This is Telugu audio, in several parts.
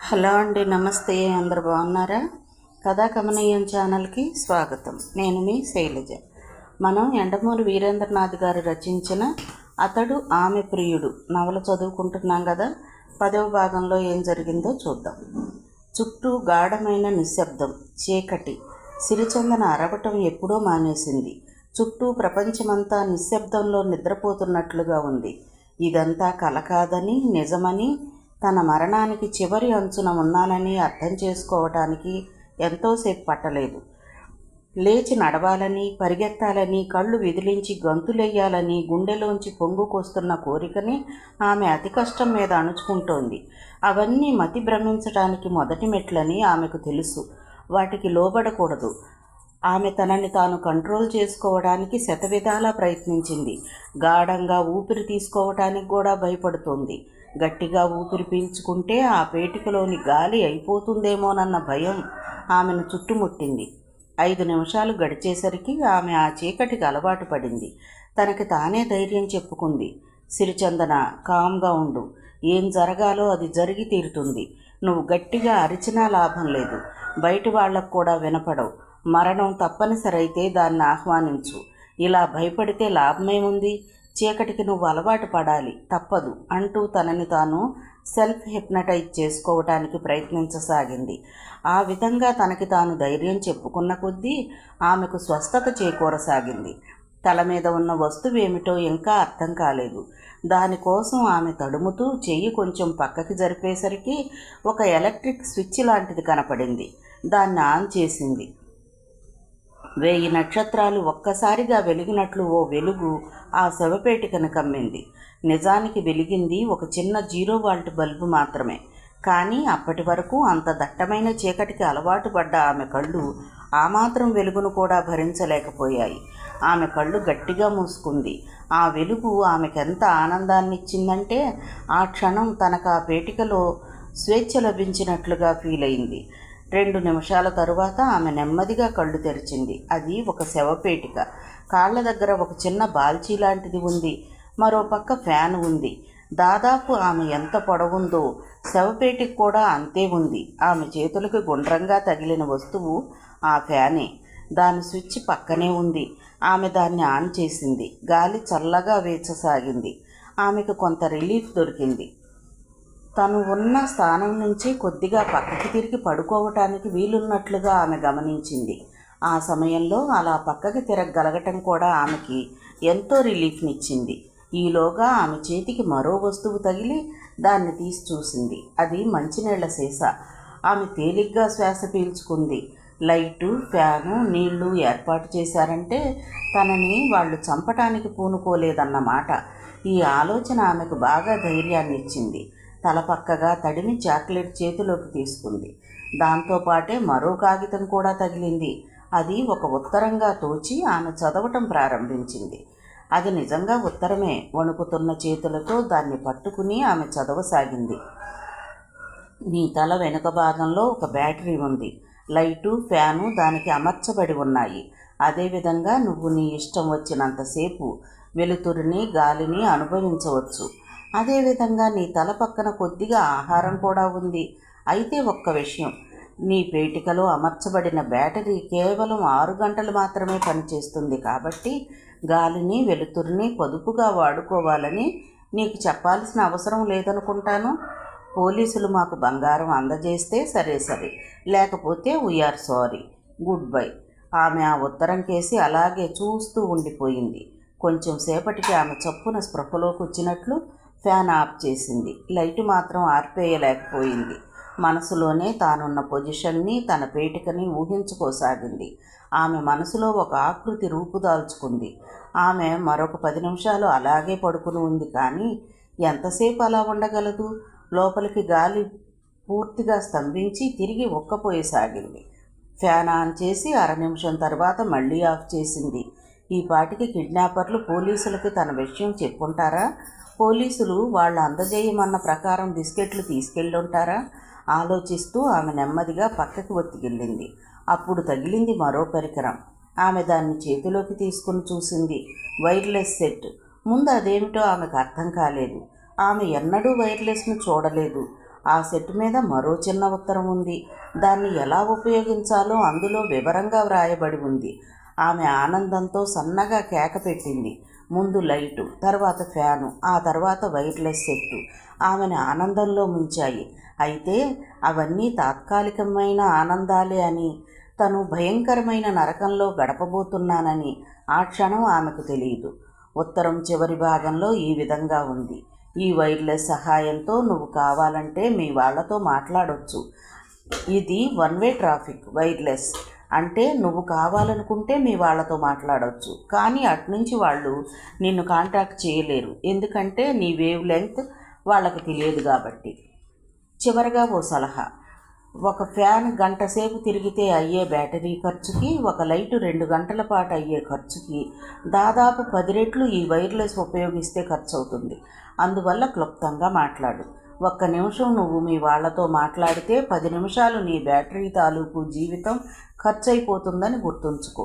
హలో అండి, నమస్తే. అందరు బాగున్నారా? కథా కమనీయం ఛానల్కి స్వాగతం. నేను మీ శైలజ. మనం యండమూరి వీరేంద్రనాథ్ గారు రచించిన అతడు ఆమె ప్రియుడు నవల చదువుకుంటున్నాం కదా. 10వ భాగంలో ఏం జరిగిందో చూద్దాం. చుట్టూ గాఢమైన నిశ్శబ్దం, చీకటి. సిరిచందన అరవటం ఎప్పుడో మానేసింది. చుట్టూ ప్రపంచమంతా నిశ్శబ్దంలో నిద్రపోతున్నట్లుగా ఉంది. ఇదంతా కల కాదని, నిజమని, తన మరణానికి చివరి అంచున ఉన్నానని అర్థం చేసుకోవటానికి ఎంతోసేపు పట్టలేదు. లేచి నడవాలని, పరిగెత్తాలని, కళ్ళు విదిలించి గంతులెయ్యాలని గుండెలోంచి పొంగుకొస్తున్న కోరికని ఆమె అతి కష్టం మీద అణుచుకుంటోంది. అవన్నీ మతి భ్రమించటానికి మొదటి మెట్లని ఆమెకు తెలుసు. వాటికి లోబడకూడదు. ఆమె తనని తాను కంట్రోల్ చేసుకోవడానికి శతవిధాలా ప్రయత్నించింది. గాఢంగా ఊపిరి తీసుకోవటానికి కూడా భయపడుతోంది. గట్టిగా ఊపిరి పీల్చుకుంటే ఆ పేటికలోని గాలి అయిపోతుందేమోనన్న భయం ఆమెను చుట్టుముట్టింది. 5 నిమిషాలు గడిచేసరికి ఆమె ఆ చీకటికి అలవాటు పడింది. తనకి తానే ధైర్యం చెప్పుకుంది. సిరిచందన, కామ్గా ఉండు. ఏం జరగాలో అది జరిగి తీరుతుంది. నువ్వు గట్టిగా అరిచినా లాభం లేదు. బయటి వాళ్లకు కూడా వినపడవు. మరణం తప్పనిసరైతే దాన్ని ఆహ్వానించు. ఇలా భయపడితే లాభమేముంది? చీకటికి నువ్వు అలవాటు పడాలి, తప్పదు అంటూ తనని తాను సెల్ఫ్ హిప్నటైజ్ చేసుకోవటానికి ప్రయత్నించసాగింది. ఆ విధంగా తనకి తాను ధైర్యం చెప్పుకున్న కొద్దీ ఆమెకు స్వస్థత చేకూరసాగింది. తల మీద ఉన్న వస్తువేమిటో ఇంకా అర్థం కాలేదు. దానికోసం ఆమె తడుముతూ చెయ్యి కొంచెం పక్కకి జరిపేసరికి ఒక ఎలక్ట్రిక్ స్విచ్ లాంటిది కనపడింది. దాన్ని ఆన్ చేసింది. 1000 నక్షత్రాలు ఒక్కసారిగా వెలిగినట్లు ఓ వెలుగు ఆ శవపేటికను కమ్మింది. నిజానికి వెలిగింది ఒక చిన్న 0 వాల్ట్ బల్బు మాత్రమే. కానీ అప్పటి వరకు అంత దట్టమైన చీకటికి అలవాటు పడ్డ ఆమె కళ్ళు ఆ మాత్రం వెలుగును కూడా భరించలేకపోయాయి. ఆమె కళ్ళు గట్టిగా మూసుకుంది. ఆ వెలుగు ఆమెకెంత ఆనందాన్నిచ్చిందంటే ఆ క్షణం తనకు ఆ పేటికలో స్వేచ్ఛ లభించినట్లుగా ఫీల్ అయింది. 2 నిమిషాల తరువాత ఆమె నెమ్మదిగా కళ్ళు తెరిచింది. అది ఒక శవపేటిక. కాళ్ల దగ్గర ఒక చిన్న బాల్చీ లాంటిది ఉంది. మరో పక్క ఫ్యాన్ ఉంది. దాదాపు ఆమె ఎంత పొడవుందో శవపేటిక కూడా అంతే ఉంది. ఆమె చేతులకు గుండ్రంగా తగిలిన వస్తువు ఆ ఫ్యానే. దాని స్విచ్ పక్కనే ఉంది. ఆమె దాన్ని ఆన్ చేసింది. గాలి చల్లగా వీచసాగింది. ఆమెకు కొంత రిలీఫ్ దొరికింది. తను ఉన్న స్థానం నుంచి కొద్దిగా పక్కకి తిరిగి పడుకోవటానికి వీలున్నట్లుగా ఆమె గమనించింది. ఆ సమయంలో అలా పక్కకి తిరగగలగటం కూడా ఆమెకి ఎంతో రిలీఫ్నిచ్చింది. ఈలోగా ఆమె చేతికి మరో వస్తువు తగిలి దాన్ని తీసి చూసింది. అది మంచినీళ్ల సీసా. ఆమె తేలిగ్గా శ్వాస పీల్చుకుంది. లైటు, ఫ్యాను, నీళ్లు ఏర్పాటు చేశారంటే తనని వాళ్ళు చంపటానికి పూనుకోలేదన్నమాట. ఈ ఆలోచన ఆమెకు బాగా ధైర్యాన్ని ఇచ్చింది. తలపక్కగా తడిమి చాక్లెట్ చేతిలోకి తీసుకుంది. దాంతోపాటే మరో కాగితం కూడా తగిలింది. అది ఒక ఉత్తరంగా తోచి ఆమె చదవటం ప్రారంభించింది. అది నిజంగా ఉత్తరమే. వణుకుతున్న చేతులతో దాన్ని పట్టుకుని ఆమె చదవసాగింది. నీ తల వెనుక భాగంలో ఒక బ్యాటరీ ఉంది. లైటు, ఫ్యాను దానికి అమర్చబడి ఉన్నాయి. అదేవిధంగా నువ్వు నీ ఇష్టం వచ్చినంతసేపు వెలుతురిని, గాలిని అనుభవించవచ్చు. అదేవిధంగా నీ తల పక్కన కొద్దిగా ఆహారం కూడా ఉంది. అయితే ఒక్క విషయం, నీ పేటికలో అమర్చబడిన బ్యాటరీ కేవలం 6 గంటలు మాత్రమే పనిచేస్తుంది. కాబట్టి గాలిని, వెలుతురిని పొదుపుగా వాడుకోవాలని నీకు చెప్పాల్సిన అవసరం లేదనుకుంటాను. పోలీసులు మాకు బంగారం అందజేస్తే సరే, లేకపోతే వీఆర్ సారీ, గుడ్ బై. ఆమె ఆ ఉత్తరం కేసి అలాగే చూస్తూ ఉండిపోయింది. కొంచెం సేపటికి ఆమె చప్పున స్పృహలోకి వచ్చినట్లు ఫ్యాన్ ఆఫ్ చేసింది. లైటు మాత్రం ఆర్పేయలేకపోయింది. మనసులోనే తానున్న పొజిషన్ని, తన పేటికని ఊహించుకోసాగింది. ఆమె మనసులో ఒక ఆకృతి రూపుదాల్చుకుంది. ఆమె మరొక 10 నిమిషాలు అలాగే పడుకుని ఉంది. కానీ ఎంతసేపు అలా ఉండగలదు? లోపలికి గాలి పూర్తిగా స్తంభించి తిరిగి ఒక్కపోయసాగింది. ఫ్యాన్ ఆన్ చేసి 1/2 నిమిషం తర్వాత మళ్ళీ ఆఫ్ చేసింది. ఈ పాటికి కిడ్నాపర్లు పోలీసులకి తన విషయం చెప్పుంటారా? పోలీసులు వాళ్ళు అందజేయమన్న ప్రకారం బిస్కెట్లు తీసుకెళ్ళుంటారా? ఆలోచిస్తూ ఆమె నెమ్మదిగా పక్కకి ఒత్తిగిల్లింది. అప్పుడు తగిలింది మరో పరికరం. ఆమె దాన్ని చేతిలోకి తీసుకుని చూసింది. Wireless set. ముందు అదేమిటో ఆమెకు అర్థం కాలేదు. ఆమె ఎన్నడూ వైర్లెస్ను చూడలేదు. ఆ సెట్ మీద మరో చిన్న ఉత్తరం ఉంది. దాన్ని ఎలా ఉపయోగించాలో అందులో వివరంగా వ్రాయబడి ఉంది. ఆమె ఆనందంతో సన్నగా కేక పెట్టింది. ముందు లైటు, తర్వాత ఫ్యాను, ఆ తర్వాత వైర్లెస్ సెట్టు ఆమెను ఆనందంలో ముంచాయి. అయితే అవన్నీ తాత్కాలికమైన ఆనందాలే అని, తను భయంకరమైన నరకంలో గడపబోతున్నానని ఆ క్షణం ఆమెకు తెలియదు. ఉత్తరం చివరి భాగంలో ఈ విధంగా ఉంది: ఈ వైర్లెస్ సహాయంతో నువ్వు కావాలంటే మీ వాళ్ళతో మాట్లాడొచ్చు. ఇది వన్ వే ట్రాఫిక్. వైర్లెస్ అంటే నువ్వు కావాలనుకుంటే మీ వాళ్ళతో మాట్లాడవచ్చు, కానీ అటునుంచి వాళ్ళు నిన్ను కాంటాక్ట్ చేయలేరు, ఎందుకంటే నీ వేవ్ లెంగ్త్ వాళ్ళకి తెలియదు కాబట్టి. చివరగా ఓ సలహా: ఒక ఫ్యాన్ గంట సేపు తిరిగితే అయ్యే బ్యాటరీ ఖర్చుకి, ఒక లైటు 2 గంటల పాటు అయ్యే ఖర్చుకి దాదాపు 10 రెట్లు ఈ వైర్లెస్ ఉపయోగిస్తే ఖర్చు అవుతుంది. అందువల్ల క్లుప్తంగా మాట్లాడు. 1 నిమిషం నువ్వు మీ వాళ్లతో మాట్లాడితే 10 నిమిషాలు నీ బ్యాటరీ తాలూకు జీవితం ఖర్చయిపోతుందని గుర్తుంచుకో.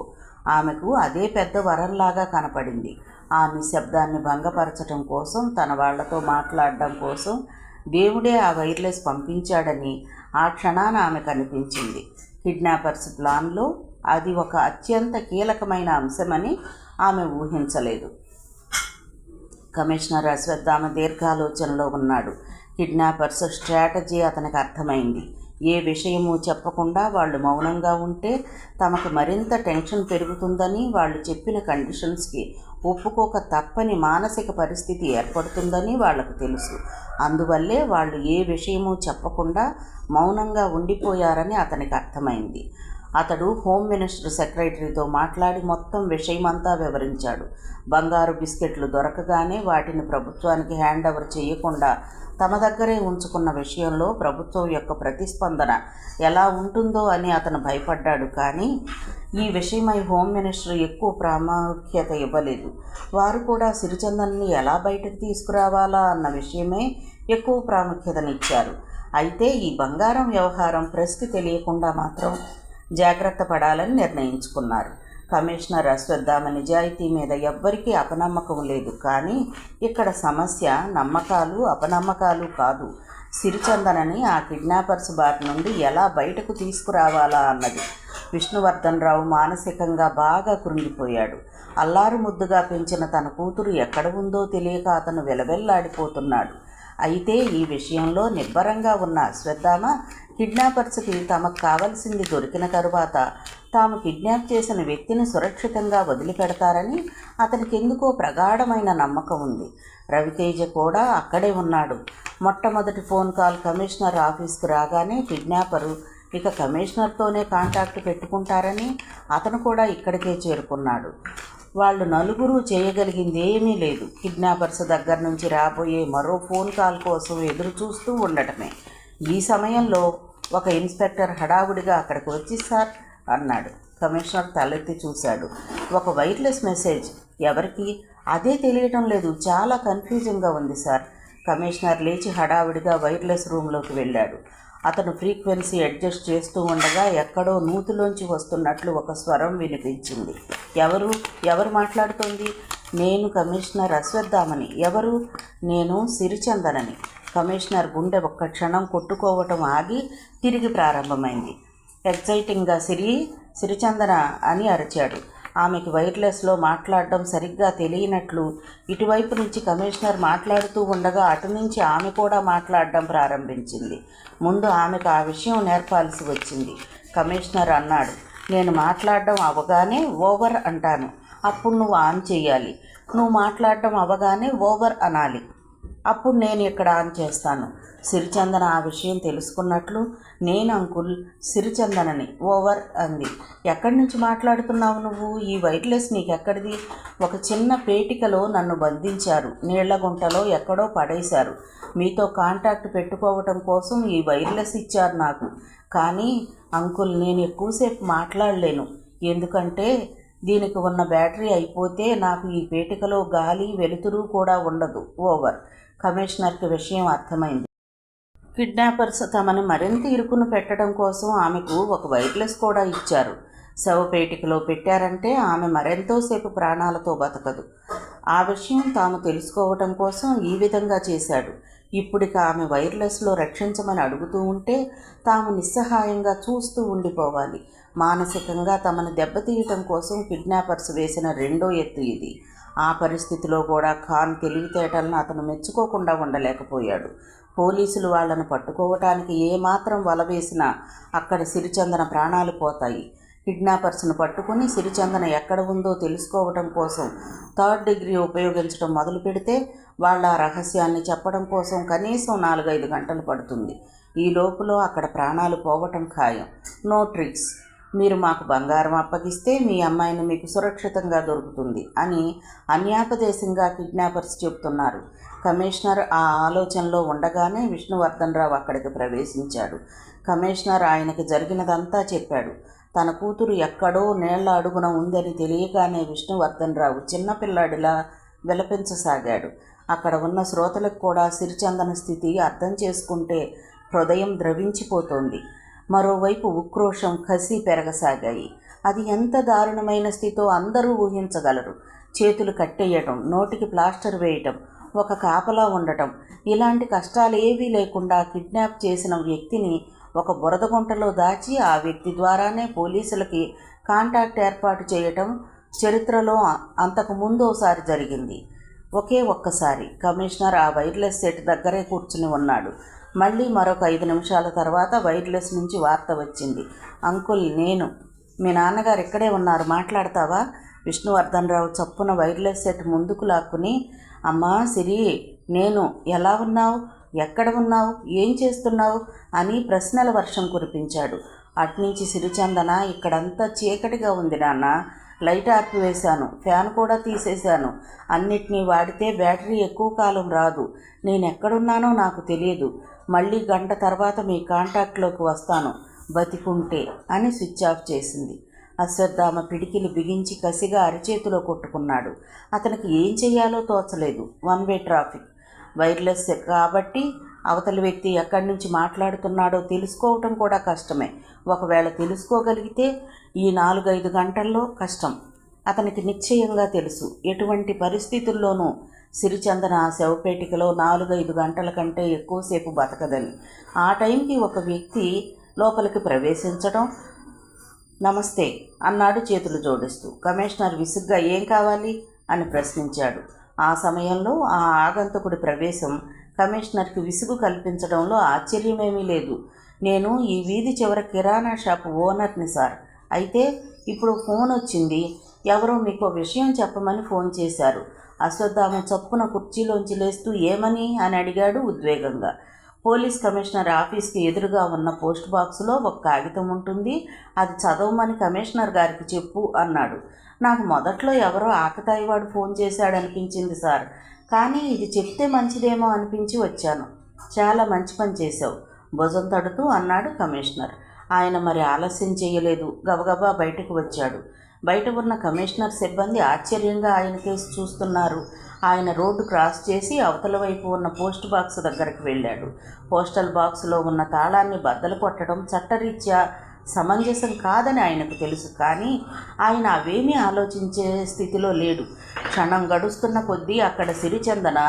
ఆమెకు అదే పెద్ద వరంలాగా కనపడింది. ఆ నిశ్శబ్దాన్ని భంగపరచడం కోసం, తన వాళ్లతో మాట్లాడడం కోసం దేవుడే ఆ వైర్లెస్ పంపించాడని ఆ క్షణాన ఆమెకు అనిపించింది. కిడ్నాపర్స్ ప్లాన్లో అది ఒక అత్యంత కీలకమైన అంశమని ఆమె ఊహించలేదు. కమిషనర్ అశ్వత్థామ దీర్ఘాలోచనలో ఉన్నాడు. కిడ్నాపర్స్ స్ట్రాటజీ అతనికి అర్థమైంది. ఏ విషయమూ చెప్పకుండా వాళ్ళు మౌనంగా ఉంటే తమకు మరింత టెన్షన్ పెరుగుతుందని, వాళ్ళు చెప్పిన కండిషన్స్కి ఒప్పుకోక తప్పని మానసిక పరిస్థితి ఏర్పడుతుందని వాళ్లకు తెలుసు. అందువల్లే వాళ్ళు ఏ విషయమూ చెప్పకుండా మౌనంగా ఉండిపోయారని అతనికి అర్థమైంది. అతడు హోమ్ మినిస్టర్ సెక్రటరీతో మాట్లాడి మొత్తం విషయమంతా వివరించాడు. బంగారు బిస్కెట్లు దొరకగానే వాటిని ప్రభుత్వానికి హ్యాండ్ ఓవర్ చేయకుండా తమ దగ్గరే ఉంచుకున్న విషయంలో ప్రభుత్వం యొక్క ప్రతిస్పందన ఎలా ఉంటుందో అని అతను భయపడ్డాడు. కానీ ఈ విషయమై హోమ్ మినిస్టర్ ఎక్కువ ప్రాముఖ్యత ఇవ్వలేదు. వారు కూడా సిరిచందన్ని ఎలా బయటకు తీసుకురావాలా అన్న విషయమే ఎక్కువ ప్రాముఖ్యతనిచ్చారు. అయితే ఈ బంగారం వ్యవహారం ప్రెస్కి తెలియకుండా మాత్రం జాగ్రత్త పడాలని నిర్ణయించుకున్నారు. కమిషనర్ అశ్వత్థామ నిజాయితీ మీద ఎవ్వరికీ అపనమ్మకం లేదు. కానీ ఇక్కడ సమస్య నమ్మకాలు అపనమ్మకాలు కాదు, సిరిచందనని ఆ కిడ్నాపర్స్ బారి నుండి ఎలా బయటకు తీసుకురావాలా అన్నది. విష్ణువర్ధన్ రావు మానసికంగా బాగా కృంగిపోయాడు. అల్లారు ముద్దుగా పెంచిన తన కూతురు ఎక్కడ ఉందో తెలియక అతను వెలవెల్లాడిపోతున్నాడు. అయితే ఈ విషయంలో నిబ్బరంగా ఉన్న అశ్వత్థామ కిడ్నాపర్స్కి తమకు కావలసింది దొరికిన తరువాత తాము కిడ్నాప్ చేసిన వ్యక్తిని సురక్షితంగా వదిలిపెడతారని అతనికి ఎందుకో ప్రగాఢమైన నమ్మకం ఉంది. రవితేజ కూడా అక్కడే ఉన్నాడు. మొట్టమొదటి ఫోన్ కాల్ కమిషనర్ ఆఫీస్కు రాగానే కిడ్నాపరు ఇక కమిషనర్తోనే కాంటాక్ట్ పెట్టుకుంటారని అతను కూడా ఇక్కడికే చేరుకున్నాడు. వాళ్ళు నలుగురు చేయగలిగింది ఏమీ లేదు. కిడ్నాపర్స్ దగ్గర నుంచి రాబోయే మరో ఫోన్ కాల్ కోసం ఎదురు చూస్తూ ఉండటమే. ఈ సమయంలో ఒక ఇన్స్పెక్టర్ హడావుడిగా అక్కడికి వచ్చి సార్ అన్నాడు. కమిషనర్ తలెత్తి చూశాడు. ఒక వైర్లెస్ మెసేజ్. ఎవరికి? అదే తెలియటం లేదు, చాలా కన్ఫ్యూజింగ్గా ఉంది సార్. కమిషనర్ లేచి హడావుడిగా వైర్లెస్ రూమ్లోకి వెళ్ళాడు. అతను ఫ్రీక్వెన్సీ అడ్జస్ట్ చేస్తూ ఉండగా ఎక్కడో నూతిలోంచి వస్తున్నట్లు ఒక స్వరం వినిపించింది. ఎవరు మాట్లాడుతోంది? నేను కమిషనర్ అశ్వత్థామని. ఎవరు? నేను సిరిచందనని. కమిషనర్ గుండె ఒక్క క్షణం కొట్టుకోవటం ఆగి తిరిగి ప్రారంభమైంది. ఎగ్జైటింగ్గా సిరిచందన అని అరిచాడు. ఆమెకి వైర్లెస్లో మాట్లాడడం సరిగ్గా తెలియనట్లు ఇటువైపు నుంచి కమిషనర్ మాట్లాడుతూ ఉండగా అటు నుంచి ఆమె కూడా మాట్లాడడం ప్రారంభించింది. ముందు ఆమెకు ఆ విషయం నేర్పాల్సి వచ్చింది. కమిషనర్ అన్నాడు, నేను మాట్లాడడం అవగానే ఓవర్ అంటాను, అప్పుడు నువ్వు ఆన్ చెయ్యాలి. నువ్వు మాట్లాడడం అవగానే ఓవర్ అనాలి, అప్పుడు నేను ఇక్కడ ఆన్ చేస్తాను. సిరిచందన ఆ విషయం తెలుసుకున్నట్లు, నేను అంకుల్ సిరిచందనని, ఓవర్ అంది. ఎక్కడి నుంచి మాట్లాడుతున్నావు నువ్వు? ఈ వైర్లెస్ నీకెక్కడిది? ఒక చిన్న పేటికలో నన్ను బంధించారు, నీళ్లగుంటలో ఎక్కడో పడేశారు. మీతో కాంటాక్ట్ పెట్టుకోవటం కోసం ఈ వైర్లెస్ ఇచ్చారు నాకు. కానీ అంకుల్, నేను ఎక్కువసేపు మాట్లాడలేను, ఎందుకంటే దీనికి ఉన్న బ్యాటరీ అయిపోతే నాకు ఈ పేటికలో గాలి వెలుతురు కూడా ఉండదు, ఓవర్. కమిషనర్కి విషయం అర్థమైంది. కిడ్నాపర్స్ తమని మరింత ఇరుకును పెట్టడం కోసం ఆమెకు ఒక వైర్లెస్ కూడా ఇచ్చారు. శవపేటికలో పెట్టారంటే ఆమె మరెంతోసేపు ప్రాణాలతో బతకదు. ఆ విషయం తాము తెలుసుకోవటం కోసం ఈ విధంగా చేశాడు. ఇప్పుడిక ఆమె వైర్లెస్లో రక్షించమని అడుగుతూ ఉంటే తాము నిస్సహాయంగా చూస్తూ ఉండిపోవాలి. మానసికంగా తమను దెబ్బతీయటం కోసం కిడ్నాపర్స్ వేసిన రెండో ఎత్తు ఇది. ఆ పరిస్థితిలో కూడా ఖాన్ తెలివితేటలను అతను మెచ్చుకోకుండా ఉండలేకపోయాడు. పోలీసులు వాళ్లను పట్టుకోవటానికి ఏమాత్రం వల వేసినా అక్కడ సిరిచందన ప్రాణాలు పోతాయి. కిడ్నాపర్స్ను పట్టుకుని సిరిచందన ఎక్కడ ఉందో తెలుసుకోవటం కోసం 3rd డిగ్రీ ఉపయోగించడం మొదలు పెడితే వాళ్ళ రహస్యాన్ని చెప్పడం కోసం కనీసం 4-5 గంటలు పడుతుంది. ఈ లోపులో అక్కడ ప్రాణాలు పోవటం ఖాయం. No tricks. మీరు మాకు బంగారం అప్పగిస్తే మీ అమ్మాయిని మీకు సురక్షితంగా దొరుకుతుంది అని అన్యాపదేశంగా కిడ్నాపర్స్ చెబుతున్నారు. కమిషనర్ ఆ ఆలోచనలో ఉండగానే విష్ణువర్ధన్ రావు అక్కడికి ప్రవేశించాడు. కమిషనర్ ఆయనకి జరిగినదంతా చెప్పాడు. తన కూతురు ఎక్కడో నీళ్ల అడుగున ఉందని తెలియగానే విష్ణువర్ధన్ రావు చిన్నపిల్లాడిలా విలపించసాగాడు. అక్కడ ఉన్న శ్రోతలకు కూడా సిరిచందన స్థితి అర్థం చేసుకుంటే హృదయం ద్రవించిపోతోంది. మరోవైపు ఉక్రోషం, కసి పెరగసాగాయి. అది ఎంత దారుణమైన స్థితో అందరూ ఊహించగలరు. చేతులు కట్టేయటం, నోటికి ప్లాస్టర్ వేయటం, ఒక కాపలా ఉండటం, ఇలాంటి కష్టాలు ఏవీ లేకుండా కిడ్నాప్ చేసిన వ్యక్తిని ఒక బురదగుంటలో దాచి ఆ వ్యక్తి ద్వారానే పోలీసులకి కాంటాక్ట్ ఏర్పాటు చేయటం చరిత్రలో అంతకుముందోసారి జరిగింది. ఒక్కసారి కమిషనర్ ఆ వైర్లెస్ సెట్ దగ్గరే కూర్చుని ఉన్నాడు. మళ్ళీ మరొక 5 నిమిషాల తర్వాత వైర్లెస్ నుంచి వార్త వచ్చింది. అంకుల్, నేను. మీ నాన్నగారు ఇక్కడే ఉన్నారు, మాట్లాడతావా? విష్ణువర్ధన్ రావు చప్పున వైర్లెస్ సెట్ ముందుకు లాక్కుని, అమ్మా సిరి, నేను. ఎలా ఉన్నావు? ఎక్కడ ఉన్నావు? ఏం చేస్తున్నావు అని ప్రశ్నల వర్షం కురిపించాడు. అట్నుంచి సిరిచందన, ఇక్కడంతా చీకటిగా ఉంది నాన్న. లైట్ ఆర్పివేశాను, ఫ్యాన్ కూడా తీసేశాను. అన్నిటినీ వాడితే బ్యాటరీ ఎక్కువ కాలం రాదు. నేనెక్కడున్నానో నాకు తెలియదు. మళ్ళీ గంట తర్వాత మీ కాంటాక్ట్లోకి వస్తాను బతికుంటే అని స్విచ్ ఆఫ్ చేసింది. అశ్వత్థామ పిడికిలు బిగించి కసిగా అరిచేతిలో కొట్టుకున్నాడు. అతనికి ఏం చెయ్యాలో తోచలేదు. 1 వే ట్రాఫిక్. వైర్లెస్ కాబట్టి అవతలి వ్యక్తి ఎక్కడి నుంచి మాట్లాడుతున్నాడో తెలుసుకోవటం కూడా కష్టమే. ఒకవేళ తెలుసుకోగలిగితే ఈ 4-5 గంటల్లో కష్టం. అతనికి నిశ్చయంగా తెలుసు, ఎటువంటి పరిస్థితుల్లోనూ సిరిచందన ఆ శవపేటికలో 4-5 గంటల కంటే ఎక్కువసేపు బతకదని. ఆ టైంకి ఒక వ్యక్తి లోపలికి ప్రవేశించడం. నమస్తే అన్నాడు చేతులు జోడిస్తూ. కమిషనర్ విసుగ్గా ఏం కావాలి అని ప్రశ్నించాడు. ఆ సమయంలో ఆ ఆగంతకుడి ప్రవేశం కమిషనర్కి విసుగు కల్పించడంలో ఆశ్చర్యమేమీ లేదు. నేను ఈ వీధి చివర కిరాణా షాపు ఓనర్ని సార్. అయితే ఇప్పుడు ఫోన్ వచ్చింది. ఎవరో మీకు విషయం చెప్పమని ఫోన్ చేశారు. అశ్వత్థామ చప్పున కుర్చీలోంచి లేస్తూ ఏమని అని అడిగాడు ఉద్వేగంగా. పోలీస్ కమిషనర్ ఆఫీస్కి ఎదురుగా ఉన్న పోస్ట్ బాక్సులో ఒక కాగితం ఉంటుంది, అది చదవమని కమిషనర్ గారికి చెప్పు అన్నాడు. నాకు మొదట్లో ఎవరో ఆకతాయివాడు ఫోన్ చేశాడనిపించింది సార్, కానీ ఇది చెప్తే మంచిదేమో అనిపించి వచ్చాను. చాలా మంచి పని చేశావు భుజం తడుతూ అన్నాడు కమిషనర్. ఆయన మరి ఆలస్యం చేయలేదు, గబగబా బయటకు వచ్చాడు. బయట ఉన్న కమిషనర్ సిబ్బంది ఆశ్చర్యంగా ఆయన కేసు చూస్తున్నారు. ఆయన రోడ్డు క్రాస్ చేసి అవతల వైపు ఉన్న పోస్ట్ బాక్స్ దగ్గరకు వెళ్ళాడు. పోస్టల్ బాక్సులో ఉన్న తాళాన్ని బద్దలు కొట్టడం చట్టరీత్యా సమంజసం కాదని ఆయనకు తెలుసు. కానీ ఆయన అవేమీ ఆలోచించే స్థితిలో లేడు. క్షణం గడుస్తున్న కొద్దీ అక్కడ సిరిచందన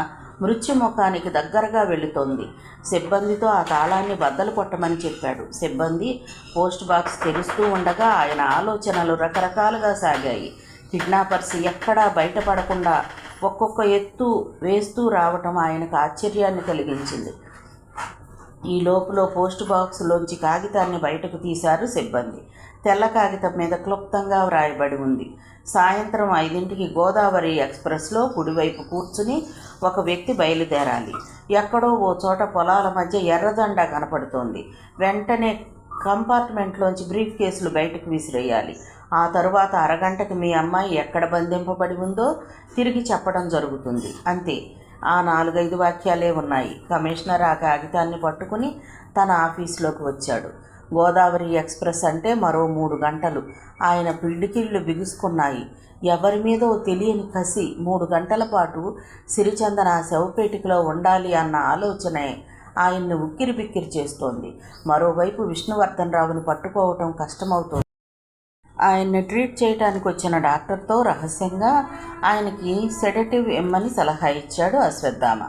మృత్యుముఖానికి దగ్గరగా వెళుతోంది. సిబ్బందితో ఆ తాళాన్ని బద్దలు కొట్టమని చెప్పాడు. సిబ్బంది పోస్ట్ బాక్స్ తెరుస్తూ ఉండగా ఆయన ఆలోచనలు రకరకాలుగా సాగాయి. కిడ్నాపర్స్ ఎక్కడా బయటపడకుండా ఒక్కొక్క ఎత్తు వేస్తూ రావటం ఆయనకు ఆశ్చర్యాన్ని కలిగించింది. ఈ లోపులో పోస్ట్ బాక్సులోంచి కాగితాన్ని బయటకు తీశారు సిబ్బంది. తెల్ల కాగితం మీద క్లుప్తంగా వ్రాయబడి ఉంది. సాయంత్రం 5ంటికి గోదావరి ఎక్స్ప్రెస్లో కుడివైపు కూర్చుని ఒక వ్యక్తి బయలుదేరాలి. ఎక్కడో ఓ చోట పొలాల మధ్య ఎర్రదండ కనపడుతోంది. వెంటనే కంపార్ట్మెంట్లోంచి బ్రీఫ్ కేసులు బయటకు విసిరేయాలి. ఆ తరువాత అరగంటకి మీ అమ్మాయి ఎక్కడ బంధింపబడి ఉందో తిరిగి చెప్పడం జరుగుతుంది. అంతే. ఆ 4-5 వాక్యాలే ఉన్నాయి. కమిషనర్ ఆ కాగితాన్ని పట్టుకుని తన ఆఫీసులోకి వచ్చాడు. గోదావరి ఎక్స్ప్రెస్ అంటే మరో 3 గంటలు. ఆయన పిడికిళ్ళు బిగుసుకున్నాయి. ఎవరి మీదో తెలియని కసి 3 గంటల పాటు సిరిచందన శవపేటికలో ఉండాలి అన్న ఆలోచనే ఆయన్ని ఉక్కిరి బిక్కిరి చేస్తోంది. మరోవైపు విష్ణువర్ధన్ రావుని పట్టుకోవటం కష్టమవుతోంది. ఆయన్ని ట్రీట్ చేయడానికి వచ్చిన డాక్టర్తో రహస్యంగా ఆయనకి సెడటివ్ ఇమ్మని సలహా ఇచ్చాడు అశ్వత్థామ.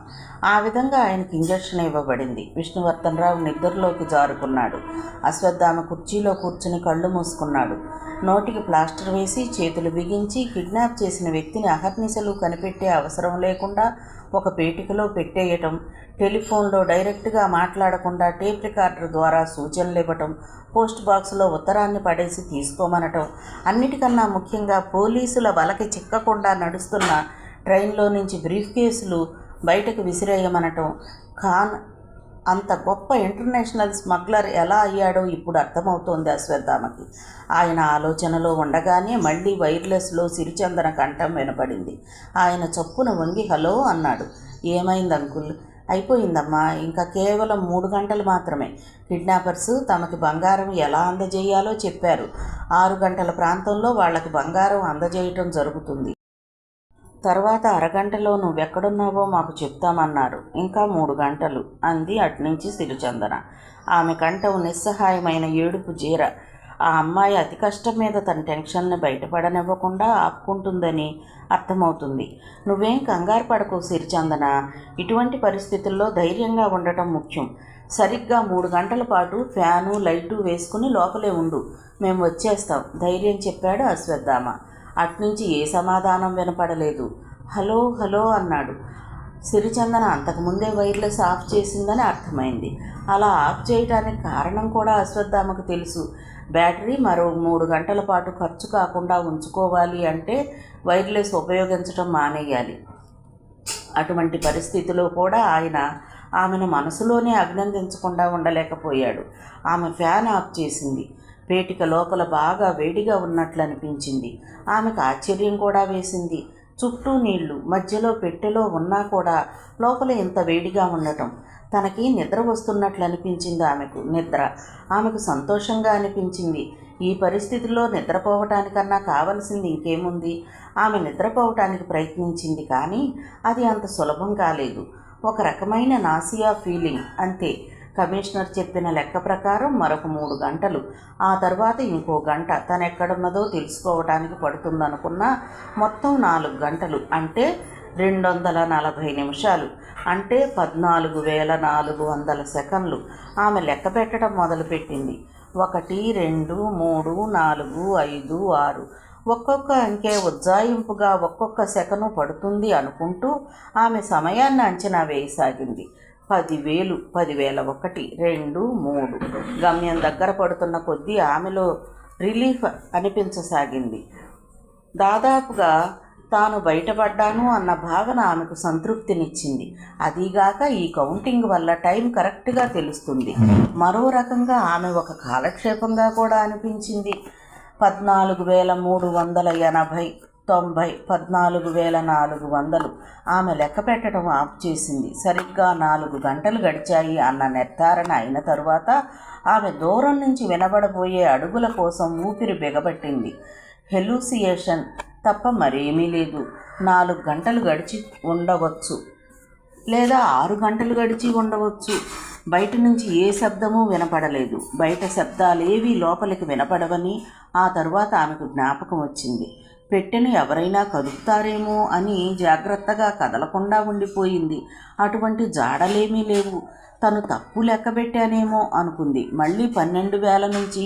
ఆ విధంగా ఆయనకి ఇంజెక్షన్ ఇవ్వబడింది. విష్ణువర్ధన్ రావు నిద్రలోకి జారుకున్నాడు. అశ్వత్థామ కుర్చీలో కూర్చుని కళ్ళు మూసుకున్నాడు. నోటికి ప్లాస్టర్ వేసి చేతులు బిగించి కిడ్నాప్ చేసిన వ్యక్తిని అహర్నిశలు కనిపెట్టే అవసరం లేకుండా ఒక పేటికలో పెట్టేయటం, టెలిఫోన్లో డైరెక్ట్గా మాట్లాడకుండా టేప్ రికార్డర్ ద్వారా సూచనలు ఇవ్వటం, పోస్ట్ బాక్స్లో ఉత్తరాన్ని పడేసి తీసుకోమనటం, అన్నిటికన్నా ముఖ్యంగా పోలీసుల వలకి చిక్కకుండా నడుస్తున్న ట్రైన్లో నుంచి బ్రీఫ్ కేసులు బయటకు విసిరేయమనటం. ఖాన్ అంత గొప్ప ఇంటర్నేషనల్ స్మగ్లర్ ఎలా అయ్యాడో ఇప్పుడు అర్థమవుతోంది అశ్వత్థామకి. ఆయన ఆలోచనలో ఉండగానే మళ్ళీ వైర్లెస్లో సిరిచందన కంఠం వినపడింది. ఆయన చప్పున వంగి హలో అన్నాడు. ఏమైంది అంకుల్? అయిపోయిందమ్మా, ఇంకా కేవలం 3 గంటలు మాత్రమే. కిడ్నాపర్స్ తమకి బంగారం ఎలా అందజేయాలో చెప్పారు. 6 గంటల ప్రాంతంలో వాళ్ళకి బంగారం అందజేయటం జరుగుతుంది. తర్వాత అరగంటలో నువ్వెక్కడున్నావో మాకు చెప్తామన్నారు. ఇంకా 3 గంటలు అంది అట్నుంచి సిరిచందన. ఆమె కంఠం నిస్సహాయమైన ఏడుపు జీర. ఆ అమ్మాయి అతి కష్టం మీద తన టెన్షన్ని బయటపడనివ్వకుండా ఆపుకుంటుందని అర్థమవుతుంది. నువ్వేం కంగారు పడకు సిరిచందన, ఇటువంటి పరిస్థితుల్లో ధైర్యంగా ఉండటం ముఖ్యం. సరిగ్గా 3 గంటల పాటు ఫ్యాను లైటు వేసుకుని లోపలే ఉండు, మేము వచ్చేస్తాం ధైర్యం చెప్పాడు అశ్వత్థామ. అట్నుంచి ఏ సమాధానం వినపడలేదు. హలో హలో అన్నాడు. సిరిచందన అంతకుముందే వైర్లెస్ ఆఫ్ చేసిందని అర్థమైంది. అలా ఆఫ్ చేయడానికి కారణం కూడా అశ్వత్థామకు తెలుసు. బ్యాటరీ మరో 3 గంటల పాటు ఖర్చు కాకుండా ఉంచుకోవాలి అంటే వైర్లెస్ ఉపయోగించడం మానేయాలి. అటువంటి పరిస్థితిలో కూడా ఆయన ఆమెను మనసులోనే అభినందించకుండా ఉండలేకపోయాడు. ఆమె ఫ్యాన్ ఆఫ్ చేసింది. పేటిక లోపల బాగా వేడిగా ఉన్నట్లు అనిపించింది. ఆమెకు ఆశ్చర్యం కూడా వేసింది. చుట్టూ నీళ్లు, మధ్యలో పెట్టెలో ఉన్నా కూడా లోపల ఇంత వేడిగా ఉండటం. తనకి నిద్ర వస్తున్నట్లు అనిపించింది. ఆమెకు సంతోషంగా అనిపించింది. ఈ పరిస్థితిలో నిద్రపోవటానికన్నా కావలసింది ఇంకేముంది? ఆమె నిద్రపోవటానికి ప్రయత్నించింది, కానీ అది అంత సులభం కాలేదు. ఒక రకమైన నాసియా ఫీలింగ్ అంతే. కమిషనర్ చెప్పిన లెక్క ప్రకారం మరొక 3 గంటలు, ఆ తర్వాత ఇంకో గంట తనెక్కడున్నదో తెలుసుకోవటానికి పడుతుందనుకున్నా మొత్తం 4 గంటలు, అంటే 240 నిమిషాలు, అంటే 14,400 సెకన్లు. ఆమె లెక్క పెట్టడం మొదలుపెట్టింది. 1 2 3 4 5 6 ఒక్కొక్క అంకె ఉజ్జాయింపుగా ఒక్కొక్క సెకను పడుతుంది అనుకుంటూ ఆమె సమయాన్ని అంచనా వేయసాగింది. 10,000, 10,001, 2, 3. గమ్యం దగ్గర పడుతున్న కొద్దీ ఆమెలో రిలీఫ్ అనిపించసాగింది. దాదాపుగా తాను బయటపడ్డాను అన్న భావన ఆమెకు సంతృప్తినిచ్చింది. అదీగాక ఈ కౌంటింగ్ వల్ల టైం కరెక్ట్గా తెలుస్తుంది. మరో రకంగా ఆమె ఒక కాలక్షేపంగా కూడా అనిపించింది. 14,380, 90, 14,400. ఆమె లెక్క పెట్టడం ఆఫ్ చేసింది. సరిగ్గా 4 గంటలు గడిచాయి అన్న నిర్ధారణ అయిన తరువాత ఆమె దూరం నుంచి వినబడబోయే అడుగుల కోసం ఊపిరి బిగబట్టింది. హెలూసియేషన్ తప్ప మరేమీ లేదు. 4 గంటలు గడిచి ఉండవచ్చు, లేదా 6 గంటలు గడిచి ఉండవచ్చు. బయట నుంచి ఏ శబ్దమూ వినపడలేదు. బయట శబ్దాలేవీ లోపలికి వినపడవని ఆ తరువాత ఆమెకు జ్ఞాపకం వచ్చింది. పెట్టెను ఎవరైనా కదుపుతారేమో అని జాగ్రత్తగా కదలకుండా ఉండిపోయింది. అటువంటి జాడలేమీ లేవు. తను తప్పు లెక్క పెట్టానేమో అనుకుంది. మళ్ళీ 12,000 నుంచి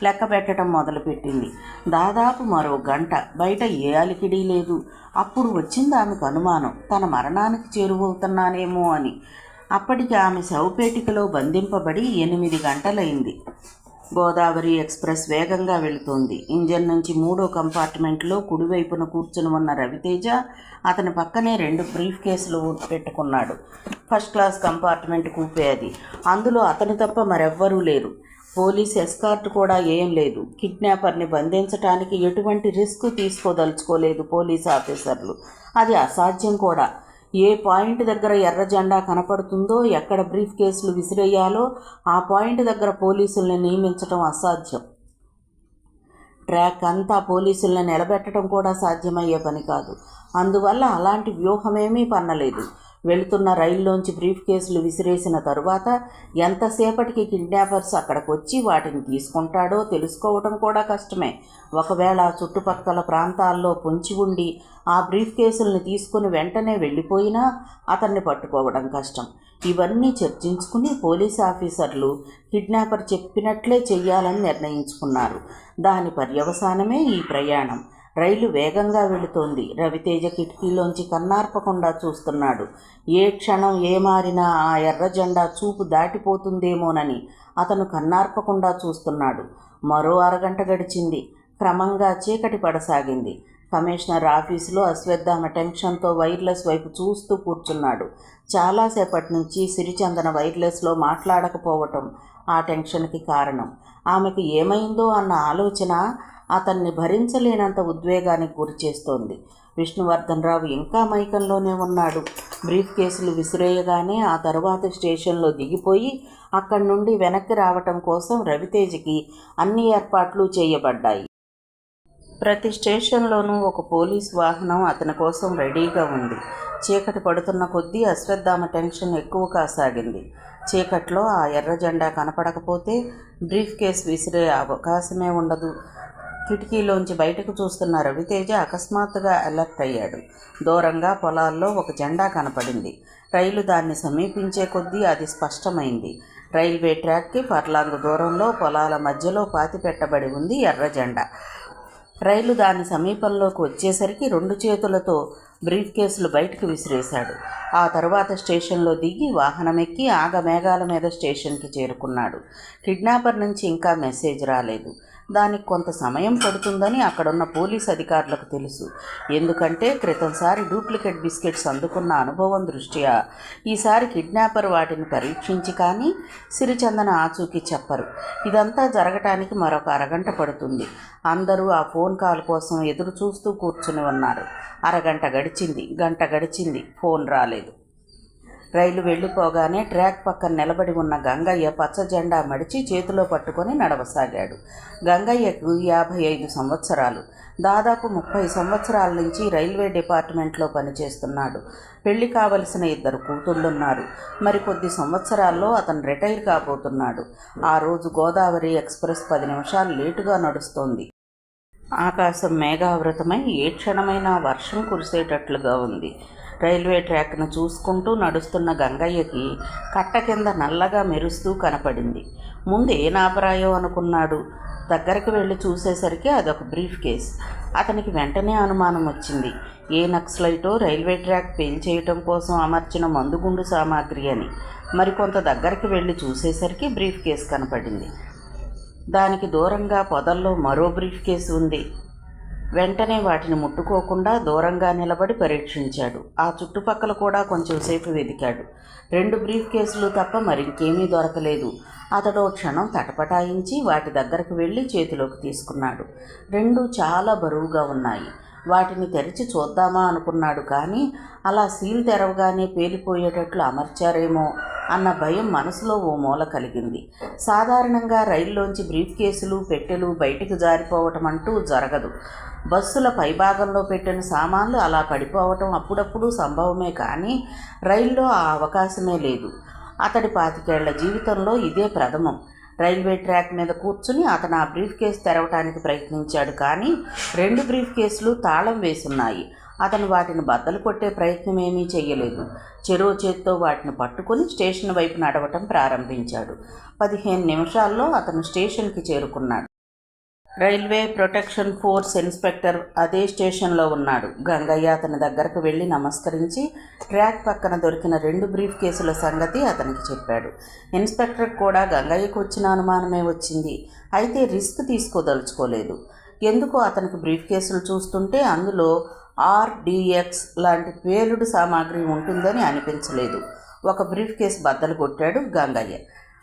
లెక్క పెట్టడం మొదలుపెట్టింది. దాదాపు మరో గంట. బయట ఏ అలికిడి లేదు. అప్పుడు వచ్చింది ఆమెకు అనుమానం, తన మరణానికి చేరువవుతున్నానేమో అని. అప్పటికి ఆమె శవపేటికలో బంధింపబడి 8 గంటలైంది. గోదావరి ఎక్స్ప్రెస్ వేగంగా వెళుతోంది. ఇంజన్ నుంచి 3వ కంపార్ట్మెంట్లో కుడివైపున కూర్చుని ఉన్న రవితేజ అతని పక్కనే 2 బ్రీఫ్ కేసులు పెట్టుకున్నాడు. ఫస్ట్ క్లాస్ కంపార్ట్మెంట్ కూపే అది. అందులో అతను తప్ప మరెవ్వరూ లేరు. పోలీస్ ఎస్కార్ట్ కూడా ఏం లేదు. కిడ్నాపర్ని బంధించటానికి ఎటువంటి రిస్క్ తీసుకోదలుచుకోలేదు పోలీస్ ఆఫీసర్లు. అది అసాధ్యం కూడా. ఏ పాయింట్ దగ్గర ఎర్ర జెండా కనపడుతుందో, ఎక్కడ బ్రీఫ్ కేసులు విసిరేయాలో ఆ పాయింట్ దగ్గర పోలీసుల్ని నియమించడం అసాధ్యం. ట్రాక్ అంతా పోలీసుల్ని నిలబెట్టడం కూడా సాధ్యమయ్యే పని కాదు. అందువల్ల అలాంటి వ్యూహమేమీ పన్నలేదు. వెళుతున్న రైల్లోంచి బ్రీఫ్ కేసులు విసిరేసిన తరువాత ఎంతసేపటికి కిడ్నాపర్స్ అక్కడికి వచ్చి వాటిని తీసుకుంటాడో తెలుసుకోవడం కూడా కష్టమే. ఒకవేళ చుట్టుపక్కల ప్రాంతాల్లో పొంచి ఉండి ఆ బ్రీఫ్ కేసుల్ని తీసుకుని వెంటనే వెళ్ళిపోయినా అతన్ని పట్టుకోవడం కష్టం. ఇవన్నీ చర్చించుకుని పోలీస్ ఆఫీసర్లు కిడ్నాపర్ చెప్పినట్లే చెయ్యాలని నిర్ణయించుకున్నారు. దాని పర్యవసానమే ఈ ప్రయాణం. రైలు వేగంగా వెళుతోంది. రవితేజ కిటికీలోంచి కన్నార్పకుండా చూస్తున్నాడు. ఏ క్షణం ఏమారినా ఆ ఎర్ర జెండా చూపు దాటిపోతుందేమోనని అతను కన్నార్పకుండా చూస్తున్నాడు. మరో అరగంట గడిచింది. క్రమంగా చీకటి పడసాగింది. కమిషనర్ ఆఫీసులో అశ్వత్థామ టెన్షన్తో వైర్లెస్ వైపు చూస్తూ కూర్చున్నాడు. చాలాసేపటి నుంచి సిరిచందన వైర్లెస్లో మాట్లాడకపోవటం ఆ టెన్షన్కి కారణం. ఆమెకు ఏమైందో అన్న ఆలోచన అతన్ని భరించలేనంత ఉద్వేగానికి గురిచేస్తోంది. విష్ణువర్ధన్ రావు ఇంకా మైకంలోనే ఉన్నాడు. బ్రీఫ్ కేసులు విసిరేయగానే ఆ తరువాత స్టేషన్లో దిగిపోయి అక్కడి నుండి వెనక్కి రావటం కోసం రవితేజకి అన్ని ఏర్పాట్లు చేయబడ్డాయి. ప్రతి స్టేషన్లోనూ ఒక పోలీస్ వాహనం అతని కోసం రెడీగా ఉంది. చీకటి పడుతున్న కొద్దీ అశ్వత్థామ టెన్షన్ ఎక్కువ కాసాగింది. చీకట్లో ఆ ఎర్ర జెండా కనపడకపోతే బ్రీఫ్ కేసు విసిరే అవకాశమే ఉండదు. కిటికీలోంచి బయటకు చూస్తున్న రవితేజ అకస్మాత్తుగా అలర్ట్ అయ్యాడు. దూరంగా పొలాల్లో ఒక జెండా కనపడింది. రైలు దాన్ని సమీపించే కొద్దీ అది స్పష్టమైంది. రైల్వే ట్రాక్కి ఫర్లాంగ్ దూరంలో పొలాల మధ్యలో పాతిపెట్టబడి ఉంది ఎర్ర జెండా. రైలు దాని సమీపంలోకి వచ్చేసరికి 2 చేతులతో బ్రీఫ్ కేసులు బయటకు విసిరేశాడు. ఆ తర్వాత స్టేషన్లో దిగి వాహనమెక్కి ఆగమేఘాల మీద స్టేషన్కి చేరుకున్నాడు. కిడ్నాపర్ నుంచి ఇంకా మెసేజ్ రాలేదు. దానికి కొంత సమయం పడుతుందని అక్కడున్న పోలీస్ అధికారులకు తెలుసు. ఎందుకంటే క్రితంసారి డూప్లికేట్ బిస్కెట్స్ అందుకున్న అనుభవం దృష్ట్యా ఈసారి కిడ్నాపర్ వాటిని పరీక్షించి కానీ సిరిచందన ఆచూకీ చెప్పరు. ఇదంతా జరగటానికి మరొక అరగంట పడుతుంది. అందరూ ఆ ఫోన్ కాల్ కోసం ఎదురు చూస్తూ కూర్చుని ఉన్నారు. అరగంట గడిచింది, గంట గడిచింది, ఫోన్ రాలేదు. రైలు వెళ్ళిపోగానే ట్రాక్ పక్కన నిలబడి ఉన్న గంగయ్య పచ్చ జెండా మడిచి చేతిలో పట్టుకొని నడవసాగాడు. గంగయ్యకు 55 సంవత్సరాలు. దాదాపు 30 సంవత్సరాల నుంచి రైల్వే డిపార్ట్మెంట్లో పనిచేస్తున్నాడు. పెళ్లి కావలసిన 2 కూతుళ్ళున్నారు. మరికొద్ది సంవత్సరాల్లో అతను రిటైర్ కాబోతున్నాడు. ఆ రోజు గోదావరి ఎక్స్ప్రెస్ 10 నిమిషాలు లేటుగా నడుస్తోంది. ఆకాశం మేఘావృతమై ఏ క్షణమైనా వర్షం కురిసేటట్లుగా ఉంది. రైల్వే ట్రాక్ను చూసుకుంటూ నడుస్తున్న గంగయ్యకి కట్ట కింద నల్లగా మెరుస్తూ కనపడింది. ముందు ఏ నాపరాయో అనుకున్నాడు. దగ్గరికి వెళ్ళి చూసేసరికి అదొక బ్రీఫ్ కేస్. అతనికి వెంటనే అనుమానం వచ్చింది. ఏ నక్సలైటో రైల్వే ట్రాక్ పేల్చేయటం కోసం అమర్చిన మందుగుండు సామాగ్రి అని. మరికొంత దగ్గరికి వెళ్ళి చూసేసరికి బ్రీఫ్ కేస్ కనపడింది. దానికి దూరంగా పొదల్లో మరో బ్రీఫ్ కేసు ఉంది. వెంటనే వాటిని ముట్టుకోకుండా దూరంగా నిలబడి పరీక్షించాడు. ఆ చుట్టుపక్కల కూడా కొంచెంసేపు వెతికాడు. 2 బ్రీఫ్ కేసులు తప్ప మరింకేమీ దొరకలేదు. అతడు క్షణం తటపటాయించి వాటి దగ్గరకు వెళ్ళి చేతిలోకి తీసుకున్నాడు. 2 చాలా బరువుగా ఉన్నాయి. వాటిని తెరిచి చూద్దామా అనుకున్నాడు. కానీ అలా సీల్ తెరవగానే పేలిపోయేటట్లు అమర్చారేమో అన్న భయం మనసులో ఓ మూల కలిగింది. సాధారణంగా రైల్లోంచి బ్రీఫ్ కేసులు పెట్టెలు బయటికి జారిపోవటం అంటూ జరగదు. బస్సుల పైభాగంలో పెట్టిన సామాన్లు అలా పడిపోవటం అప్పుడప్పుడు సంభవమే, కానీ రైల్లో ఆ అవకాశమే లేదు. అతడి 25 ఏళ్ల జీవితంలో ఇదే ప్రథమం. రైల్వే ట్రాక్ మీద కూర్చుని అతను ఆ బ్రీఫ్ కేసు తెరవటానికి ప్రయత్నించాడు. కానీ 2 బ్రీఫ్ కేసులు తాళం వేసున్నాయి. అతను వాటిని బద్దలు కొట్టే ప్రయత్నం ఏమీ చెయ్యలేదు. చెరో చేత్తో వాటిని పట్టుకుని స్టేషన్ వైపు నడవటం ప్రారంభించాడు. 15 నిమిషాల్లో అతను స్టేషన్కి చేరుకున్నాడు. రైల్వే ప్రొటెక్షన్ ఫోర్స్ ఇన్స్పెక్టర్ అదే స్టేషన్లో ఉన్నాడు. గంగయ్య అతని దగ్గరకు వెళ్ళి నమస్కరించి ట్రాక్ పక్కన దొరికిన 2 బ్రీఫ్ కేసుల సంగతి అతనికి చెప్పాడు. ఇన్స్పెక్టర్ కూడా గంగయ్యకు వచ్చిన అనుమానమే వచ్చింది. అయితే రిస్క్ తీసుకోదలుచుకోలేదు. ఎందుకో అతనికి బ్రీఫ్ కేసులు చూస్తుంటే అందులో RDX లాంటి పేలుడు సామాగ్రి ఉంటుందని అనిపించలేదు. ఒక బ్రీఫ్ కేసు బద్దలు కొట్టాడు గంగయ్య.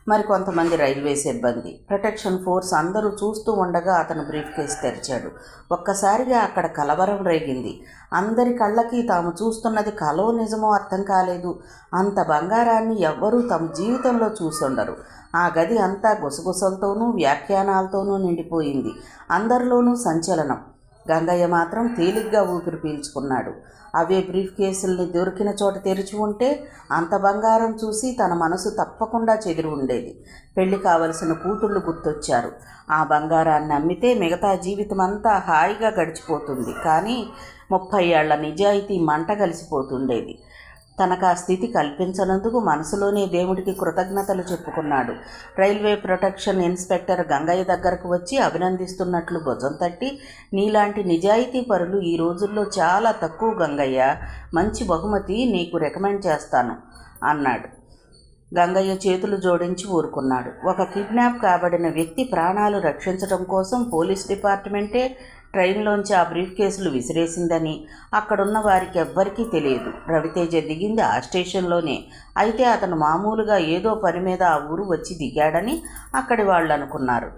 మరికొంతమంది రైల్వే సిబ్బంది, ప్రొటెక్షన్ ఫోర్స్ అందరూ చూస్తూ ఉండగా అతను బ్రీఫ్ కేసు తెరిచాడు. ఒక్కసారిగా అక్కడ కలవరం రేగింది. అందరి కళ్ళకి తాము చూస్తున్నది కలో నిజమో అర్థం కాలేదు. అంత బంగారాన్ని ఎవ్వరూ తమ జీవితంలో చూసుండరు. ఆ గది అంతా గుసగుసలతోనూ వ్యాఖ్యానాలతోనూ నిండిపోయింది. అందరిలోనూ సంచలనం. గంగయ్య మాత్రం తేలిగ్గా ఊపిరి పీల్చుకున్నాడు. అవే బ్రీఫ్ కేసుల్ని దొరికిన చోట తెరిచి ఉంటే అంత బంగారం చూసి తన మనసు తప్పకుండా చెదిరి ఉండేది. పెళ్లి కావలసిన కూతుళ్ళు గుర్తొచ్చారు. ఆ బంగారాన్ని అమ్మితే మిగతా జీవితం అంతా హాయిగా గడిచిపోతుంది. కానీ 30 ఏళ్ల నిజాయితీ మంట కలిసిపోతుండేది. తనకు ఆ స్థితి కల్పించనందుకు మనసులోనే దేవుడికి కృతజ్ఞతలు చెప్పుకున్నాడు. రైల్వే ప్రొటెక్షన్ ఇన్స్పెక్టర్ గంగయ్య దగ్గరకు వచ్చి అభినందిస్తున్నట్లు భుజం తట్టి, నీలాంటి నిజాయితీ పరులు ఈ రోజుల్లో చాలా తక్కువ గంగయ్య, మంచి బహుమతి నీకు రికమెండ్ చేస్తాను అన్నాడు. గంగయ్య చేతులు జోడించి ఊరుకున్నాడు. ఒక కిడ్నాప్ కాబడిన వ్యక్తి ప్రాణాలు రక్షించడం కోసం పోలీస్ డిపార్ట్మెంటే ట్రైన్లోంచి ఆ బ్రీఫ్ కేసులు విసిరేసిందని అక్కడున్న వారికి ఎవ్వరికీ తెలియదు. రవితేజ దిగింది ఆ స్టేషన్లోనే. అయితే అతను మామూలుగా ఏదో పని మీద ఆ ఊరు వచ్చి దిగాడని అక్కడి వాళ్ళు అనుకున్నారు.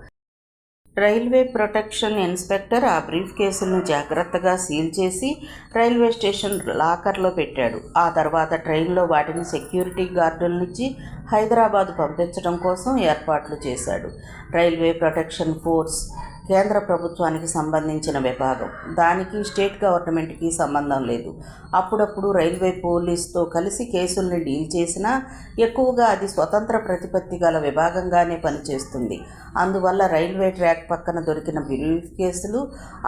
రైల్వే ప్రొటెక్షన్ ఇన్స్పెక్టర్ ఆ బ్రీఫ్ కేసులను జాగ్రత్తగా సీల్ చేసి రైల్వే స్టేషన్ లాకర్లో పెట్టాడు. ఆ తర్వాత ట్రైన్లో వాటిని సెక్యూరిటీ గార్డులనిచ్చి హైదరాబాదు పంపించడం కోసం ఏర్పాట్లు చేశాడు. రైల్వే ప్రొటెక్షన్ ఫోర్స్ కేంద్ర ప్రభుత్వానికి సంబంధించిన విభాగం. దానికి స్టేట్ గవర్నమెంట్కి సంబంధం లేదు. అప్పుడప్పుడు రైల్వే పోలీస్తో కలిసి కేసుల్ని డీల్ చేసినా ఎక్కువగా అది స్వతంత్ర ప్రతిపత్తి గల విభాగంగానే పనిచేస్తుంది. అందువల్ల రైల్వే ట్రాక్ పక్కన దొరికిన బ్రీఫ్ కేసులు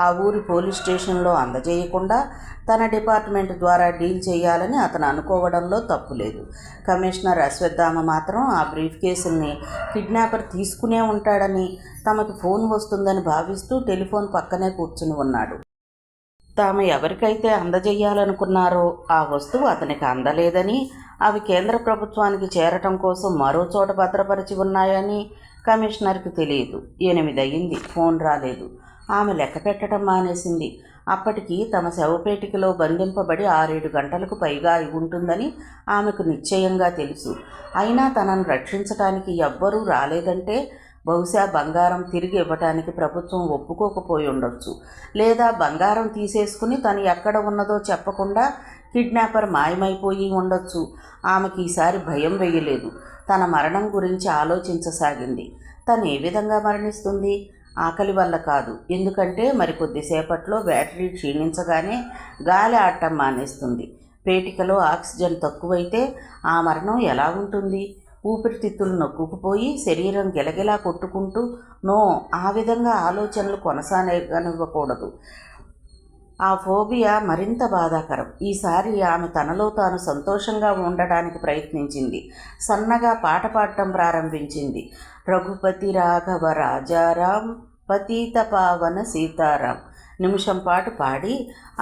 ఆ ఊరి పోలీస్ స్టేషన్లో అందజేయకుండా తన డిపార్ట్మెంట్ ద్వారా డీల్ చేయాలని అతను అనుకోవడంలో తప్పులేదు. కమిషనర్ అశ్వత్థామ మాత్రం ఆ బ్రీఫ్ కేసుల్ని కిడ్నాపర్ తీసుకునే ఉంటాడని, తమకు ఫోన్ వస్తుందని భావిస్తూ టెలిఫోన్ పక్కనే కూర్చుని ఉన్నాడు. తాము ఎవరికైతే అందజేయాలనుకున్నారో ఆ వస్తువు అతనికి అందలేదని, అవి కేంద్ర ప్రభుత్వానికి చేరటం కోసం మరో చోట భద్రపరిచి ఉన్నాయని కమిషనర్కి తెలియదు. 8 అయ్యింది, ఫోన్ రాలేదు. ఆమె లెక్క పెట్టడం మానేసింది. అప్పటికి తమ శవపేటికలో బంధింపబడి 6-7 గంటలకు పైగా అయి ఉంటుందని ఆమెకు నిశ్చయంగా తెలుసు. అయినా తనను రక్షించటానికి ఎవ్వరూ రాలేదంటే బహుశా బంగారం తిరిగి ఇవ్వటానికి ప్రభుత్వం ఒప్పుకోకపోయి ఉండొచ్చు. లేదా బంగారం తీసేసుకుని తను ఎక్కడ ఉన్నదో చెప్పకుండా కిడ్నాపర్ మాయమైపోయి ఉండొచ్చు. ఆమెకి ఈసారి భయం వేయలేదు. తన మరణం గురించి ఆలోచించసాగింది. తను ఏ విధంగా మరణిస్తుంది? ఆకలి వల్ల కాదు. ఎందుకంటే మరికొద్దిసేపట్లో బ్యాటరీ క్షీణించగానే గాలి ఆడటం మానేస్తుంది. పేటికలో ఆక్సిజన్ తక్కువైతే ఆ మరణం ఎలా ఉంటుంది? ఊపిరితిత్తులు నొక్కుకుపోయి శరీరం గిలగిలా కొట్టుకుంటూ నో, ఆ విధంగా ఆలోచనలు కొనసాగనివ్వకూడదు. ఆ ఫోబియా మరింత బాధాకరం. ఈసారి ఆమె తనలో తాను సంతోషంగా ఉండడానికి ప్రయత్నించింది. సన్నగా పాట పాడటం ప్రారంభించింది. రఘుపతి రాఘవ రాజారాం పతీత పావన సీతారాం. నిమిషం పాటు పాడి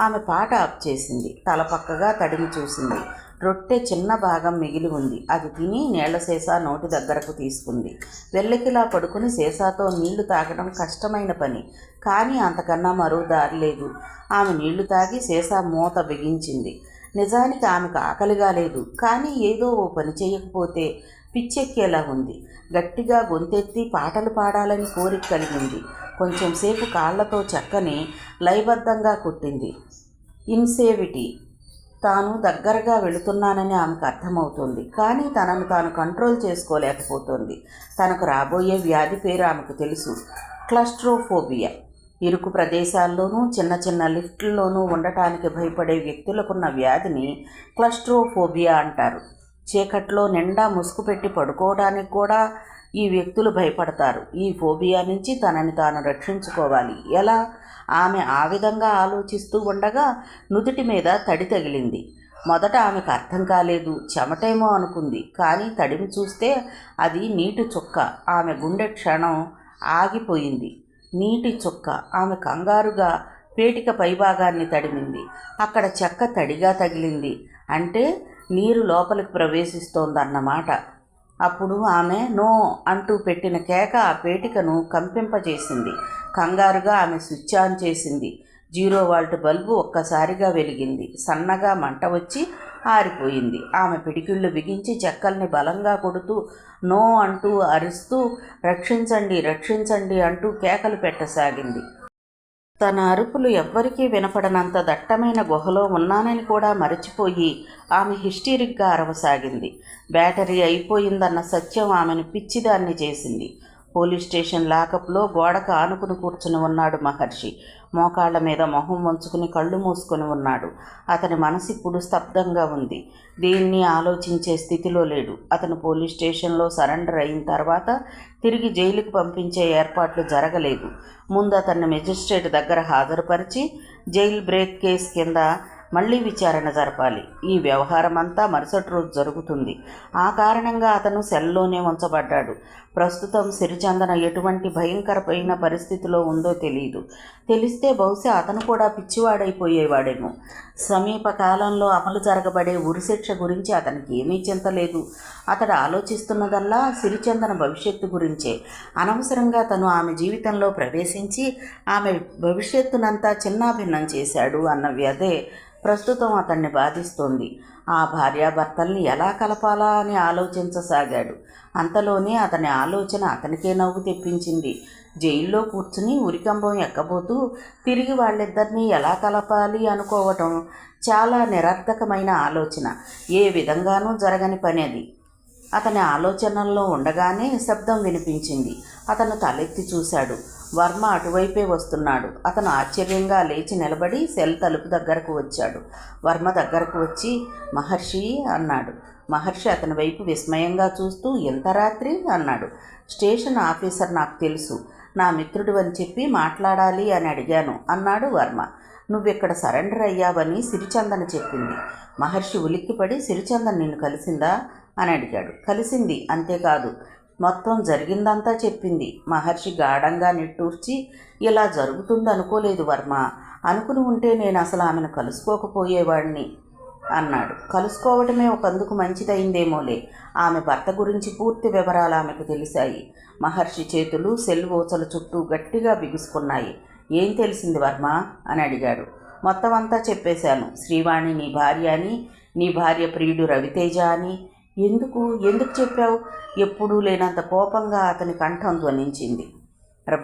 ఆమె పాట ఆఫ్ చేసింది. తల పక్కగా తడిమి చూసింది. రొట్టె చిన్న భాగం మిగిలి ఉంది. అది తిని నీళ్ల సీసా నోటి దగ్గరకు తీసుకుంది. వెల్లకిలా పడుకుని సీసాతో నీళ్లు తాగడం కష్టమైన పని. కానీ అంతకన్నా మరో దారి లేదు. ఆమె నీళ్లు తాగి సీసా మూత బిగించింది. నిజానికి ఆమెకు ఆకలిగా లేదు. కానీ ఏదో ఓ పని చేయకపోతే పిచ్చెక్కేలా ఉంది. గట్టిగా గొంతెత్తి పాటలు పాడాలని కోరిక కలిగింది. కొంచెంసేపు కాళ్లతో చెక్కని లయబద్ధంగా కొట్టింది. ఇన్సేవిటీ. తాను దగ్గరగా వెళుతున్నానని ఆమెకు అర్థమవుతుంది. కానీ తనను తాను కంట్రోల్ చేసుకోలేకపోతుంది. తనకు రాబోయే వ్యాధి పేరు ఆమెకు తెలుసు. క్లస్ట్రోఫోబియా. ఇరుకు ప్రదేశాల్లోనూ చిన్న చిన్న లిఫ్ట్లలోనూ ఉండటానికి భయపడే వ్యక్తులకున్న వ్యాధిని క్లస్ట్రోఫోబియా అంటారు. చీకట్లో నిండా ముసుగు పెట్టి పడుకోవడానికి కూడా ఈ వ్యక్తులు భయపడతారు. ఈ ఫోబియా నుంచి తనని తాను రక్షించుకోవాలి. ఎలా? ఆమె ఆ విధంగా ఆలోచిస్తూ ఉండగా నుదుటి మీద తడి తగిలింది. మొదట ఆమెకు అర్థం కాలేదు. చెమటేమో అనుకుంది. కానీ తడిమి చూస్తే అది నీటి చుక్క. ఆమె గుండె క్షణం ఆగిపోయింది. నీటి చుక్క. ఆమె కంగారుగా పేటిక పైభాగాన్ని తడిమింది. అక్కడ చెక్క తడిగా తగిలింది. అంటే నీరు లోపలికి ప్రవేశిస్తోందన్నమాట. అప్పుడు ఆమె నో అంటూ పెట్టిన కేక ఆ పేటికను కంపింపజేసింది. కంగారుగా ఆమె స్విచ్ ఆన్ చేసింది. 0 వాల్ట్ బల్బు ఒక్కసారిగా వెలిగింది. సన్నగా మంట వచ్చి ఆరిపోయింది. ఆమె పిడికిళ్ళు బిగించి చెక్కల్ని బలంగా కొడుతూ నో అంటూ అరుస్తూ రక్షించండి రక్షించండి అంటూ కేకలు పెట్టసాగింది. తన అరుపులు ఎవ్వరికీ వినపడనంత దట్టమైన గుహలో ఉన్నానని కూడా మరచిపోయి ఆమె హిస్టీరిక్గా అరవసాగింది. బ్యాటరీ అయిపోయిందన్న సత్యం ఆమెను పిచ్చిదాన్ని చేసింది. పోలీస్ స్టేషన్ లాకప్లో గోడకు ఆనుకుని కూర్చుని ఉన్నాడు మహర్షి. మోకాళ్ల మీద మొహం వంచుకుని కళ్ళు మూసుకొని ఉన్నాడు. అతని మనసు ఇప్పుడు స్తబ్దంగా ఉంది. దీన్ని ఆలోచించే స్థితిలో లేడు. అతను పోలీస్ స్టేషన్లో సరెండర్ అయిన తర్వాత తిరిగి జైలుకి పంపించే ఏర్పాట్లు జరగలేదు. ముందు అతన్ని మెజిస్ట్రేట్ దగ్గర హాజరుపరిచి జైలు బ్రేక్ కేసు కింద మళ్లీ విచారణ జరపాలి. ఈ వ్యవహారం అంతా మరుసటి రోజు జరుగుతుంది. ఆ కారణంగా అతను సెల్లోనే ఉంచబడ్డాడు. ప్రస్తుతం సిరిచందన ఎటువంటి భయంకరమైన పరిస్థితిలో ఉందో తెలిస్తే బహుశా అతను కూడా పిచ్చివాడైపోయేవాడేమో. సమీప కాలంలో అమలు జరగబడే ఉరిశిక్ష గురించి అతనికి ఏమీ చింత లేదు. అతడు ఆలోచిస్తున్నదల్లా సిరిచందన భవిష్యత్తు గురించే. అనవసరంగా తను ఆమె జీవితంలో ప్రవేశించి ఆమె భవిష్యత్తునంతా చిన్నాభిన్నం చేశాడు అన్న వ్యధే ప్రస్తుతం అతన్ని బాధిస్తోంది. ఆ భార్యాభర్తల్ని ఎలా కలపాలా అని ఆలోచించసాగాడు. అంతలోనే అతని ఆలోచన అతనికే నవ్వు తెప్పించింది. జైల్లో కూర్చుని ఉరికంబం ఎక్కబోతూ తిరిగి వాళ్ళిద్దరినీ ఎలా కలపాలి అనుకోవటం చాలా నిరర్థకమైన ఆలోచన. ఏ విధంగానూ జరగని పని అది. అతని ఆలోచనల్లో ఉండగానే శబ్దం వినిపించింది. అతను తలెత్తి చూశాడు. వర్మ అటువైపే వస్తున్నాడు. అతను ఆశ్చర్యంగా లేచి నిలబడి సెల్ తలుపు దగ్గరకు వచ్చాడు. వర్మ దగ్గరకు వచ్చి మహర్షి అన్నాడు. మహర్షి అతని వైపు విస్మయంగా చూస్తూ ఎంత రాత్రి అన్నాడు. స్టేషన్ ఆఫీసర్ నాకు తెలుసు, నా మిత్రుడు అని చెప్పి మాట్లాడాలి అని అడిగాను అన్నాడు వర్మ. నువ్విక్కడ సరెండర్ అయ్యావని సిరిచందన చెప్పింది. మహర్షి ఉలిక్కిపడి సిరిచందన్ నిన్ను కలిసిందా అని అడిగాడు. కలిసింది, అంతేకాదు మొత్తం జరిగిందంతా చెప్పింది. మహర్షి గాఢంగా నిట్టూర్చి ఇలా జరుగుతుందనుకోలేదు వర్మ. అనుకుని ఉంటే నేను అసలు ఆమెను కలుసుకోకపోయేవాడిని అన్నాడు. కలుసుకోవటమే ఒకందుకు మంచిదైందేమోలే. ఆమె భర్త గురించి పూర్తి వివరాలు ఆమెకు తెలిసాయి. మహర్షి చేతులు సెల్ ఊచల చుట్టూ గట్టిగా బిగుసుకున్నాయి. ఏం తెలిసింది వర్మ అని అడిగాడు. మొత్తం అంతా చెప్పేశాను. శ్రీవాణి నీ భార్య అని, నీ భార్య ప్రియుడు రవితేజ అని. ఎందుకు చెప్పావు? ఎప్పుడూ లేనంత కోపంగా అతని కంఠం ధ్వనించింది.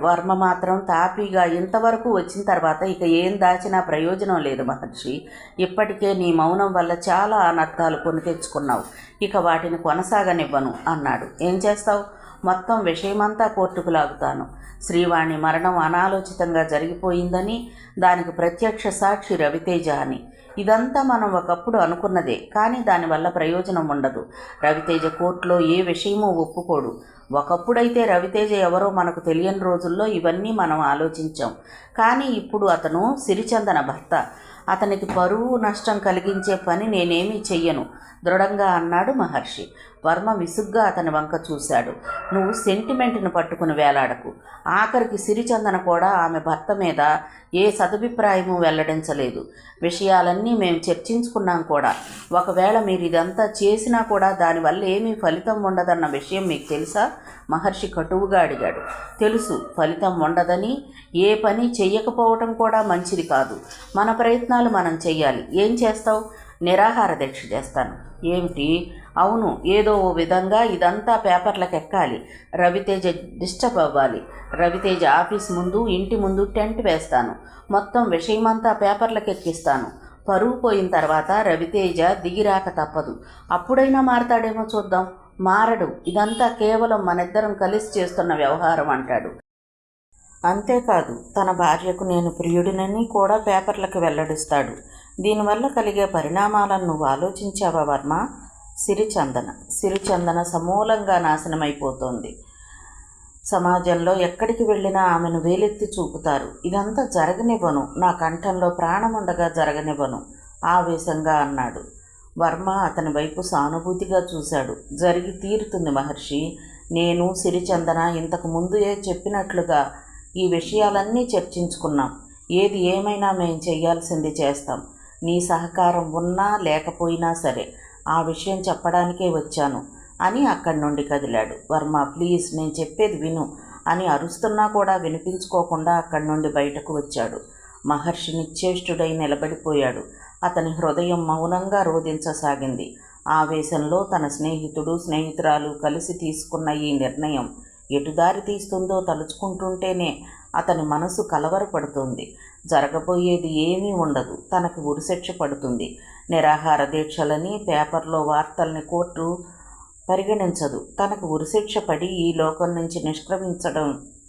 వర్మ మాత్రం తాపీగా ఇంతవరకు వచ్చిన తర్వాత ఇక ఏం దాచినా ప్రయోజనం లేదు మహర్షి. ఇప్పటికే నీ మౌనం వల్ల చాలా అనర్థాలు కొని తెచ్చుకున్నావు. ఇక వాటిని కొనసాగనివ్వను అన్నాడు. ఏం చేస్తావు? మొత్తం విషయమంతా కోర్టుకు లాగుతాను. శ్రీవాణి మరణం అనాలోచితంగా జరిగిపోయిందని, దానికి ప్రత్యక్ష సాక్షి రవితేజ అని. ఇదంతా మనం ఒకప్పుడు అనుకున్నదే, కానీ దానివల్ల ప్రయోజనం ఉండదు. రవితేజ కోర్టులో ఏ విషయమూ ఒప్పుకోడు. ఒకప్పుడైతే రవితేజ ఎవరో మనకు తెలియని రోజుల్లో ఇవన్నీ మనం ఆలోచించాం. కానీ ఇప్పుడు అతను సిరిచందన భర్త. అతనికి పరువు నష్టం కలిగించే పని నేనేమీ చెయ్యను దృఢంగా అన్నాడు మహర్షి. వర్మ విసుగ్గా అతని వంక చూశాడు. నువ్వు సెంటిమెంట్ను పట్టుకుని వేలాడకు. ఆఖరికి సిరిచందన కూడా ఆమె భర్త మీద ఏ సదభిప్రాయము వెల్లడించలేదు. విషయాలన్నీ మేము చర్చించుకున్నాం కూడా. ఒకవేళ మీరు ఇదంతా చేసినా కూడా దానివల్ల ఏమీ ఫలితం ఉండదన్న విషయం మీకు తెలుసా? మహర్షి కటువుగా అడిగాడు. తెలుసు, ఫలితం ఉండదని. ఏ పని చెయ్యకపోవటం కూడా మంచిది కాదు. మన ప్రయత్నాలు మనం చెయ్యాలి. ఏం చేస్తావు? నిరాహార దీక్ష చేస్తాను. ఏమిటి? అవును, ఏదో ఓ విధంగా ఇదంతా పేపర్లకు ఎక్కాలి. రవితేజ డిస్టర్బ్ అవ్వాలి. రవితేజ ఆఫీస్ ముందు, ఇంటి ముందు టెంట్ వేస్తాను. మొత్తం విషయమంతా పేపర్లకు ఎక్కిస్తాను. పరువు పోయిన తర్వాత రవితేజ దిగిరాక తప్పదు. అప్పుడైనా మారతాడేమో చూద్దాం. మారడు. ఇదంతా కేవలం మనిద్దరం కలిసి చేస్తున్న వ్యవహారం అంటాడు. అంతేకాదు, తన భార్యకు నేను ప్రియుడినని కూడా పేపర్లకు వెల్లడిస్తాడు. దీనివల్ల కలిగే పరిణామాలను నువ్వు ఆలోచించావా వర్మ? సిరిచందన సమూలంగా నాశనమైపోతోంది. సమాజంలో ఎక్కడికి వెళ్ళినా ఆమెను వేలెత్తి చూపుతారు. ఇదంతా జరగనివ్వను. నా కంఠంలో ప్రాణముండగా జరగనివ్వను ఆవేశంగా అన్నాడు. వర్మ అతని వైపు సానుభూతిగా చూశాడు. జరిగి తీరుతుంది మహర్షి. నేను సిరిచందన ఇంతకు ముందే చెప్పినట్లుగా ఈ విషయాలన్నీ చర్చించుకున్నాం. ఏది ఏమైనా మేం చెయ్యాల్సింది చేస్తాం. నీ సహకారం ఉన్నా లేకపోయినా సరే ఆ విషయం చెప్పడానికే వచ్చాను అని అక్కడి నుండి కదిలాడు. వర్మ ప్లీజ్, నేను చెప్పేది విను అని అరుస్తున్నా కూడా వినిపించుకోకుండా అక్కడి నుండి బయటకు వచ్చాడు. మహర్షి నిశ్చేష్టుడై నిలబడిపోయాడు. అతని హృదయం మౌనంగా రోదించసాగింది. ఆవేశంలో తన స్నేహితురాలు కలిసి తీసుకున్న ఈ నిర్ణయం ఎటుదారి తీస్తుందో తలుచుకుంటుంటేనే అతని మనసు కలవరపడుతుంది. జరగబోయేది ఏమీ ఉండదు. తనకు ఉరిశిక్ష పడుతుంది. నిరాహార దీక్షలని, పేపర్లో వార్తల్ని కోర్టు పరిగణించదు. తనకు ఉరిశిక్ష పడి ఈ లోకం నుంచి నిష్క్రమించడం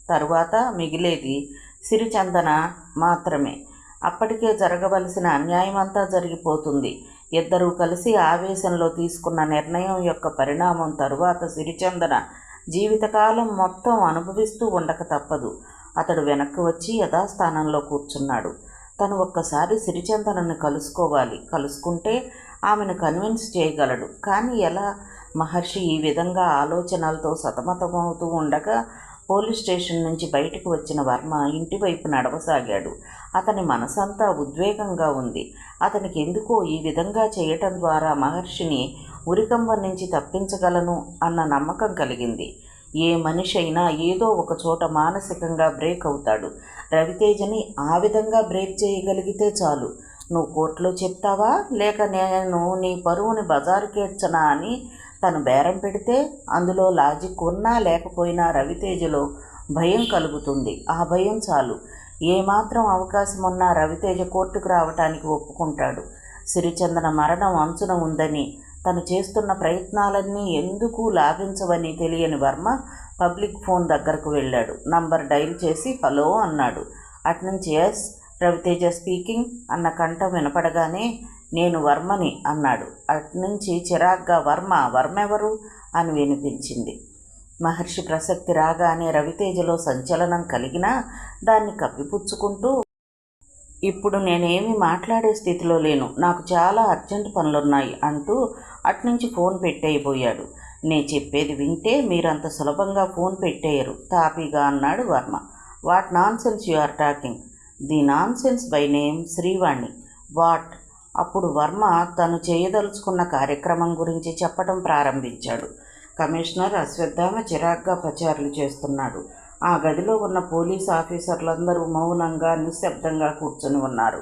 తరువాత మిగిలేది సిరిచందన మాత్రమే. అప్పటికే జరగవలసిన అన్యాయమంతా జరిగిపోతుంది. ఇద్దరూ కలిసి ఆవేశంలో తీసుకున్న నిర్ణయం యొక్క పరిణామం తరువాత సిరిచందన జీవితకాలం మొత్తం అనుభవిస్తూ ఉండక తప్పదు. అతడు వెనక్కి వచ్చి యథాస్థానంలో కూర్చున్నాడు. తను ఒక్కసారి సిరిచందనను కలుసుకోవాలి. కలుసుకుంటే ఆమెను కన్విన్స్ చేయగలడు. కానీ ఎలా? మహర్షి ఈ విధంగా ఆలోచనలతో సతమతమవుతూ ఉండగా పోలీస్ స్టేషన్ నుంచి బయటకు వచ్చిన వర్మ ఇంటి వైపు నడవసాగాడు. అతని మనసంతా ఉద్వేగంగా ఉంది. అతనికి ఎందుకో ఈ విధంగా చేయటం ద్వారా మహర్షిని ఉరికంబం నుంచి తప్పించగలను అన్న నమ్మకం కలిగింది. ఏ మనిషి అయినా ఏదో ఒక చోట మానసికంగా బ్రేక్ అవుతాడు. రవితేజని ఆ విధంగా బ్రేక్ చేయగలిగితే చాలు. నువ్వు కోర్టులో చెప్తావా, లేక నేను నీ పరువుని బజారుకేడ్చనా అని తను బేరం పెడితే అందులో లాజిక్ ఉన్నా లేకపోయినా రవితేజలో భయం కలుగుతుంది. ఆ భయం చాలు. ఏమాత్రం అవకాశం ఉన్నా రవితేజ కోర్టుకు రావటానికి ఒప్పుకుంటాడు. సిరిచందన మరణం అంచున ఉందని, తను చేస్తున్న ప్రయత్నాలన్నీ ఎందుకు లాభించవని తెలియని వర్మ పబ్లిక్ ఫోన్ దగ్గరకు వెళ్ళాడు. నంబర్ డైల్ చేసి హలో అన్నాడు. అట్నుంచి ఎస్ రవితేజ స్పీకింగ్ అన్న కంఠం వినపడగానే నేను వర్మని అన్నాడు. అట్నుంచి చిరాగ్గా వర్మెవరు అని వినిపించింది. మహర్షి ప్రసక్తి రాగానే రవితేజలో సంచలనం కలిగినా దాన్ని కప్పిపుచ్చుకుంటూ ఇప్పుడు నేనేమి మాట్లాడే స్థితిలో లేను, నాకు చాలా అర్జెంట్ పనులున్నాయి అంటూ అట్నుంచి ఫోన్ పెట్టేయబోయాడు. నే చెప్పేది వింటే మీరంత సులభంగా ఫోన్ పెట్టేయరు తాపీగా అన్నాడు Varma. What nonsense you are talking? The nonsense by name Srivani. What? అప్పుడు వర్మ తను చేయదలుచుకున్న కార్యక్రమం గురించి చెప్పడం ప్రారంభించాడు. కమిషనర్ అశ్వత్థామ చిరాగ్గా పచారులు చేస్తున్నాడు. ఆ గదిలో ఉన్న పోలీస్ ఆఫీసర్లందరూ మౌనంగా నిశ్శబ్దంగా కూర్చొని ఉన్నారు.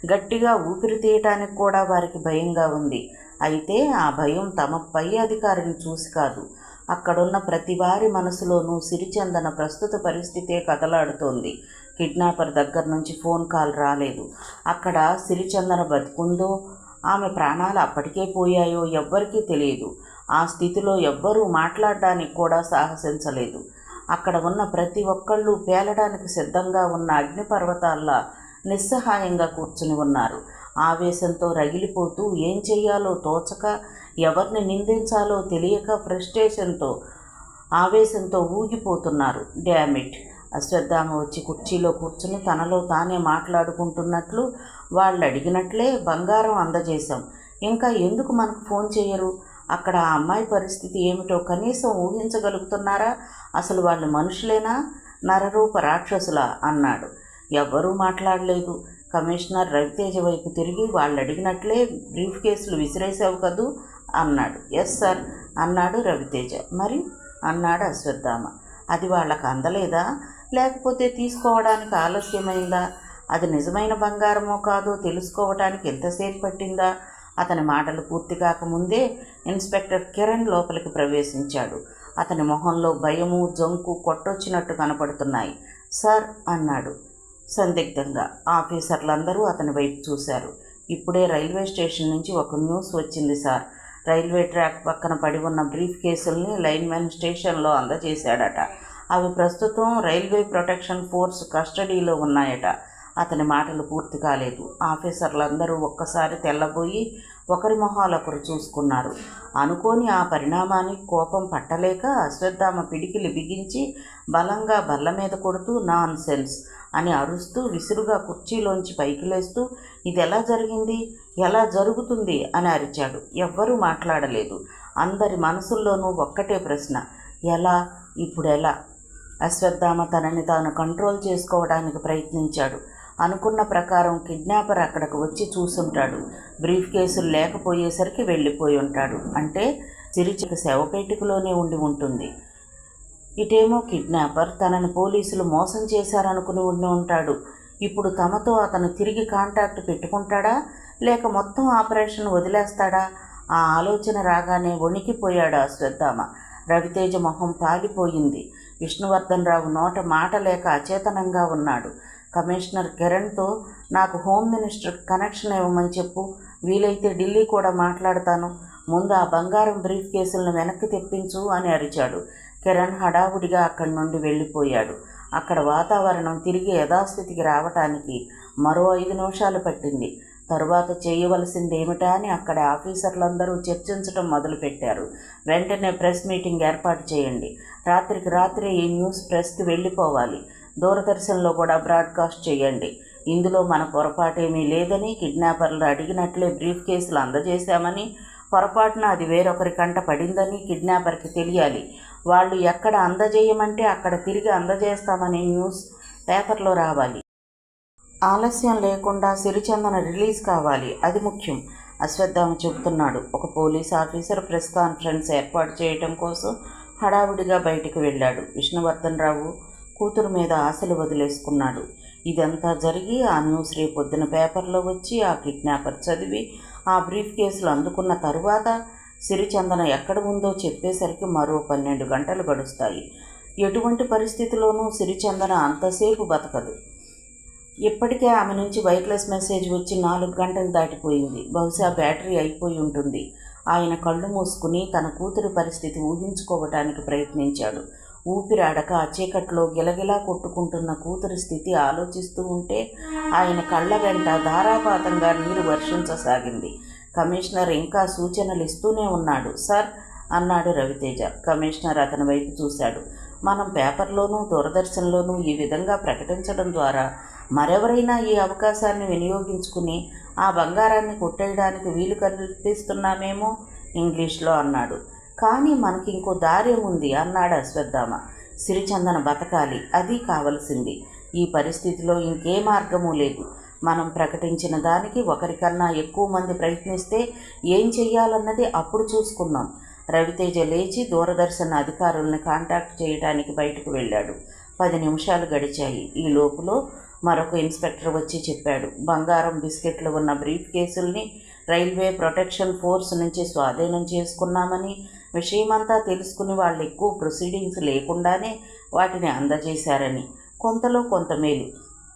గట్టిగా ఊపిరి తీయటానికి కూడా వారికి భయంగా ఉంది. అయితే ఆ భయం తమ పై అధికారిని చూసి కాదు. అక్కడున్న ప్రతి వారి మనసులోనూ సిరిచందన ప్రస్తుత పరిస్థితే కదలాడుతోంది. కిడ్నాపర్ దగ్గర నుంచి ఫోన్ కాల్ రాలేదు. అక్కడ సిరిచందన బతుకుందో, ఆమె ప్రాణాలు అప్పటికే పోయాయో ఎవ్వరికీ తెలియదు. ఆ స్థితిలో ఎవ్వరూ మాట్లాడడానికి కూడా సాహసించలేదు. అక్కడ ఉన్న ప్రతి ఒక్కళ్ళు పేలడానికి సిద్ధంగా ఉన్న అగ్నిపర్వతాల్లా నిస్సహాయంగా కూర్చుని ఉన్నారు. ఆవేశంతో రగిలిపోతూ ఏం చెయ్యాలో తోచక, ఎవరిని నిందించాలో తెలియక ఫ్రస్ట్రేషన్తో ఆవేశంతో ఊగిపోతున్నారు. డ్యామిట్! అశ్వత్థామ వచ్చి కుర్చీలో కూర్చుని తనలో తానే మాట్లాడుకుంటున్నట్లు వాళ్ళు అడిగినట్లే బంగారం అందజేశాం. ఇంకా ఎందుకు మనకు ఫోన్ చేయరు? అక్కడ ఆ అమ్మాయి పరిస్థితి ఏమిటో కనీసం ఊహించగలుగుతున్నారా? అసలు వాళ్ళు మనుషులేనా, నరరూప రాక్షసులా అన్నాడు. ఎవ్వరూ మాట్లాడలేదు. కమిషనర్ రవితేజ వైపు తిరిగి వాళ్ళు అడిగినట్లే బ్రీఫ్ కేసులు విసిరేసావు కదూ అన్నాడు. ఎస్ సార్ అన్నాడు రవితేజ. మరి అన్నాడు అశ్వత్థామ. అది వాళ్ళకు అందలేదా, లేకపోతే తీసుకోవడానికి ఆలస్యమైందా? అది నిజమైన బంగారమో కాదో తెలుసుకోవటానికి ఎంతసేపు పట్టిందా? అతని మాటలు పూర్తి కాకముందే ఇన్స్పెక్టర్ కిరణ్ లోపలికి ప్రవేశించాడు. అతని మొహంలో భయము, జంకు కొట్టొచ్చినట్టు కనపడుతున్నాయి. సార్ అన్నాడు సందిగ్ధంగా. ఆఫీసర్లందరూ అతని వైపు చూశారు. ఇప్పుడే రైల్వే స్టేషన్ నుంచి ఒక న్యూస్ వచ్చింది సార్. రైల్వే ట్రాక్ పక్కన పడి ఉన్న బ్రీఫ్ కేసుల్ని లైన్మెన్ స్టేషన్లో అందజేశాడట. అవి ప్రస్తుతం రైల్వే ప్రొటెక్షన్ ఫోర్స్ కస్టడీలో ఉన్నాయట. అతని మాటలు పూర్తి కాలేదు. ఆఫీసర్లందరూ ఒక్కసారి తెల్లబోయి ఒకరి మొహాలొకరు చూసుకున్నారు. అనుకోని ఆ పరిణామానికి కోపం పట్టలేక అశ్వత్థామ పిడికిలి బిగించి బలంగా బల్ల మీద కొడుతూ నాన్ సెన్స్ అని అరుస్తూ విసురుగా కుర్చీలోంచి పైకి లేస్తూ ఇది ఎలా జరిగింది, ఎలా జరుగుతుంది అని అరిచాడు. ఎవ్వరూ మాట్లాడలేదు. అందరి మనసుల్లోనూ ఒక్కటే ప్రశ్న, ఎలా, ఇప్పుడెలా? అశ్వత్థామ తనని తాను కంట్రోల్ చేసుకోవడానికి ప్రయత్నించాడు. అనుకున్న ప్రకారం కిడ్నాపర్ అక్కడికి వచ్చి చూసుంటాడు. బ్రీఫ్ కేసులు లేకపోయేసరికి వెళ్ళిపోయి ఉంటాడు. అంటే సిరిచిక శవపేటికలోనే ఉండి ఉంటుంది. ఇటేమో కిడ్నాపర్ తనని పోలీసులు మోసం చేశారనుకుని ఉండి ఉంటాడు. ఇప్పుడు తమతో అతను తిరిగి కాంటాక్ట్ పెట్టుకుంటాడా, లేక మొత్తం ఆపరేషన్ వదిలేస్తాడా? ఆ ఆలోచన రాగానే వణికిపోయాడు అశ్వత్థామ. రవితేజ మొహం పాలిపోయింది. విష్ణువర్ధన్ రావు నోట మాట లేక అచేతనంగా ఉన్నాడు. కమిషనర్ కిరణ్తో నాకు హోమ్ మినిస్టర్ కనెక్షన్ ఇవ్వమని చెప్పు, వీలైతే ఢిల్లీ కూడా మాట్లాడతాను. ముందు ఆ బంగారం బ్రీఫ్ కేసులను వెనక్కి తెప్పించు అని అరిచాడు. కిరణ్ హడావుడిగా అక్కడి నుండి వెళ్ళిపోయాడు. అక్కడ వాతావరణం తిరిగి యథాస్థితికి రావటానికి మరో 5 నిమిషాలు పట్టింది. తరువాత చేయవలసిందేమిటా అని అక్కడ ఆఫీసర్లందరూ చర్చించడం మొదలుపెట్టారు. వెంటనే ప్రెస్ మీటింగ్ ఏర్పాటు చేయండి. రాత్రికి రాత్రే ఈ న్యూస్ ప్రెస్కి వెళ్ళిపోవాలి. దూరదర్శన్లో కూడా బ్రాడ్కాస్ట్ చేయండి. ఇందులో మన పొరపాటేమీ లేదని, కిడ్నాపర్లు అడిగినట్లే బ్రీఫ్ కేసులు అందజేశామని, పొరపాటున అది వేరొకరి కంట పడిందని కిడ్నాపర్కి తెలియాలి. వాళ్ళు ఎక్కడ అందజేయమంటే అక్కడ తిరిగి అందజేస్తామని న్యూస్ పేపర్లో రావాలి. ఆలస్యం లేకుండా సిరిచందన రిలీజ్ కావాలి, అది ముఖ్యం. అశ్వత్థామ చెబుతున్నాడు. ఒక పోలీస్ ఆఫీసర్ ప్రెస్ కాన్ఫరెన్స్ ఏర్పాటు చేయటం కోసం హడావుడిగా బయటికి వెళ్ళాడు. విష్ణువర్ధన్ రావు కూతురు మీద ఆశలు వదిలేసుకున్నాడు. ఇదంతా జరిగి ఆ న్యూస్ రేపొద్దున పేపర్లో వచ్చి ఆ కిడ్నాపర్ చదివి ఆ బ్రీఫ్ కేసులు అందుకున్న తరువాత సిరిచందన ఎక్కడ ఉందో చెప్పేసరికి మరో 12 గంటలు గడుస్తాయి. ఎటువంటి పరిస్థితిలోనూ సిరిచందన అంతసేపు బతకదు. ఇప్పటికే ఆమె నుంచి వైర్లెస్ మెసేజ్ వచ్చి 4 గంటలు దాటిపోయింది. బహుశా బ్యాటరీ అయిపోయి ఉంటుంది. ఆయన కళ్ళు మూసుకుని తన కూతురి పరిస్థితి ఊహించుకోవటానికి ప్రయత్నించాడు. ఊపిరాడక ఆ చీకట్లో గిలగిలా కొట్టుకుంటున్న కూతురి స్థితి ఆలోచిస్తూ ఉంటే ఆయన కళ్ళ వెంట ధారాపాతంగా నీరు వర్షించసాగింది. కమిషనర్ ఇంకా సూచనలు ఇస్తూనే ఉన్నాడు. సార్ అన్నాడు రవితేజ. కమిషనర్ అతని వైపు చూశాడు. మనం పేపర్లోనూ దూరదర్శన్లోనూ ఈ విధంగా ప్రకటించడం ద్వారా మరెవరైనా ఈ అవకాశాన్ని వినియోగించుకుని ఆ బంగారాన్ని కొట్టేయడానికి వీలు కల్పిస్తున్నామేమో ఇంగ్లీష్లో అన్నాడు. కానీ మనకి ఇంకో దారి ఉంది అన్నాడు అశ్వత్థామ. సిరిచందన బతకాలి, అది కావలసింది. ఈ పరిస్థితిలో ఇంకే మార్గమూ లేదు. మనం ప్రకటించిన దానికి ఒకరికన్నా ఎక్కువ మంది ప్రయత్నిస్తే ఏం చెయ్యాలన్నది అప్పుడు చూసుకుందాం. రవితేజ లేచి దూరదర్శన్ అధికారులను కాంటాక్ట్ చేయడానికి బయటకు వెళ్ళాడు. 10 నిమిషాలు గడిచాయి. ఈ లోపులో మరొక ఇన్స్పెక్టర్ వచ్చి చెప్పాడు. బంగారం బిస్కెట్లు ఉన్న బ్రీఫ్ కేసుల్ని రైల్వే ప్రొటెక్షన్ ఫోర్స్ నుంచి స్వాధీనం చేసుకున్నామని, విషయమంతా తెలుసుకుని వాళ్ళు ఎక్కువ ప్రొసీడింగ్స్ లేకుండానే వాటిని అందజేశారని. కొంతలో కొంత మేలు.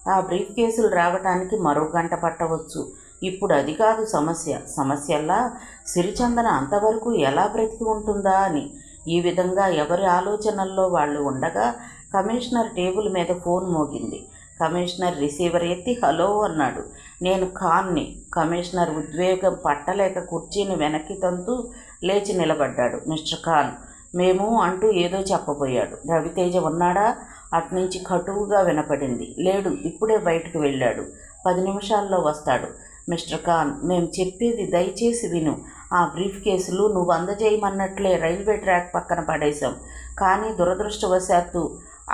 ఆ బ్రీఫ్ కేసులు రావటానికి మరో గంట పట్టవచ్చు. ఇప్పుడు అది కాదు సమస్యల్లా సిరిచందన అంతవరకు ఎలా బ్రతికి ఉంటుందా అని. ఈ విధంగా ఎవరి ఆలోచనల్లో వాళ్ళు ఉండగా కమిషనర్ టేబుల్ మీద ఫోన్ మోగింది. కమిషనర్ రిసీవర్ ఎత్తి హలో అన్నాడు. నేను ఖాన్ని. కమిషనర్ ఉద్వేగం పట్టలేక కుర్చీని వెనక్కి తంతూ లేచి నిలబడ్డాడు. మిస్టర్ ఖాన్, మేము అంటూ ఏదో చెప్పబోయాడు. రవితేజ ఉన్నాడా? అట్నుంచి కటువుగా వినపడింది. లేడు, ఇప్పుడే బయటకు వెళ్ళాడు. 10 నిమిషాల్లో వస్తాడు. మిస్టర్ ఖాన్, మేము చెప్పేది దయచేసి విను. ఆ బ్రీఫ్ కేసులు నువ్వు అందజేయమన్నట్లే రైల్వే ట్రాక్ పక్కన పడేశాం. కానీ దురదృష్టవశాత్తు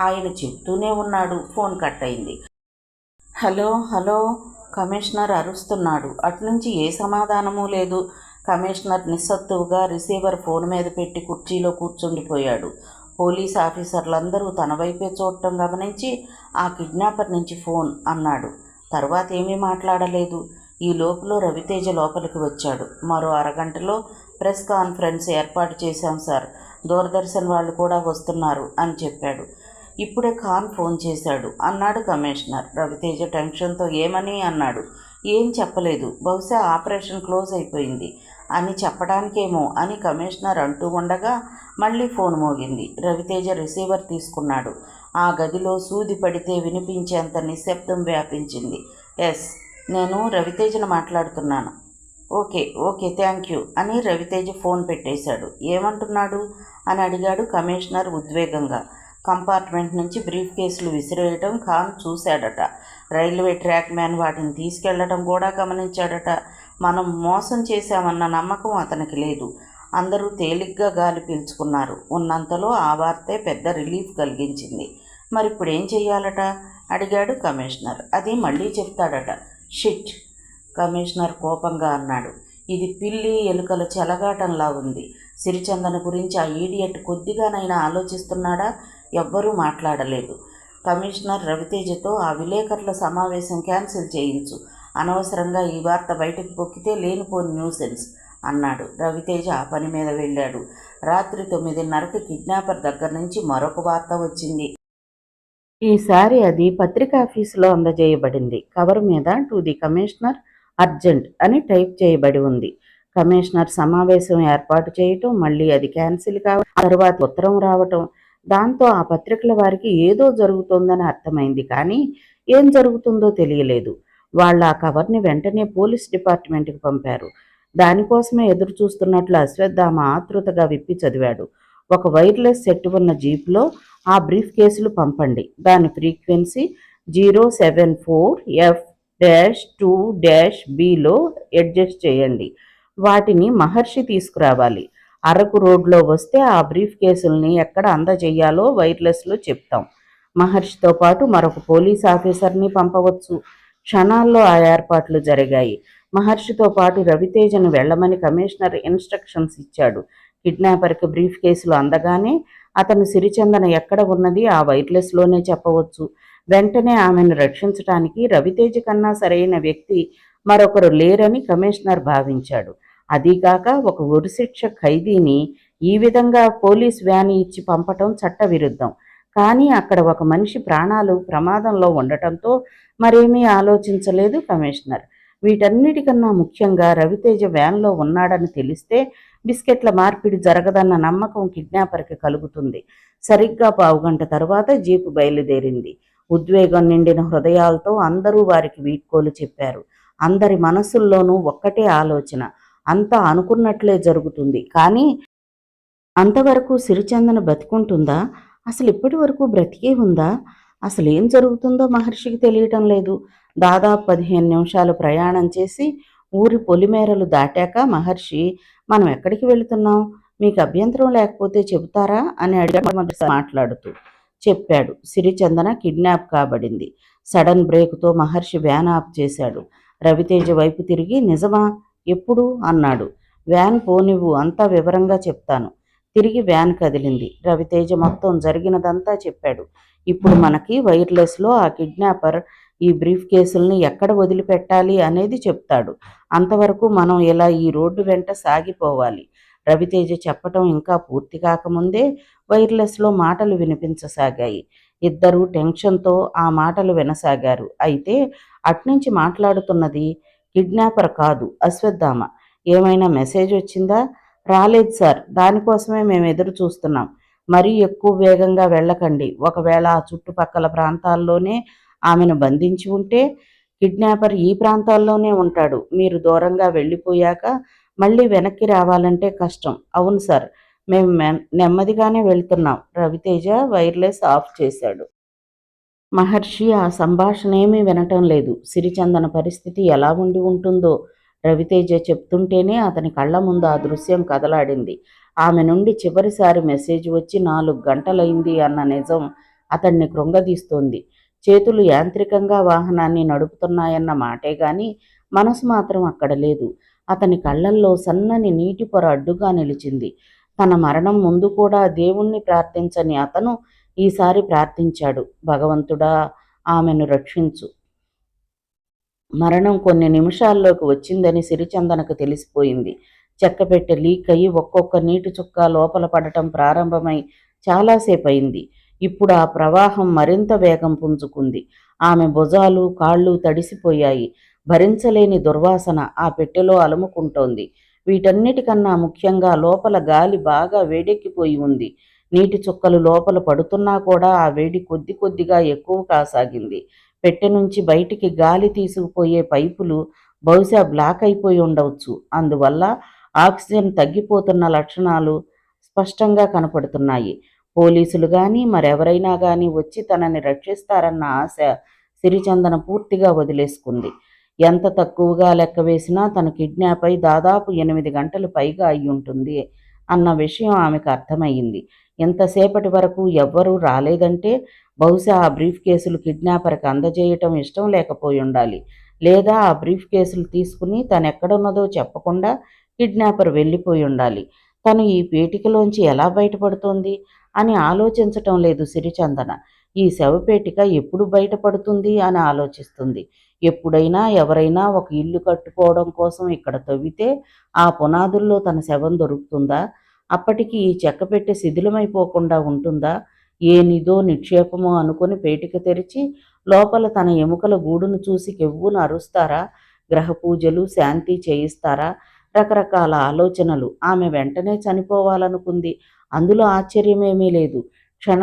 ఆయన చెప్తూనే ఉన్నాడు. ఫోన్ కట్ అయింది. హలో హలో కమిషనర్ అరుస్తున్నాడు. అట్నుంచి ఏ సమాధానమూ లేదు. కమిషనర్ నిస్సత్తువుగా రిసీవర్ ఫోన్ మీద పెట్టి కుర్చీలో కూర్చుండిపోయాడు. పోలీస్ ఆఫీసర్లందరూ తన వైపే చూడటం గమనించి ఆ కిడ్నాపర్ నుంచి ఫోన్ అన్నాడు. తర్వాత ఏమీ మాట్లాడలేదు. ఈ లోపులో రవితేజ లోపలికి వచ్చాడు. మరో అరగంటలో ప్రెస్ కాన్ఫరెన్స్ ఏర్పాటు చేశాం సార్, దూరదర్శన్ వాళ్ళు కూడా వస్తున్నారు అని చెప్పాడు. ఇప్పుడే ఖాన్ ఫోన్ చేశాడు అన్నాడు కమిషనర్. రవితేజ టెన్షన్తో ఏమని అన్నాడు. ఏం చెప్పలేదు, బహుశా ఆపరేషన్ క్లోజ్ అయిపోయింది అని చెప్పడానికేమో అని కమిషనర్ అంటూ ఉండగా మళ్ళీ ఫోన్ మోగింది. రవితేజ రిసీవర్ తీసుకున్నాడు. ఆ గదిలో సూది పడితే వినిపించేంత నిశ్శబ్దం వ్యాపించింది. ఎస్, నేను రవితేజను మాట్లాడుతున్నాను. ఓకే ఓకే థ్యాంక్ యూ అని రవితేజ ఫోన్ పెట్టేశాడు. ఏమంటున్నాడు అని అడిగాడు కమిషనర్ ఉద్వేగంగా. కంపార్ట్మెంట్ నుంచి బ్రీఫ్ కేసులు విసిరేయటం ఖాన్ చూశాడట. రైల్వే ట్రాక్ మ్యాన్ వాటిని తీసుకెళ్లడం కూడా గమనించాడట. మనం మోసం చేశామన్న నమ్మకం అతనికి లేదు. అందరూ తేలిగ్గా గాలి పీల్చుకున్నారు. ఉన్నంతలో ఆ వార్తే పెద్ద రిలీఫ్ కలిగించింది. మరిప్పుడు ఏం చెయ్యాలట అడిగాడు కమిషనర్. అది మళ్ళీ చెప్తాడట. షిట్, కమిషనర్ కోపంగా అన్నాడు. ఇది పిల్లి ఎలుకల చెలగాటంలా ఉంది. సిరిచందన గురించి ఆ ఈడియట్ కొద్దిగానైనా ఆలోచిస్తున్నాడా? ఎవ్వరూ మాట్లాడలేదు. కమిషనర్ రవితేజతో ఆ విలేకరుల సమావేశం క్యాన్సిల్ చేయించు. అనవసరంగా ఈ వార్త బయటకు పొక్కితే లేనిపోని న్యూసెన్స్ అన్నాడు. రవితేజ ఆ పని మీద వెళ్ళాడు. రాత్రి 9:30కి కిడ్నాపర్ దగ్గర నుంచి మరొక వార్త వచ్చింది. ఈసారి అది పత్రికాఫీసులో అందజేయబడింది. కవర్ మీద టు ది కమిషనర్ అర్జెంట్ అని టైప్ చేయబడి ఉంది. కమిషనర్ సమావేశం ఏర్పాటు చేయటం, మళ్ళీ అది క్యాన్సిల్ కావడం, ఆ తర్వాత ఉత్తరం రావటం. దాంతో ఆ పత్రికల వారికి ఏదో జరుగుతోందని అర్థమైంది, కానీ ఏం జరుగుతుందో తెలియలేదు. వాళ్ళు ఆ కవర్ని వెంటనే పోలీస్ డిపార్ట్మెంట్కి పంపారు. దానికోసమే ఎదురు చూస్తున్నట్లు అశ్వత్థామ ఆతృతగా విప్పి చదివాడు. ఒక వైర్లెస్ సెట్ ఉన్న జీప్లో ఆ బ్రీఫ్ కేసులు పంపండి. దాని ఫ్రీక్వెన్సీ 074F-2-Bలో అడ్జస్ట్ చేయండి. వాటిని మహర్షి తీసుకురావాలి. అరకు రోడ్లో వస్తే ఆ బ్రీఫ్ కేసుల్ని ఎక్కడ అందజేయాలో వైర్లెస్లో చెప్తాం. మహర్షితో పాటు మరొక పోలీస్ ఆఫీసర్ని పంపవచ్చు. క్షణాల్లో ఆ ఏర్పాట్లు జరిగాయి. మహర్షితో పాటు రవితేజను వెళ్లమని కమిషనర్ ఇన్స్ట్రక్షన్స్ ఇచ్చాడు. కిడ్నాపర్కి బ్రీఫ్ కేసులు అందగానే అతను సిరిచందన ఎక్కడ ఉన్నది ఆ వైర్లెస్లోనే చెప్పవచ్చు. వెంటనే ఆమెను రక్షించటానికి రవితేజ కన్నా సరైన వ్యక్తి మరొకరు లేరని కమిషనర్ భావించాడు. అదీగాక ఒక ఉరిశిక్ష ఖైదీని ఈ విధంగా పోలీస్ వ్యాన్ ఇచ్చి పంపటం చట్టవిరుద్ధం. కానీ అక్కడ ఒక మనిషి ప్రాణాలు ప్రమాదంలో ఉండటంతో మరేమీ ఆలోచించలేదు కమిషనర్. వీటన్నిటికన్నా ముఖ్యంగా రవితేజ వ్యాన్లో ఉన్నాడని తెలిస్తే బిస్కెట్ల మార్పిడి జరగదన్న నమ్మకం కిడ్నాపర్కి కలుగుతుంది. సరిగ్గా పావుగంట తర్వాత జీపు బయలుదేరింది. ఉద్వేగం నిండిన హృదయాలతో అందరూ వారికి వీడ్కోలు చెప్పారు. అందరి మనసుల్లోనూ ఒక్కటే ఆలోచన, అంతా అనుకున్నట్లే జరుగుతుంది. కానీ అంతవరకు సిరిచందన బతికుంటుందా? అసలు ఇప్పటి వరకు బ్రతికే ఉందా? అసలు ఏం జరుగుతుందో మహర్షికి తెలియటం లేదు. దాదాపు 15 నిమిషాలు ప్రయాణం చేసి ఊరి పొలిమేరలు దాటాక మహర్షి, మనం ఎక్కడికి వెళుతున్నాం? మీకు అభ్యంతరం లేకపోతే చెబుతారా అని అడిగాడు మాట్లాడుతూ. చెప్పాడు. సిరిచందన కిడ్నాప్ కాబడింది. సడన్ బ్రేక్తో మహర్షి వ్యాన్ ఆఫ్ చేశాడు. రవితేజ వైపు తిరిగి, నిజమా? ఎప్పుడు అన్నాడు. వ్యాన్ పోనివ్వు, అంతా వివరంగా చెప్తాను. తిరిగి వ్యాన్ కదిలింది. రవితేజ మొత్తం జరిగినదంతా చెప్పాడు. ఇప్పుడు మనకి వైర్లెస్లో ఆ కిడ్నాపర్ ఈ బ్రీఫ్ కేసుల్ని ఎక్కడ వదిలిపెట్టాలి అనేది చెప్తాడు. అంతవరకు మనం ఇలా ఈ రోడ్డు వెంట సాగిపోవాలి. రవితేజ చెప్పటం ఇంకా పూర్తి కాకముందే వైర్లెస్లో మాటలు వినిపించసాగాయి. ఇద్దరూ టెన్షన్తో ఆ మాటలు వినసాగారు. అయితే అట్నుంచి మాట్లాడుతున్నది కిడ్నాపర్ కాదు, అశ్వత్థామ. ఏమైనా మెసేజ్ వచ్చిందా? రాలేదు సార్, దానికోసమే మేము ఎదురు చూస్తున్నాం. మరీ ఎక్కువ వేగంగా వెళ్ళకండి. ఒకవేళ ఆ చుట్టుపక్కల ప్రాంతాల్లోనే ఆమెను బంధించి ఉంటే కిడ్నాపర్ ఈ ప్రాంతాల్లోనే ఉంటాడు. మీరు దూరంగా వెళ్ళిపోయాక మళ్ళీ వెనక్కి రావాలంటే కష్టం. అవును సార్, మేము నెమ్మదిగానే వెళ్తున్నాం. రవితేజ వైర్లెస్ ఆఫ్ చేశాడు. మహర్షి ఆ సంభాషణ ఏమీ వినటం లేదు. సిరిచందన పరిస్థితి ఎలా ఉండి ఉంటుందో రవితేజ చెప్తుంటేనే అతని కళ్ళ ముందు ఆ దృశ్యం కదలాడింది. ఆమె నుండి చివరిసారి మెసేజ్ వచ్చి 4 గంటలైంది అన్న నిజం అతన్ని కృంగదీస్తోంది. చేతులు యాంత్రికంగా వాహనాన్ని నడుపుతున్నాయన్న మాటే గాని మనసు మాత్రం అక్కడ లేదు. అతని కళ్ళల్లో సన్నని నీటి పొర అడ్డుగా నిలిచింది. తన మరణం ముందు కూడా దేవుణ్ణి ప్రార్థించని అతను ఈసారి ప్రార్థించాడు. భగవంతుడా, ఆమెను రక్షించు. మరణం కొన్ని నిమిషాల్లోకి వచ్చిందని సిరిచందనకు తెలిసిపోయింది. చెక్కపెట్టె లీక్ అయ్యి ఒక్కొక్క నీటి చుక్క లోపల పడటం ప్రారంభమై చాలాసేపు అయింది. ఇప్పుడు ఆ ప్రవాహం మరింత వేగం పుంజుకుంది. ఆమె భుజాలు, కాళ్ళు తడిసిపోయాయి. భరించలేని దుర్వాసన ఆ పెట్టెలో అలుముకుంటోంది. వీటన్నిటికన్నా ముఖ్యంగా లోపల గాలి బాగా వేడెక్కిపోయి ఉంది. నీటి చుక్కలు లోపల పడుతున్నా కూడా ఆ వేడి కొద్ది కొద్దిగా ఎక్కువ కాసాగింది. పెట్టె నుంచి బయటికి గాలి తీసుకుపోయే పైపులు బహుశా బ్లాక్ అయిపోయి ఉండవచ్చు. అందువల్ల ఆక్సిజన్ తగ్గిపోతున్న లక్షణాలు స్పష్టంగా కనపడుతున్నాయి. పోలీసులు కానీ మరెవరైనా కానీ వచ్చి తనని రక్షిస్తారన్న ఆశ సిరిచందన పూర్తిగా వదిలేసుకుంది. ఎంత తక్కువగా లెక్క వేసినా తన కిడ్నాప్ అయి దాదాపు 8 గంటలు పైగా అయి ఉంటుంది అన్న విషయం ఆమెకు అర్థమయ్యింది. ఎంతసేపటి వరకు ఎవ్వరూ రాలేదంటే బహుశా ఆ బ్రీఫ్ కేసులు కిడ్నాపర్కి అందజేయటం ఇష్టం లేకపోయి ఉండాలి. లేదా ఆ బ్రీఫ్ కేసులు తీసుకుని తనెక్కడున్నదో చెప్పకుండా కిడ్నాపర్ వెళ్ళిపోయి ఉండాలి. తను ఈ పేటికలోంచి ఎలా బయటపడుతోంది అని ఆలోచించటం లేదు సిరిచందన. ఈ శవపేటిక ఎప్పుడు బయటపడుతుంది అని ఆలోచిస్తుంది. ఎప్పుడైనా ఎవరైనా ఒక ఇల్లు కట్టుకోవడం కోసం ఇక్కడ తవ్వితే ఆ పునాదుల్లో తన శవం దొరుకుతుందా? అప్పటికి ఈ చెక్కపెట్టె శిథిలమైపోకుండా ఉంటుందా? ఏ నిధో నిక్షేపమో అనుకుని పేటిక తెరిచి లోపల తన ఎముకల గూడును చూసి కెవ్వును అరుస్తారా? గ్రహ పూజలు శాంతి చేయిస్తారా? రకరకాల ఆలోచనలు. ఆమె వెంటనే చనిపోవాలనుకుంది. అందులో ఆశ్చర్యమేమీ లేదు.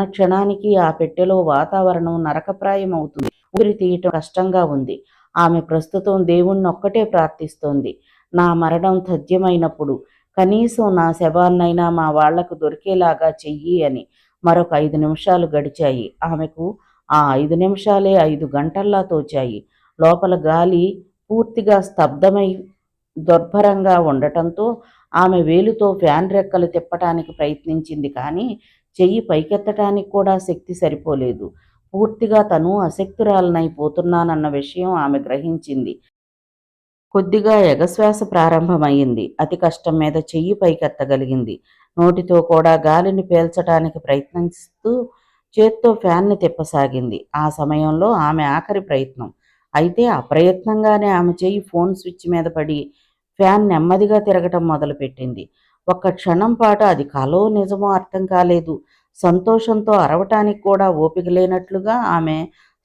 క్షణానికి ఆ పెట్టెలో వాతావరణం నరకప్రాయం అవుతుంది. ఊపిరి తీయటం కష్టంగా ఉంది. ఆమె ప్రస్తుతం దేవుణ్ణొక్కటే ప్రార్థిస్తోంది. నా మరణం తథ్యమైనప్పుడు కనీసం నా శవాన్నైనా మా వాళ్లకు దొరికేలాగా చెయ్యి అని. మరొక 5 నిమిషాలు గడిచాయి. ఆమెకు ఆ 5 నిమిషాలే 5 గంటల్లా తోచాయి. లోపల గాలి పూర్తిగా స్తబ్దమై దుర్భరంగా ఉండటంతో ఆమె వేలుతో ఫ్యాన్ రెక్కలు తిప్పటానికి ప్రయత్నించింది. కానీ చెయ్యి పైకెత్తటానికి కూడా శక్తి సరిపోలేదు. పూర్తిగా తను అశక్తురాలనైపోతున్నానన్న విషయం ఆమె గ్రహించింది. కొద్దిగా ఎగశ్వాస ప్రారంభమయ్యింది. అతి కష్టం మీద చెయ్యి పైకెత్తగలిగింది. నోటితో కూడా గాలిని పీల్చటానికి ప్రయత్నిస్తూ చేత్తో ఫ్యాన్ని తిప్పసాగింది. ఆ సమయంలో ఆమె ఆఖరి ప్రయత్నం. అయితే అప్రయత్నంగానే ఆమె చెయ్యి ఫోన్ స్విచ్ మీద పడి ఫ్యాన్ నెమ్మదిగా తిరగటం మొదలుపెట్టింది. ఒక్క క్షణం పాటు అది కలో నిజమో అర్థం కాలేదు. సంతోషంతో అరవటానికి కూడా ఓపిక లేనట్లుగా ఆమె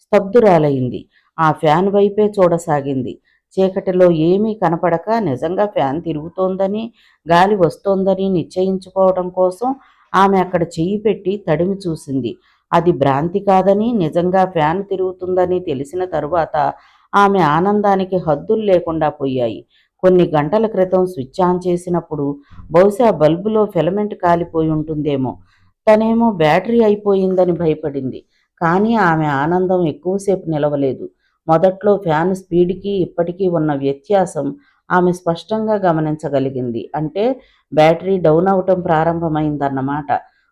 స్తబ్దురాలైంది. ఆ ఫ్యాన్ వైపే చూడసాగింది. చీకటిలో ఏమీ కనపడక నిజంగా ఫ్యాన్ తిరుగుతోందని, గాలి వస్తోందని నిశ్చయించుకోవడం కోసం ఆమె అక్కడ చెయ్యి పెట్టి తడిమి చూసింది. అది భ్రాంతి కాదని, నిజంగా ఫ్యాన్ తిరుగుతుందని తెలిసిన తరువాత ఆమె ఆనందానికి హద్దులు లేకుండా పోయాయి. కొన్ని గంటల క్రితం స్విచ్ ఆన్ చేసినప్పుడు బహుశా బల్బులో ఫిలమెంట్ కాలిపోయి ఉంటుందేమో. తనేమో బ్యాటరీ అయిపోయిందని భయపడింది. కానీ ఆమె ఆనందం ఎక్కువసేపు నిలవలేదు. మొదట్లో ఫ్యాన్ స్పీడ్కి ఇప్పటికీ ఉన్న వ్యత్యాసం ఆమె స్పష్టంగా గమనించగలిగింది. అంటే బ్యాటరీ డౌన్ అవటం ప్రారంభమైందన్నమాట.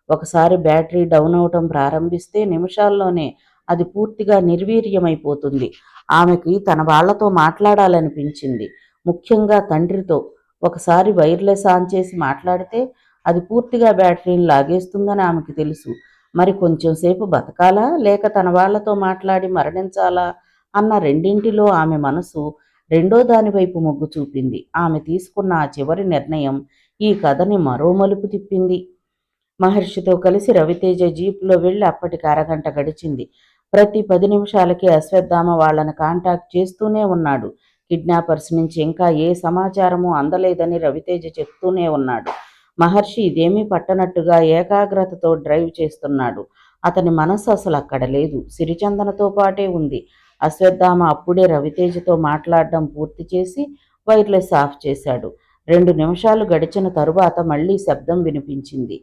ఒకసారి బ్యాటరీ డౌన్ అవటం ప్రారంభిస్తే నిమిషాల్లోనే అది పూర్తిగా నిర్వీర్యమైపోతుంది. ఆమెకి తన వాళ్లతో మాట్లాడాలనిపించింది. ముఖ్యంగా తండ్రితో. ఒకసారి వైర్లెస్ ఆన్ చేసి మాట్లాడితే అది పూర్తిగా బ్యాటరీని లాగేస్తుందని ఆమెకి తెలుసు. మరి కొంచెం సేపు బతకాలా లేక తన వాళ్లతో మాట్లాడి మరణించాలా అన్న రెండింటిలో ఆమె మనసు రెండో దాని వైపు మొగ్గు చూపింది. ఆమె తీసుకున్న ఆ చివరి నిర్ణయం ఈ కథని మరో మలుపు తిప్పింది. మహర్షితో కలిసి రవితేజ జీపులో వెళ్ళి అప్పటికి అరగంట గడిచింది. ప్రతి 10 నిమిషాలకి అశ్వత్థామ వాళ్ళని కాంటాక్ట్ చేస్తూనే ఉన్నాడు. కిడ్నాపర్స్ నుంచి ఇంకా ఏ సమాచారమూ అందలేదని రవితేజ చెప్తూనే ఉన్నాడు. మహర్షి ఇదేమీ పట్టనట్టుగా ఏకాగ్రతతో డ్రైవ్ చేస్తున్నాడు. అతని మనసు అసలు అక్కడ లేదు. సిరిచందనతో పాటే ఉంది. అశ్వత్థామ అప్పుడే రవితేజతో మాట్లాడడం పూర్తి చేసి వైర్లెస్ ఆఫ్ చేశాడు. 2 నిమిషాలు గడిచిన తరువాత మళ్లీ శబ్దం వినిపించింది.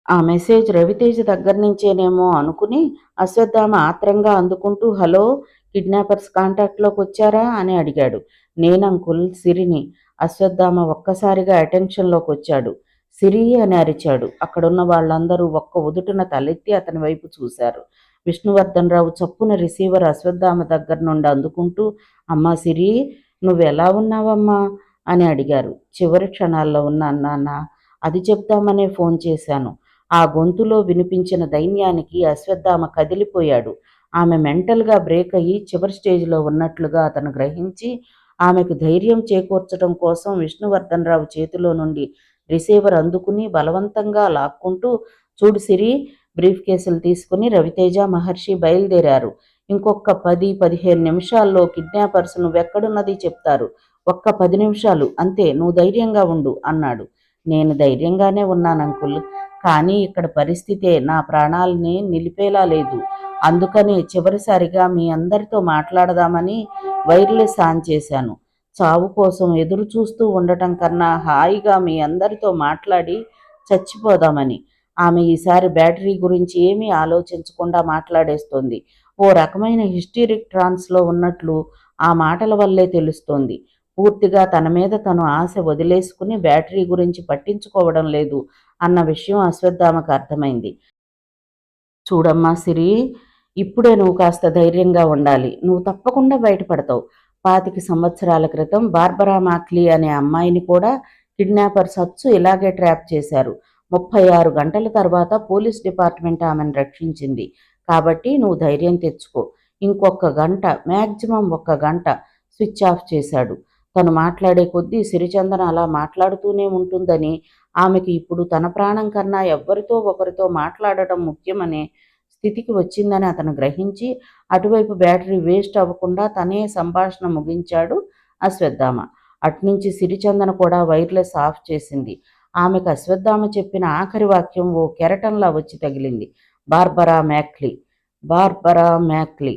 ఆ మెసేజ్ రవితేజ దగ్గర నుంచేనేమో అనుకుని అశ్వత్థామ ఆత్రంగా అందుకుంటూ హలో, కిడ్నాపర్స్ కాంటాక్ట్లోకి వచ్చారా అని అడిగాడు. నేనంకుల్, సిరిని. అశ్వత్థామ ఒక్కసారిగా అటెన్షన్లోకి వచ్చాడు. సిరి అని అరిచాడు. అక్కడున్న వాళ్ళందరూ ఒక్క ఉదుటున తలెత్తి అతని వైపు చూశారు. విష్ణువర్ధన్ రావు చప్పున రిసీవర్ అశ్వత్థామ దగ్గర నుండి అందుకుంటూ అమ్మా సిరి, నువ్వెలా ఉన్నావమ్మా అని అడిగారు. చివరి క్షణాల్లో ఉన్నాను నాన్న, అది చెప్తామనే ఫోన్ చేశాను. ఆ గొంతులో వినిపించిన దైన్యానికి అశ్వత్థామ కదిలిపోయాడు. ఆమె మెంటల్గా బ్రేక్ అయ్యి చివరి స్టేజ్లో ఉన్నట్లుగా అతను గ్రహించి ఆమెకు ధైర్యం చేకూర్చడం కోసం విష్ణువర్ధన్ రావు చేతిలో నుండి రిసీవర్ అందుకుని బలవంతంగా లాక్కుంటూ చూడు సిరి, బ్రీఫ్ కేసులు తీసుకుని రవితేజ, మహర్షి బయలుదేరారు. ఇంకొక 10-15 నిమిషాల్లో కిడ్నాపర్స్ నువ్వెక్కడున్నది చెప్తారు. ఒక్క 10 నిమిషాలు అంతే, నువ్వు ధైర్యంగా ఉండు అన్నాడు. నేను ధైర్యంగానే ఉన్నాను అంకుల్, కానీ ఇక్కడ పరిస్థితే నా ప్రాణాలని నిలిపేలా లేదు. అందుకని చివరిసారిగా మీ అందరితో మాట్లాడదామని వైర్లెస్ ఆన్ చేశాను. చావు కోసం ఎదురు చూస్తూ ఉండటం కన్నా హాయిగా మీ అందరితో మాట్లాడి చచ్చిపోదామని. ఆమె ఈసారి బ్యాటరీ గురించి ఏమీ ఆలోచించకుండా మాట్లాడేస్తోంది. ఓ రకమైన హిస్టీరిక్ ట్రాన్స్లో ఉన్నట్లు ఆ మాటల వల్లే తెలుస్తోంది. పూర్తిగా తన మీద తను ఆశ వదిలేసుకుని బ్యాటరీ గురించి పట్టించుకోవడం లేదు అన్న విషయం అశ్వత్థామకు అర్థమైంది. చూడమ్మా సిరి, ఇప్పుడే నువ్వు కాస్త ధైర్యంగా ఉండాలి. నువ్వు తప్పకుండా బయటపడతావు. 25 సంవత్సరాల క్రితం బార్బరా మాక్లీ అనే అమ్మాయిని కూడా కిడ్నాపర్స్ అచ్చు ఇలాగే ట్రాప్ చేశారు. 36 గంటల తర్వాత పోలీస్ డిపార్ట్మెంట్ ఆమెను రక్షించింది. కాబట్టి నువ్వు ధైర్యం తెచ్చుకో. ఇంకొక గంట, మ్యాక్సిమం 1 గంట. స్విచ్ ఆఫ్ చేశాడు. తను మాట్లాడే కొద్దీ సిరిచందన అలా మాట్లాడుతూనే ఉంటుందని, ఆమెకి ఇప్పుడు తన ప్రాణం కన్నా ఎవ్వరితో ఒకరితో మాట్లాడటం ముఖ్యమనే స్థితికి వచ్చిందని అతను గ్రహించి అటువైపు బ్యాటరీ వేస్ట్ అవ్వకుండా తనే సంభాషణ ముగించాడు అశ్వత్థామ. అట్నుంచి సిరిచందన కూడా వైర్లెస్ ఆఫ్ చేసింది. ఆమెకు అశ్వత్థామ చెప్పిన ఆఖరి వాక్యం ఓ కెరటంలా వచ్చి తగిలింది. Barbara Mackley, Barbara Mackley.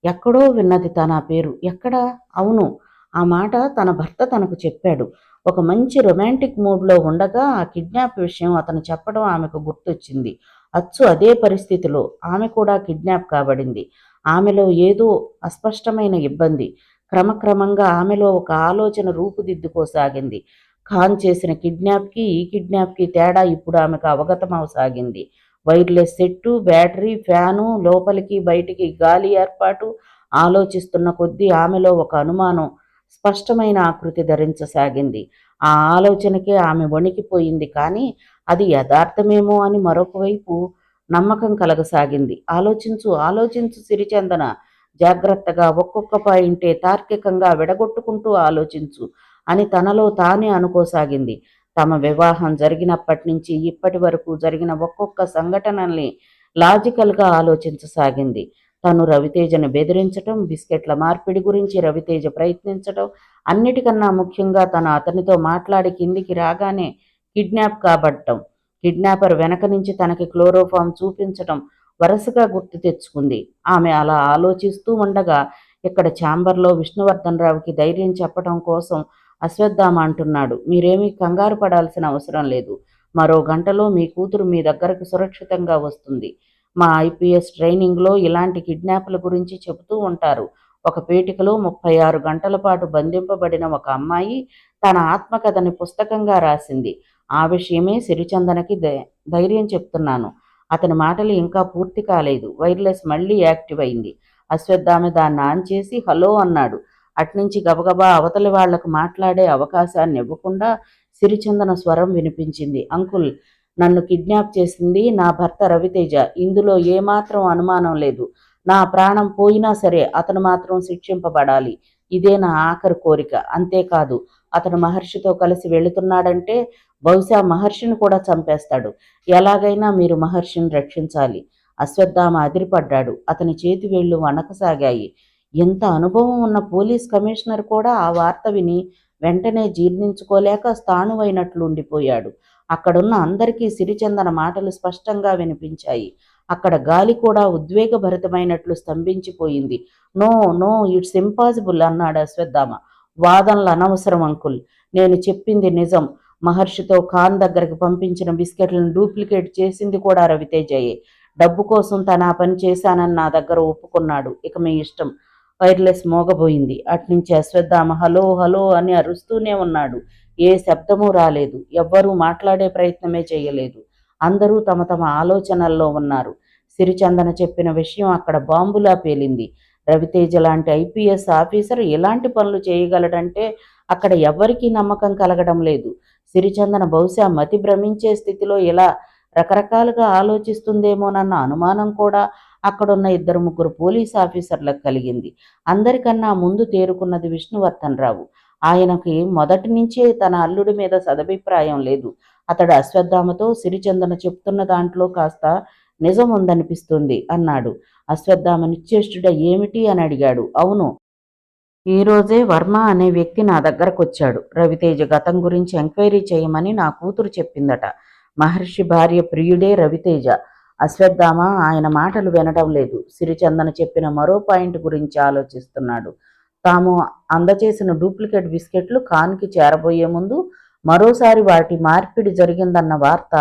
ఎక్కడో విన్నది తన పేరు. ఎక్కడా? అవును, ఆ మాట తన భర్త తనకు చెప్పాడు. ఒక మంచి రొమాంటిక్ మూడ్లో ఉండగా ఆ కిడ్నాప్ విషయం అతను చెప్పడం ఆమెకు గుర్తొచ్చింది. అచ్చు అదే పరిస్థితిలో ఆమె కూడా కిడ్నాప్ కాబడింది. ఆమెలో ఏదో అస్పష్టమైన ఇబ్బంది. క్రమక్రమంగా ఆమెలో ఒక ఆలోచన రూపుదిద్దుకోసాగింది. ఖాన్ చేసిన కిడ్నాప్కి ఈ కిడ్నాప్కి తేడా ఇప్పుడు ఆమెకు అవగతమవసాగింది. వైర్లెస్ సెట్టు, బ్యాటరీ, ఫ్యాను, లోపలికి బయటికి గాలి ఏర్పాటు. ఆలోచిస్తున్న కొద్దీ ఆమెలో ఒక అనుమానం స్పష్టమైన ఆకృతి ధరించసాగింది. ఆ ఆలోచనకే ఆమె వణికిపోయింది. కానీ అది యథార్థమేమో అని మరొక వైపు నమ్మకం కలగసాగింది. ఆలోచించు, ఆలోచించు సిరిచందన. జాగ్రత్తగా ఒక్కొక్క పాయింటే తార్కికంగా విడగొట్టుకుంటూ ఆలోచించు అని తనలో తానే అనుకోసాగింది. తమ వివాహం జరిగినప్పటి నుంచి ఇప్పటి వరకు జరిగిన ఒక్కొక్క సంఘటనల్ని లాజికల్గా ఆలోచించసాగింది. తను రవితేజను బెదిరించటం, బిస్కెట్ల మార్పిడి గురించి రవితేజ ప్రయత్నించటం, అన్నిటికన్నా ముఖ్యంగా తను అతనితో మాట్లాడి కిందికి రాగానే కిడ్నాప్ కాబట్టం, కిడ్నాపర్ వెనక నుంచి తనకి క్లోరోఫామ్ చూపించటం వరుసగా గుర్తు తెచ్చుకుంది. ఆమె అలా ఆలోచిస్తూ ఉండగా ఇక్కడ ఛాంబర్లో విష్ణువర్ధన్ రావుకి ధైర్యం చెప్పడం కోసం అశ్వత్థామ అంటున్నాడు, మీరేమీ కంగారు పడాల్సిన అవసరం లేదు. మరో గంటలో మీ కూతురు మీ దగ్గరకు సురక్షితంగా వస్తుంది. మా ఐపీఎస్ ట్రైనింగ్లో ఇలాంటి కిడ్నాప్ల గురించి చెబుతూ ఉంటారు. ఒక పేటికలో 36 గంటల పాటు బంధింపబడిన ఒక అమ్మాయి తన ఆత్మకథని పుస్తకంగా రాసింది. ఆ విషయమే సిరిచందనకి ధైర్యం చెప్తున్నాను. అతని మాటలు ఇంకా పూర్తి కాలేదు. వైర్లెస్ మళ్ళీ యాక్టివ్ అయింది. అశ్వత్థామ దాన్ని ఆన్ చేసి హలో అన్నాడు. అట్నుంచి గబగబా అవతలి వాళ్లకు మాట్లాడే అవకాశాన్ని ఇవ్వకుండా సిరిచందన స్వరం వినిపించింది. అంకుల్, నన్ను కిడ్నాప్ చేసింది నా భర్త రవితేజ. ఇందులో ఏమాత్రం అనుమానం లేదు. నా ప్రాణం పోయినా సరే అతను మాత్రం శిక్షింపబడాలి. ఇదే నా ఆఖరి కోరిక. అంతేకాదు, అతను మహర్షితో కలిసి వెళుతున్నాడంటే బహుశా మహర్షిని కూడా చంపేస్తాడు. ఎలాగైనా మీరు మహర్షిని రక్షించాలి. అశ్వత్థామ అదిరిపడ్డాడు. అతని చేతి వేళ్లు వణకసాగాయి. ఎంత అనుభవం ఉన్న పోలీస్ కమిషనర్ కూడా ఆ వార్త విని వెంటనే జీర్ణించుకోలేక స్థాణువైనట్లు ఉండిపోయాడు. అక్కడున్న అందరికీ సిరిచందన మాటలు స్పష్టంగా వినిపించాయి. అక్కడ గాలి కూడా ఉద్వేగభరితమైనట్లు స్తంభించిపోయింది. నో నో, ఇట్స్ ఇంపాసిబుల్ అన్నాడు అశ్వత్థామ. వాదనలు అనవసరం అంకుల్. నేను చెప్పింది నిజం. మహర్షితో ఖాన్ దగ్గరకు పంపించిన బిస్కెట్లను డూప్లికేట్ చేసింది కూడా రవితేజయే. డబ్బు కోసం తన ఆ పని చేశానని నా దగ్గర ఒప్పుకున్నాడు. ఇక మీ ఇష్టం. వైర్లెస్ మోగబోయింది. అట్నుంచి అశ్వత్థామ హలో హలో అని అరుస్తూనే ఉన్నాడు. ఏ శబ్దమూ రాలేదు. ఎవ్వరూ మాట్లాడే ప్రయత్నమే చేయలేదు. అందరూ తమ తమ ఆలోచనల్లో ఉన్నారు. సిరిచందన చెప్పిన విషయం అక్కడ బాంబులా పేలింది. రవితేజ లాంటి ఐపీఎస్ ఆఫీసర్ ఎలాంటి పనులు చేయగలడంటే అక్కడ ఎవ్వరికీ నమ్మకం కలగడం లేదు. సిరిచందన బహుశా మతి భ్రమించే స్థితిలో ఇలా రకరకాలుగా ఆలోచిస్తుందేమోనన్న అనుమానం కూడా అక్కడున్న 2-3 పోలీస్ ఆఫీసర్లకు కలిగింది. అందరికన్నా ముందు తేరుకున్నది విష్ణువర్ధన్ రావు. ఆయనకి మొదటి నుంచే తన అల్లుడి మీద సదభిప్రాయం లేదు. అతడు అశ్వత్థామతో సిరిచందన చెప్తున్న దాంట్లో కాస్త నిజం ఉందనిపిస్తుంది అన్నాడు. అశ్వత్థామ నిశ్చేష్టుడ ఏమిటి అని అడిగాడు. అవును, ఈరోజే వర్మ అనే వ్యక్తి నా దగ్గరకొచ్చాడు. రవితేజ గతం గురించి ఎంక్వైరీ చేయమని నా కూతురు చెప్పిందట. మహర్షి భార్య ప్రియుడే రవితేజ. అశ్వత్థామ ఆయన మాటలు వినడం లేదు. సిరిచందన చెప్పిన మరో పాయింట్ గురించి ఆలోచిస్తున్నాడు. తాము అందచేసిన డూప్లికేట్ బిస్కెట్లు ఖాన్కి చేరబోయే ముందు మరోసారి వాటి మార్పిడి జరిగిందన్న వార్త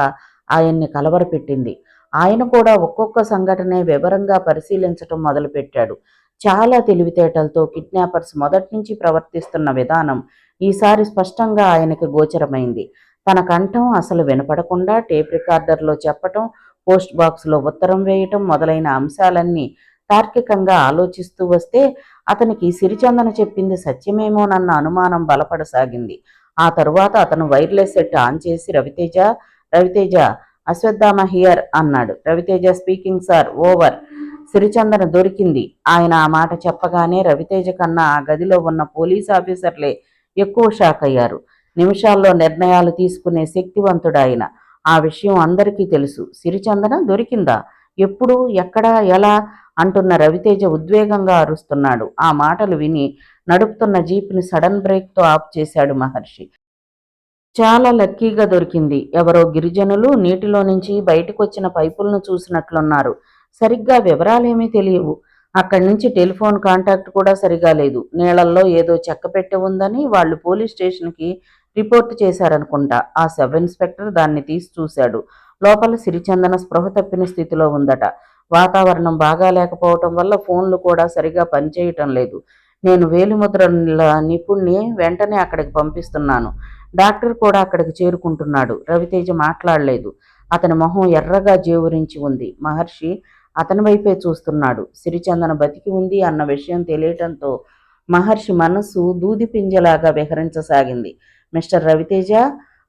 ఆయన్ని కలవరపెట్టింది. ఆయన కూడా ఒక్కొక్క సంఘటనే వివరంగా పరిశీలించటం మొదలుపెట్టాడు. చాలా తెలివితేటలతో కిడ్నాపర్స్ మొదటి నుంచి ప్రవర్తిస్తున్న విధానం ఈసారి స్పష్టంగా ఆయనకి గోచరమైంది. తన కంఠం అసలు వినపడకుండా టేప్ రికార్డర్లో చెప్పటం, పోస్ట్ బాక్స్లో ఉత్తరం వేయటం మొదలైన అంశాలన్నీ తార్కికంగా ఆలోచిస్తూ వస్తే అతనికి సిరిచందన చెప్పింది సత్యమేమోనన్న అనుమానం బలపడసాగింది. ఆ తరువాత అతను వైర్లెస్ సెట్ ఆన్ చేసి రవితేజ, రవితేజ, అశ్వత్థామ హియర్ అన్నాడు. Raviteja speaking sir, over. Sirichandana దొరికింది. ఆయన ఆ మాట చెప్పగానే రవితేజ కన్నా ఆ గదిలో ఉన్న పోలీస్ ఆఫీసర్లే ఎక్కువ షాక్ అయ్యారు. నిమిషాల్లో నిర్ణయాలు తీసుకునే శక్తివంతుడాయన. ఆ విషయం అందరికీ తెలుసు. సిరిచందన దొరికిందా? ఎప్పుడు, ఎక్కడ, ఎలా అంటున్న రవితేజ ఉద్వేగంగా అరుస్తున్నాడు. ఆ మాటలు విని నడుపుతున్న జీప్ని సడన్ బ్రేక్తో ఆఫ్ చేశాడు మహర్షి. చాలా లక్కీగా దొరికింది. ఎవరో గిరిజనులు నీటిలో నుంచి బయటకొచ్చిన పైపులను చూసినట్లున్నారు. సరిగ్గా వివరాలేమీ తెలియవు. అక్కడి నుంచి టెలిఫోన్ కాంటాక్ట్ కూడా సరిగా లేదు. నీళ్లల్లో ఏదో చెక్కపెట్టె ఉందని వాళ్ళు పోలీస్ స్టేషన్కి రిపోర్ట్ చేశారనుకుంటా. ఆ సబ్ ఇన్స్పెక్టర్ దాన్ని తీసి చూశాడు. లోపల సిరిచందన స్పృహ తప్పిన స్థితిలో ఉందట. వాతావరణం బాగా లేకపోవటం వల్ల ఫోన్లు కూడా సరిగా పనిచేయటం లేదు. నేను వేలిముద్రల నిపుణ్ణి వెంటనే అక్కడికి పంపిస్తున్నాను. డాక్టర్ కూడా అక్కడికి చేరుకుంటున్నాడు. రవితేజ మాట్లాడలేదు. అతని మొహం ఎర్రగా జేవురించి ఉంది. మహర్షి అతని వైపే చూస్తున్నాడు. సిరిచందన బతికి ఉంది అన్న విషయం తెలియటంతో మహర్షి మనస్సు దూది పింజలాగా విహరించసాగింది. Mister Raviteja,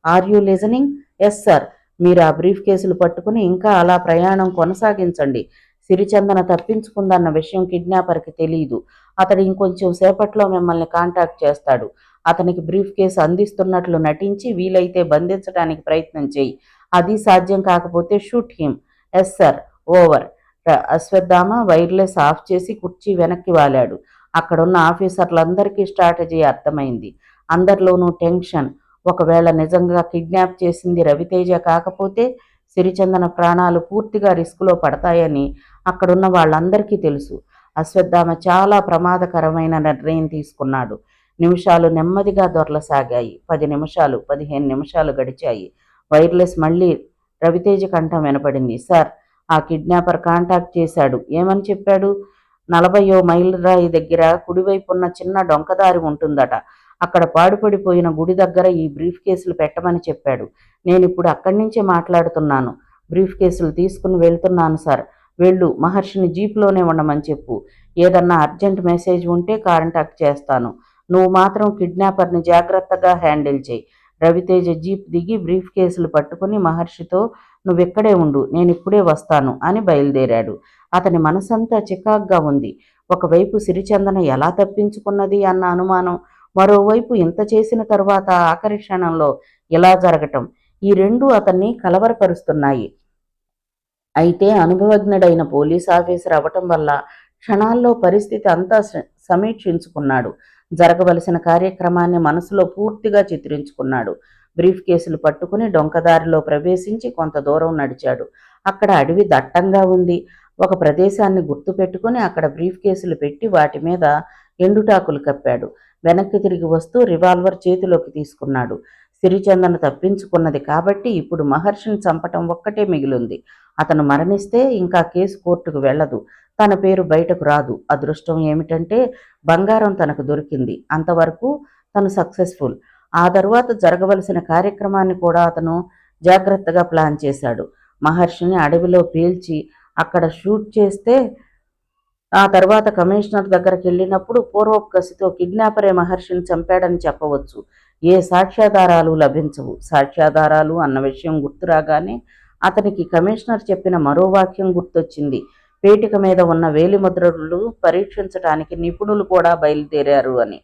are you listening? Yes sir. మీరు ఆ బ్రీఫ్ కేసులు పట్టుకుని ఇంకా అలా ప్రయాణం కొనసాగించండి. సిరిచందన తప్పించుకుందన్న విషయం కిడ్నాపర్కి తెలియదు. అతడు ఇంకొంచెం సేపట్లో మిమ్మల్ని కాంటాక్ట్ చేస్తాడు. అతనికి బ్రీఫ్ కేసు అందిస్తున్నట్లు నటించి వీలైతే బంధించడానికి ప్రయత్నం చేయి. అది సాధ్యం కాకపోతే shoot him. Yes sir, over. Ashwatthama wireless off చేసి కుర్చీ వెనక్కి వాలాడు. అక్కడున్న ఆఫీసర్లందరికీ స్ట్రాటజీ అర్థమైంది. అందరిలోనూ టెన్షన్. ఒకవేళ నిజంగా కిడ్నాప్ చేసింది రవితేజ కాకపోతే సిరిచందన ప్రాణాలు పూర్తిగా రిస్కులో పడతాయని అక్కడున్న వాళ్ళందరికీ తెలుసు. అశ్వత్థామ చాలా ప్రమాదకరమైన నిర్ణయం తీసుకున్నాడు. నిమిషాలు నెమ్మదిగా దొరలసాగాయి. 10 నిమిషాలు, 15 నిమిషాలు గడిచాయి. వైర్లెస్ మళ్ళీ రవితేజ కంఠం వినపడింది. సార్, ఆ కిడ్నాపర్ కాంటాక్ట్ చేశాడు. ఏమని చెప్పాడు? 40వ మైలు రాయి దగ్గర కుడివైపున్న చిన్న డొంకదారి ఉంటుందట. అక్కడ పాడుపడిపోయిన గుడి దగ్గర ఈ బ్రీఫ్ కేసులు పెట్టమని చెప్పాడు. నేనిప్పుడు అక్కడి నుంచే మాట్లాడుతున్నాను. బ్రీఫ్ కేసులు తీసుకుని వెళ్తున్నాను సార్. వెళ్ళు. మహర్షిని జీప్లోనే ఉండమని చెప్పు. ఏదన్నా అర్జెంట్ మెసేజ్ ఉంటే కాంటాక్ట్ చేస్తాను. నువ్వు మాత్రం కిడ్నాపర్ని జాగ్రత్తగా హ్యాండిల్ చేయి. రవితేజ జీప్ దిగి బ్రీఫ్ కేసులు పట్టుకుని మహర్షితో నువ్వెక్కడే ఉండు, నేనిప్పుడే వస్తాను అని బయలుదేరాడు. అతని మనసంతా చికాగ్గా ఉంది. ఒకవైపు సిరిచందన ఎలా తప్పించుకున్నది అన్న అనుమానం, మరోవైపు ఇంత చేసిన తరువాత ఆఖరి క్షణంలో ఇలా జరగటం, ఈ రెండూ అతన్ని కలవరపరుస్తున్నాయి. అయితే అనుభవజ్ఞుడైన పోలీస్ ఆఫీసర్ అవ్వటం వల్ల క్షణాల్లో పరిస్థితి అంతా సమీక్షించుకున్నాడు. జరగవలసిన కార్యక్రమాన్ని మనసులో పూర్తిగా చిత్రించుకున్నాడు. బ్రీఫ్ కేసులు పట్టుకుని డొంకదారిలో ప్రవేశించి కొంత దూరం నడిచాడు. అక్కడ అడవి దట్టంగా ఉంది. ఒక ప్రదేశాన్ని గుర్తుపెట్టుకుని అక్కడ బ్రీఫ్ కేసులు పెట్టి వాటి మీద ఎండుటాకులు కప్పాడు. వెనక్కి తిరిగి వస్తూ రివాల్వర్ చేతిలోకి తీసుకున్నాడు. సిరిచందన తప్పించుకున్నది కాబట్టి ఇప్పుడు మహర్షిని చంపటం ఒక్కటే మిగిలింది. అతను మరణిస్తే ఇంకా కేసు కోర్టుకు వెళ్ళదు. తన పేరు బయటకు రాదు. అదృష్టం ఏమిటంటే బంగారం తనకు దొరికింది. అంతవరకు తను సక్సెస్ఫుల్. ఆ తరువాత జరగవలసిన కార్యక్రమాన్ని కూడా అతను జాగ్రత్తగా ప్లాన్ చేశాడు. మహర్షిని అడవిలో పేల్చి అక్కడ షూట్ చేస్తే ఆ తర్వాత కమిషనర్ దగ్గరికి వెళ్ళినప్పుడు పూర్వపు కసితో కిడ్నాపరే మహర్షిని చంపాడని చెప్పవచ్చు. ఏ సాక్ష్యాధారాలు లభించవు. సాక్ష్యాధారాలు అన్న విషయం గుర్తురాగానే అతనికి కమిషనర్ చెప్పిన మరో వాక్యం గుర్తొచ్చింది. పేటిక మీద ఉన్న వేలిముద్రలు పరీక్షించడానికి నిపుణులు కూడా బయలుదేరారు అని.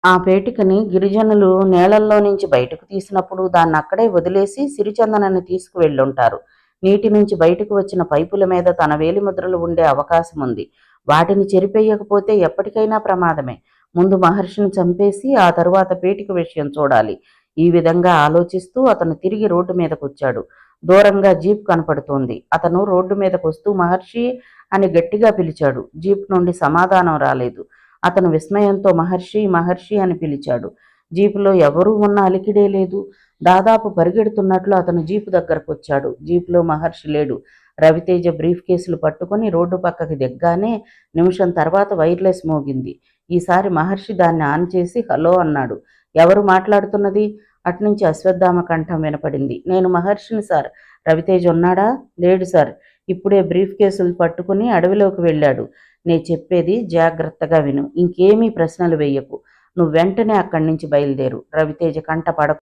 ఆ పేటికని గిరిజనులు నీళ్లల్లో నుంచి బయటకు తీసినప్పుడు దాన్ని అక్కడే వదిలేసి సిరిచందనని తీసుకువెళ్ళుంటారు. నీటి నుంచి బయటకు వచ్చిన పైపుల మీద తన వేలిముద్రలు ఉండే అవకాశం ఉంది. వాటిని చెరిపేయకపోతే ఎప్పటికైనా ప్రమాదమే. ముందు మహర్షిని చంపేసి ఆ తరువాత పేటిక విషయం చూడాలి. ఈ విధంగా ఆలోచిస్తూ అతను తిరిగి రోడ్డు మీదకు వచ్చాడు. దూరంగా జీప్ కనపడుతోంది. అతను రోడ్డు మీదకు వస్తూ మహర్షి అని గట్టిగా పిలిచాడు. జీప్ నుండి సమాధానం రాలేదు. అతను విస్మయంతో మహర్షి మహర్షి అని పిలిచాడు. జీపులో ఎవరూ ఉన్న అలికిడే లేదు. దాదాపు పరిగెడుతున్నట్లు అతను జీపు దగ్గరకు వచ్చాడు. జీపులో మహర్షి లేడు. రవితేజ బ్రీఫ్ కేసులు పట్టుకుని రోడ్డు పక్కకి దిగ్గానే నిమిషం తర్వాత వైర్లెస్ మోగింది. ఈసారి మహర్షి దాన్ని ఆన్ చేసి హలో అన్నాడు. ఎవరు మాట్లాడుతున్నది? అట్నుంచి అశ్వత్థామ కంఠం వినపడింది. నేను మహర్షిని సార్. రవితేజ ఉన్నాడా? లేడు సార్. ఇప్పుడే బ్రీఫ్ కేసులు పట్టుకుని అడవిలోకి వెళ్ళాడు. నేను చెప్పేది జాగ్రత్తగా విను. ఇంకేమీ ప్రశ్నలు వేయకు. నువ్వు వెంటనే అక్కడి నుంచి బయలుదేరు. రవితేజ కంట పడకు.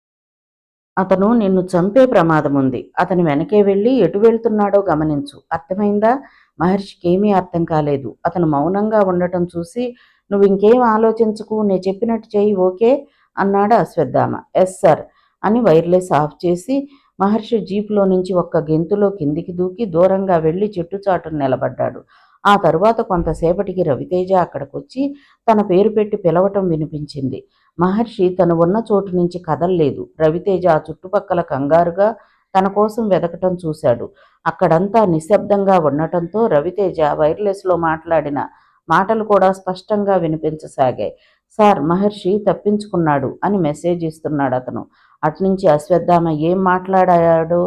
అతను నిన్ను చంపే ప్రమాదం ఉంది. అతని వెనకే వెళ్ళి ఎటు వెళ్తున్నాడో గమనించు. అర్థమైందా? మహర్షికి ఏమీ అర్థం కాలేదు. అతను మౌనంగా ఉండటం చూసి నువ్వు ఇంకేం ఆలోచించకు, నేను చెప్పినట్టు చెయ్యి, ఓకే అన్నాడు అశ్వత్థామ. ఎస్ సార్ అని వైర్లెస్ ఆఫ్ చేసి మహర్షి జీపులో నుంచి ఒక్క గెంతులో కిందికి దూకి దూరంగా వెళ్ళి చెట్టుచాటును నిలబడ్డాడు. ఆ తరువాత కొంతసేపటికి రవితేజ అక్కడికొచ్చి తన పేరు పెట్టి పిలవటం వినిపించింది. మహర్షి తను ఉన్న చోటు నుంచి కదల్లేదు. రవితేజ ఆ చుట్టుపక్కల కంగారుగా తన కోసం వెదకటం చూశాడు. అక్కడంతా నిశ్శబ్దంగా ఉండటంతో రవితేజ వైర్లెస్లో మాట్లాడిన మాటలు కూడా స్పష్టంగా వినిపించసాగాయి. సార్, మహర్షి తప్పించుకున్నాడు అని మెసేజ్ ఇస్తున్నాడు అతను. అట్నుంచి అశ్వత్థామ ఏం మాట్లాడాడో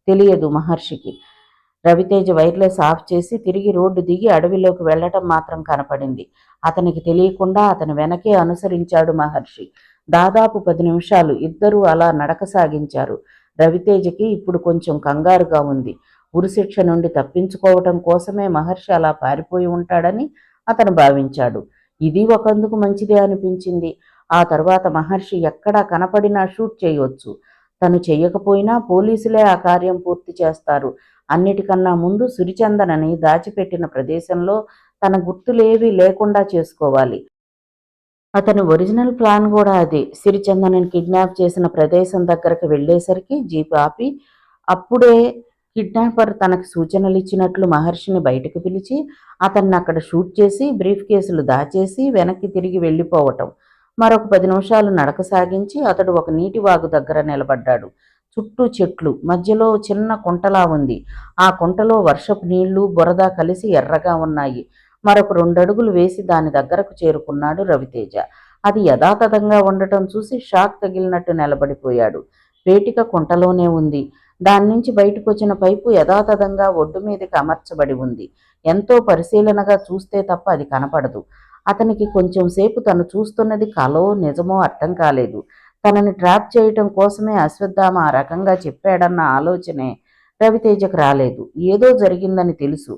తెలియదు మహర్షికి. రవితేజ వైర్లెస్ ఆఫ్ చేసి తిరిగి రోడ్డు దిగి అడవిలోకి వెళ్లటం మాత్రం కనపడింది. అతనికి తెలియకుండా అతని వెనకే అనుసరించాడు మహర్షి. దాదాపు 10 నిమిషాలు ఇద్దరూ అలా నడక సాగించారు. రవితేజకి ఇప్పుడు కొంచెం కంగారుగా ఉంది. ఉరిశిక్ష నుండి తప్పించుకోవటం కోసమే మహర్షి అలా పారిపోయి ఉంటాడని అతను భావించాడు. ఇది ఒకందుకు మంచిదే అనిపించింది. ఆ తర్వాత మహర్షి ఎక్కడా కనపడినా షూట్ చేయవచ్చు. తను చెయ్యకపోయినా పోలీసులే ఆ కార్యం పూర్తి చేస్తారు. అన్నిటికన్నా ముందు సిరిచందనని దాచిపెట్టిన ప్రదేశంలో తన గుర్తులేవీ లేకుండా చేసుకోవాలి. అతని ఒరిజినల్ ప్లాన్ కూడా అదే. సిరిచందనని కిడ్నాప్ చేసిన ప్రదేశం దగ్గరకు వెళ్ళేసరికి జీప్ ఆపి అప్పుడే కిడ్నాపర్ తనకి సూచనలు ఇచ్చినట్లు మహర్షిని బయటకు పిలిచి అతన్ని అక్కడ షూట్ చేసి బ్రీఫ్ కేసులు దాచేసి వెనక్కి తిరిగి వెళ్ళిపోవటం. మరొక 10 నిమిషాలు నడక సాగించి అతడు ఒక నీటి వాగు దగ్గర నిలబడ్డాడు. చుట్టూ చెట్లు, మధ్యలో చిన్న కుంటలా ఉంది. ఆ కుంటలో వర్షపు నీళ్లు, బురద కలిసి ఎర్రగా ఉన్నాయి. మరొక 2 అడుగులు వేసి దాని దగ్గరకు చేరుకున్నాడు రవితేజ. అది యథాతథంగా ఉండటం చూసి షాక్ తగిలినట్టు నిలబడిపోయాడు. పేటిక కుంటలోనే ఉంది. దాని నుంచి బయటకు వచ్చిన పైపు యథాతథంగా ఒడ్డు మీదకి అమర్చబడి ఉంది. ఎంతో పరిశీలనగా చూస్తే తప్ప అది కనపడదు. అతనికి కొంచెం సేపు తను చూస్తున్నది కలో నిజమో అర్థం కాలేదు. తనని ట్రాప్ చేయటం కోసమే అశ్వత్థామ ఆ రకంగా చెప్పాడన్న ఆలోచనే రవితేజకు రాలేదు. ఏదో జరిగిందని తెలుసు.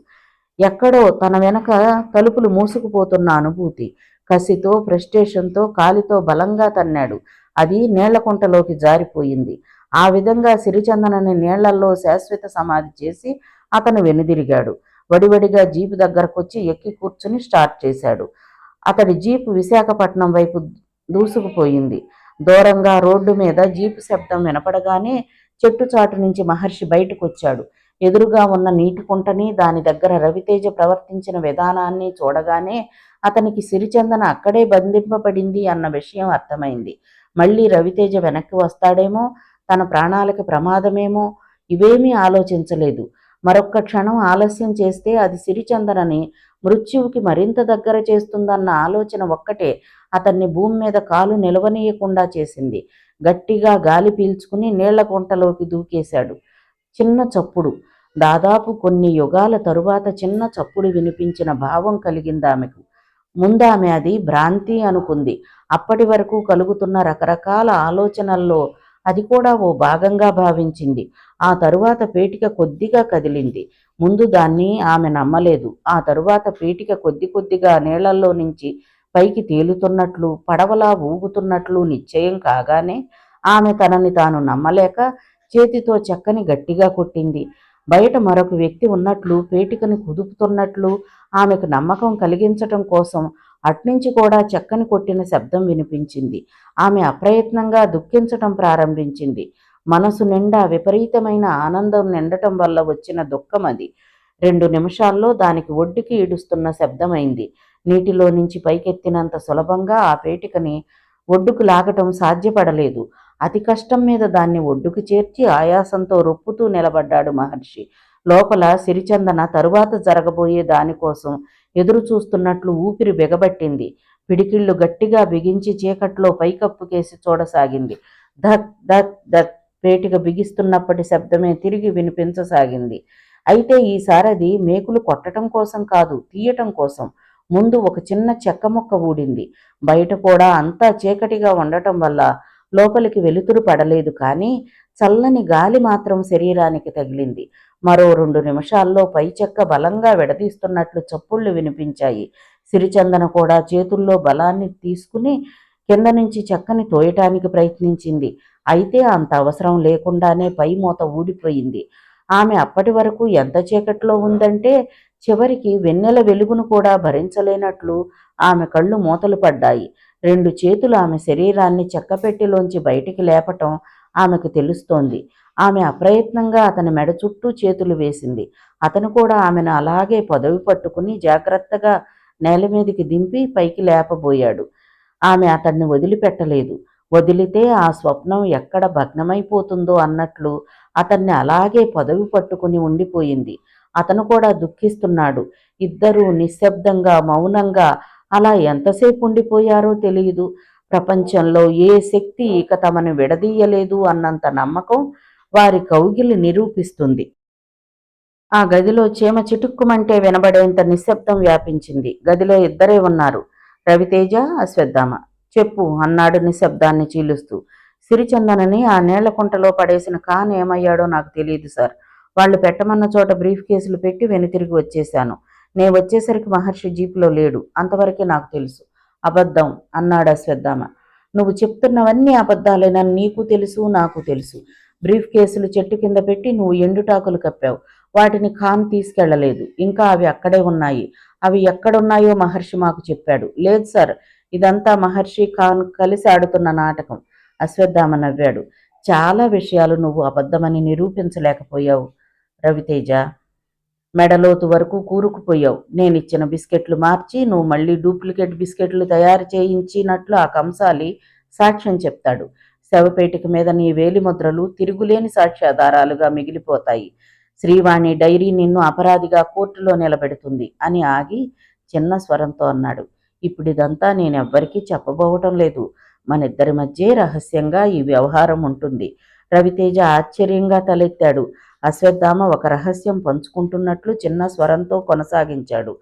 ఎక్కడో తన వెనక తలుపులు మూసుకుపోతున్న అనుభూతి. కసితో, ఫ్రస్ట్రేషన్తో కాలితో బలంగా తన్నాడు. అది నీళ్లకుంటలోకి జారిపోయింది. ఆ విధంగా సిరిచందనని నీళ్లల్లో శాశ్వత సమాధి చేసి అతను వెనుదిరిగాడు. వడివడిగా జీపు దగ్గరకొచ్చి ఎక్కి కూర్చుని స్టార్ట్ చేశాడు. అతడి జీపు విశాఖపట్నం వైపు దూసుకుపోయింది. దూరంగా రోడ్డు మీద జీపు శబ్దం వినపడగానే చెట్టు చాటు నుంచి మహర్షి బయటకొచ్చాడు. ఎదురుగా ఉన్న నీటి కుంటని, దాని దగ్గర రవితేజ ప్రవర్తించిన విధానాన్ని చూడగానే అతనికి సిరిచందన అక్కడే బంధింపబడింది అన్న విషయం అర్థమైంది. మళ్ళీ రవితేజ వెనక్కి వస్తాడేమో, తన ప్రాణాలకి ప్రమాదమేమో, ఇవేమీ ఆలోచించలేదు. మరొక్క క్షణం ఆలస్యం చేస్తే అది సిరిచందనని మృత్యువుకి మరింత దగ్గర చేస్తుందన్న ఆలోచన ఒక్కటే అతన్ని భూమి మీద కాలు నిలవనీయకుండా చేసింది. గట్టిగా గాలి పీల్చుకుని నీళ్ల కుంటలోకి దూకేశాడు. చిన్న చప్పుడు. దాదాపు కొన్ని యుగాల తరువాత చిన్న చప్పుడు వినిపించిన భావం కలిగింది ఆమెకు. ముందామె అది భ్రాంతి అనుకుంది. అప్పటి వరకు కలుగుతున్న రకరకాల ఆలోచనల్లో అది కూడా ఓ భాగంగా భావించింది. ఆ తరువాత పేటిక కొద్దిగా కదిలింది. ముందు దాన్ని ఆమె నమ్మలేదు. ఆ తరువాత పేటిక కొద్ది కొద్దిగా నీళ్లలో నుంచి పైకి తేలుతున్నట్లు, పడవలా ఊగుతున్నట్లు నిశ్చయం కాగానే ఆమె తనని తాను నమ్మలేక చేతితో చెక్కని గట్టిగా కొట్టింది. బయట మరొక వ్యక్తి ఉన్నట్లు, పేటికని కుదుపుతున్నట్లు ఆమెకు నమ్మకం కలిగించటం కోసం అట్నుంచి కూడా చెక్కని కొట్టిన శబ్దం వినిపించింది. ఆమె అప్రయత్నంగా దుఃఖించటం ప్రారంభించింది. మనసు నిండా విపరీతమైన ఆనందం నిండటం వల్ల వచ్చిన దుఃఖం అది. 2 నిమిషాల్లో దానికి ఒడ్డుకి ఈడుస్తున్న శబ్దమైంది. నీటిలో నుంచి పైకెత్తినంత సులభంగా ఆ పేటికని ఒడ్డుకు లాగటం సాధ్యపడలేదు. అతి కష్టం మీద దాన్ని ఒడ్డుకు చేర్చి ఆయాసంతో రొప్పుతూ నిలబడ్డాడు మహర్షి. లోపల సిరిచందన తరువాత జరగబోయే దానికోసం ఎదురు చూస్తున్నట్లు ఊపిరి బిగబట్టింది. పిడికిళ్ళు గట్టిగా బిగించి చీకట్లో పైకప్పుకేసి చూడసాగింది. ధక్ ధక్ ధక్ పేటిక బిగిస్తున్నప్పటి శబ్దమే తిరిగి వినిపించసాగింది. అయితే ఈసారి అది మేకులు కొట్టడం కోసం కాదు, తీయటం కోసం. ముందు ఒక చిన్న చెక్క ముక్క ఊడింది. బయట కూడా అంతా చీకటిగా ఉండటం వల్ల లోపలికి వెలుతురు పడలేదు. కానీ చల్లని గాలి మాత్రం శరీరానికి తగిలింది. మరో 2 నిమిషాల్లో పై చెక్క బలంగా విడదీస్తున్నట్లు చప్పుళ్లు వినిపించాయి. సిరిచందన కూడా చేతుల్లో బలాన్ని తీసుకుని కింద నుంచి చెక్కని తోయటానికి ప్రయత్నించింది. అయితే అంత అవసరం లేకుండానే పై మూత ఊడిపోయింది. ఆమె అప్పటి వరకు ఎంత చీకట్లో ఉందంటే చివరికి వెన్నెల వెలుగును కూడా భరించలేనట్లు ఆమె కళ్ళు మూతలు పడ్డాయి. 2 చేతులు ఆమె శరీరాన్ని చెక్కపెట్టెలోంచి బయటికి లేపటం ఆమెకు తెలుస్తోంది. ఆమె అప్రయత్నంగా అతని మెడ చుట్టూ చేతులు వేసింది. అతను కూడా ఆమెను అలాగే పొదవి పట్టుకుని జాగ్రత్తగా నేల మీదికి దింపి పైకి లేపబోయాడు. ఆమె అతన్ని వదిలిపెట్టలేదు. వదిలితే ఆ స్వప్నం ఎక్కడ భగ్నమైపోతుందో అన్నట్లు అతన్ని అలాగే పొదవి పట్టుకుని ఉండిపోయింది. అతను కూడా దుఃఖిస్తున్నాడు. ఇద్దరూ నిశ్శబ్దంగా మౌనంగా అలా ఎంతసేపు ఉండిపోయారో తెలియదు. ప్రపంచంలో ఏ శక్తి ఇక తమను విడదీయలేదు అన్నంత నమ్మకం వారి కౌగిలి నిరూపిస్తుంది. ఆ గదిలో చీమ చిటుక్కుమంటే వినబడేంత నిశ్శబ్దం వ్యాపించింది. గదిలో ఇద్దరే ఉన్నారు, రవితేజ, అశ్వత్థామ. చెప్పు అన్నాడు నిశ్శబ్దాన్ని చీలుస్తూ. సిరిచందనని ఆ నీళ్ల కుంటలో పడేసిన ఖాన్ ఏమయ్యాడో నాకు తెలియదు సార్. వాళ్ళు పెట్టమన్న చోట బ్రీఫ్ కేసులు పెట్టి వెనుతిరిగి వచ్చేశాను. నేను వచ్చేసరికి మహర్షి జీపులో లేడు. అంతవరకే నాకు తెలుసు. అబద్ధం అన్నాడు అశ్వత్థామ. నువ్వు చెప్తున్నవన్నీ అబద్ధాలేనని నీకు తెలుసు, నాకు తెలుసు. బ్రీఫ్ కేసులు చెట్టు కింద పెట్టి నువ్వు ఎండుటాకులు కప్పావు. వాటిని ఖాన్ తీసుకెళ్లలేదు. ఇంకా అవి అక్కడే ఉన్నాయి. అవి ఎక్కడున్నాయో మహర్షి మాకు చెప్పాడు. లేదు సార్, ఇదంతా మహర్షి ఖాన్ కలిసి ఆడుతున్న నాటకం. అశ్వత్థామ నవ్వాడు. చాలా విషయాలు నువ్వు అబద్ధమని నిరూపించలేకపోయావు రవితేజ. మెడలోతు వరకు కూరుకుపోయావు. నేనిచ్చిన బిస్కెట్లు మార్చి నువ్వు మళ్ళీ డూప్లికేట్ బిస్కెట్లు తయారు చేయించినట్లు ఆ కంసాలి సాక్ష్యం చెప్తాడు. శవపేటిక మీద నీ వేలిముద్రలు తిరుగులేని సాక్ష్యాధారాలుగా మిగిలిపోతాయి. శ్రీవాణి డైరీ నిన్ను అపరాధిగా కోర్టులో నిలబెడుతుంది అని ఆగి చిన్న స్వరంతో అన్నాడు. ఇప్పుడిదంతా నేనెవ్వరికీ చెప్పబోవటం లేదు. మనిద్దరి మధ్యే రహస్యంగా ఈ వ్యవహారం ఉంటుంది. రవితేజ ఆశ్చర్యంగా తలెత్తాడు. అశ్వత్థామ ఒక రహస్యం పంచుకుంటున్నట్లు చిన్న స్వరంతో కొనసాగించాడు.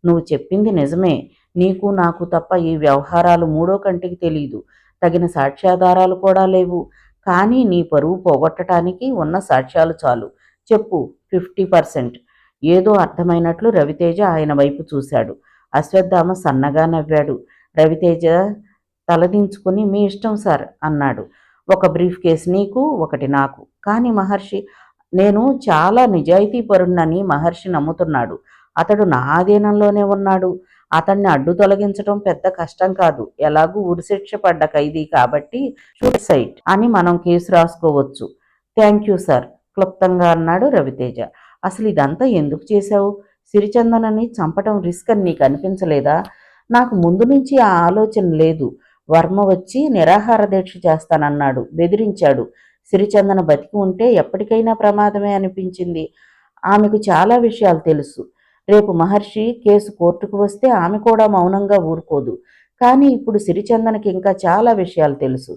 నువ్వు చెప్పింది నిజమే. నీకు నాకు తప్ప ఈ వ్యవహారాలు మూడో కంటికి తెలీదు. తగిన సాక్ష్యాధారాలు కూడా లేవు. కానీ నీ పరువు పోగొట్టడానికి ఉన్న సాక్ష్యాలు చాలు. చెప్పు. 50%. ఏదో అర్థమైనట్లు రవితేజ ఆయన వైపు చూశాడు. అశ్వత్థామ సన్నగా నవ్వాడు. రవితేజ తలదించుకుని మీ ఇష్టం సార్ అన్నాడు. ఒక బ్రీఫ్ కేసు నీకు, ఒకటి నాకు. కానీ మహర్షి, నేను చాలా నిజాయితీపరుణ్ణని మహర్షి నమ్ముతున్నాడు. అతడు నా ఆధీనంలోనే ఉన్నాడు. అతన్ని అడ్డు తొలగించడం పెద్ద కష్టం కాదు. ఎలాగూ ఉరిశిక్ష పడ్డ ఖైదీ కాబట్టి సూసైడ్ అని మనం కేసు రాసుకోవచ్చు. థ్యాంక్ యూ సార్ క్లుప్తంగా అన్నాడు రవితేజ. అసలు ఇదంతా ఎందుకు చేశావు? సిరిచందనని చంపటం రిస్క్ అని నీకు అనిపించలేదా? నాకు ముందు నుంచి ఆ ఆలోచన లేదు. వర్మ వచ్చి నిరాహార దీక్ష చేస్తానన్నాడు, బెదిరించాడు. సిరిచందన బతికి ఉంటే ఎప్పటికైనా ప్రమాదమే అనిపించింది. ఆమెకు చాలా విషయాలు తెలుసు. రేపు మహర్షి కేసు కోర్టుకు వస్తే ఆమె కూడా మౌనంగా ఊరుకోదు. కానీ ఇప్పుడు సిరిచందనకి ఇంకా చాలా విషయాలు తెలుసు.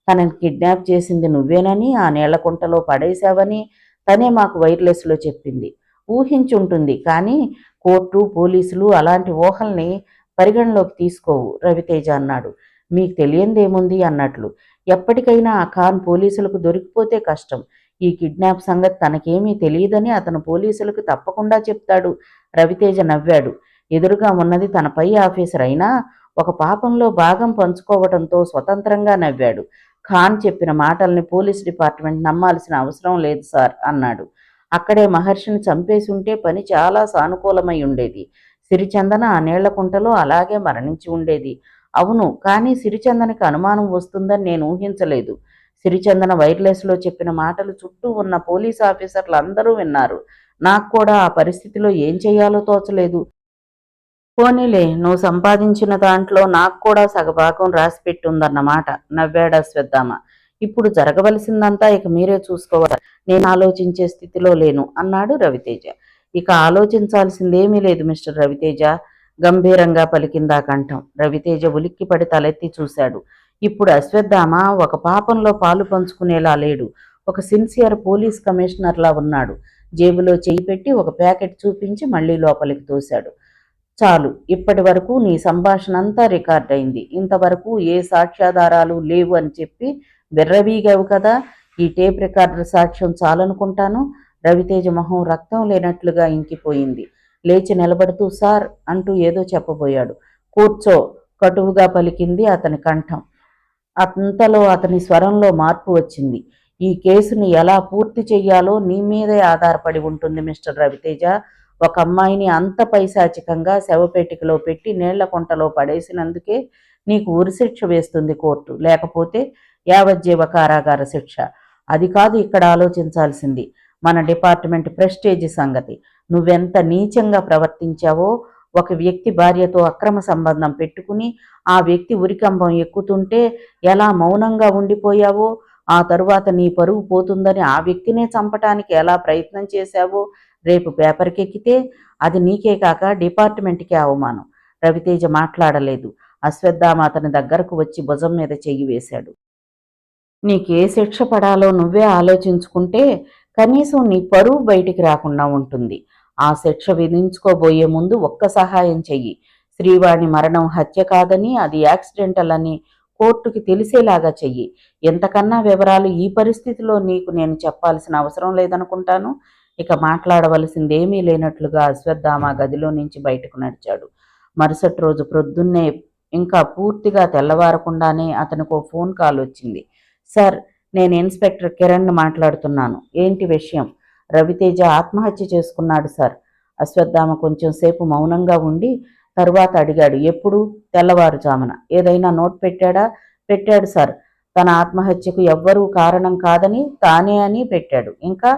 తనని కిడ్నాప్ చేసింది నువ్వేనని, ఆ నీళ్లకుంటలో పడేశావని తనే మాకు వైర్లెస్లో చెప్పింది. ఊహించుంటుంది, కానీ కోర్టు, పోలీసులు అలాంటి ఊహల్ని పరిగణలోకి తీసుకోవు రవితేజ అన్నాడు. మీకు తెలియందేముంది అన్నట్లు. ఎప్పటికైనా ఆ ఖాన్ పోలీసులకు దొరికిపోతే కష్టం. ఈ కిడ్నాప్ సంగతి తనకేమీ తెలియదని అతను పోలీసులకు తప్పకుండా చెప్తాడు. రవితేజ నవ్వాడు. ఎదురుగా ఉన్నది తన పై ఆఫీసర్ అయినా ఒక పాపంలో భాగం పంచుకోవడంతో స్వతంత్రంగా నవ్వాడు. ఖాన్ చెప్పిన మాటల్ని పోలీస్ డిపార్ట్మెంట్ నమ్మాల్సిన అవసరం లేదు సార్ అన్నాడు. అక్కడే మహర్షిని చంపేసి ఉంటే పని చాలా సానుకూలమై ఉండేది. సిరిచందన ఆ నీళ్లకుంటలో అలాగే మరణించి ఉండేది. అవును, కానీ సిరిచందనకి అనుమానం వస్తుందని నేను ఊహించలేదు. సిరిచందన వైర్లెస్లో చెప్పిన మాటలు చుట్టూ ఉన్న పోలీస్ ఆఫీసర్లు అందరూ విన్నారు. నాకు కూడా ఆ పరిస్థితిలో ఏం చేయాలో తోచలేదు. పోనీలే, నువ్వు సంపాదించిన దాంట్లో నాకు కూడా సగభాగం రాసిపెట్టుందన్నమాట నవ్వాడు అశ్వత్థామ. ఇప్పుడు జరగవలసిందంతా ఇక మీరే చూసుకోవాలి. నేను ఆలోచించే స్థితిలో లేను అన్నాడు రవితేజ. ఇక ఆలోచించాల్సిందేమీ లేదు మిస్టర్ రవితేజ, గంభీరంగా పలికిందా కంఠం. రవితేజ ఉలిక్కిపడి తలెత్తి చూశాడు. ఇప్పుడు అశ్వత్థామ ఒక పాపంలో పాలు పంచుకునేలా లేడు. ఒక సిన్సియర్ పోలీస్ కమిషనర్లా ఉన్నాడు. జేబులో చేయి పెట్టి ఒక ప్యాకెట్ చూపించి మళ్లీ లోపలికి తోశాడు. చాలు, ఇప్పటి వరకు నీ సంభాషణ అంతా రికార్డ్ అయింది. ఇంతవరకు ఏ సాక్ష్యాధారాలు లేవు అని చెప్పి బెర్రవీగావు కదా. ఈ టేప్ రికార్డర్ సాక్ష్యం చాలనుకుంటాను. రవితేజ మొహం రక్తం లేనట్లుగా ఇంకిపోయింది. లేచి నిలబడుతూ సార్ అంటూ ఏదో చెప్పబోయాడు. కూర్చో, కటువుగా పలికింది అతని కంఠం. అంతలో అతని స్వరంలో మార్పు వచ్చింది. ఈ కేసుని ఎలా పూర్తి చెయ్యాలో నీ మీదే ఆధారపడి ఉంటుంది మిస్టర్ రవితేజ. ఒక అమ్మాయిని అంత పైశాచికంగా శవపేటికలో పెట్టి నీళ్ల కొంటలో పడేసినందుకే నీకు ఉరిశిక్ష వేస్తుంది కోర్టు, లేకపోతే యావజ్జీవ కారాగార శిక్ష. అది కాదు ఇక్కడ ఆలోచించాల్సింది, మన డిపార్ట్మెంట్ ప్రెస్టేజ్ సంగతి. నువ్వెంత నీచంగా ప్రవర్తించావో, ఒక వ్యక్తి భార్యతో అక్రమ సంబంధం పెట్టుకుని ఆ వ్యక్తి ఉరికంబం ఎక్కుతుంటే ఎలా మౌనంగా ఉండిపోయావో, ఆ తరువాత నీ పరువు పోతుందని ఆ వ్యక్తినే చంపటానికి ఎలా ప్రయత్నం చేశావో రేపు పేపర్కెక్కితే అది నీకే కాక డిపార్ట్మెంట్కే అవమానం. రవితేజ మాట్లాడలేదు. అశ్వత్థామ అతని దగ్గరకు వచ్చి భుజం మీద చెయ్యి వేశాడు. నీకే శిక్ష పడాలో నువ్వే ఆలోచించుకుంటే కనీసం నీ పరువు బయటికి రాకుండా ఉంటుంది. ఆ శిక్ష విధించుకోబోయే ముందు ఒక్క సహాయం చెయ్యి. శ్రీవాణి మరణం హత్య కాదని, అది యాక్సిడెంటల్ అని కోర్టుకి తెలిసేలాగా చెయ్యి. ఎంతకన్నా వివరాలు ఈ పరిస్థితిలో నీకు నేను చెప్పాల్సిన అవసరం లేదనుకుంటాను. ఇక మాట్లాడవలసిందేమీ లేనట్లుగా అశ్వత్థామ గదిలో నుంచి బయటకు నడిచాడు. మరుసటి రోజు ప్రొద్దున్నే ఇంకా పూర్తిగా తెల్లవారకుండానే అతనికి ఓ ఫోన్ కాల్ వచ్చింది. సార్, నేను ఇన్స్పెక్టర్ కిరణ్ మాట్లాడుతున్నాను. ఏంటి విషయం? రవితేజ ఆత్మహత్య చేసుకున్నాడు సార్. అశ్వత్థామ కొంచెం సేపు మౌనంగా ఉండి తరువాత అడిగాడు. ఎప్పుడు? తెల్లవారుజామున. ఏదైనా నోట్ పెట్టాడా? పెట్టాడు సార్. తన ఆత్మహత్యకు ఎవ్వరూ కారణం కాదని, తానే అని పెట్టాడు. ఇంకా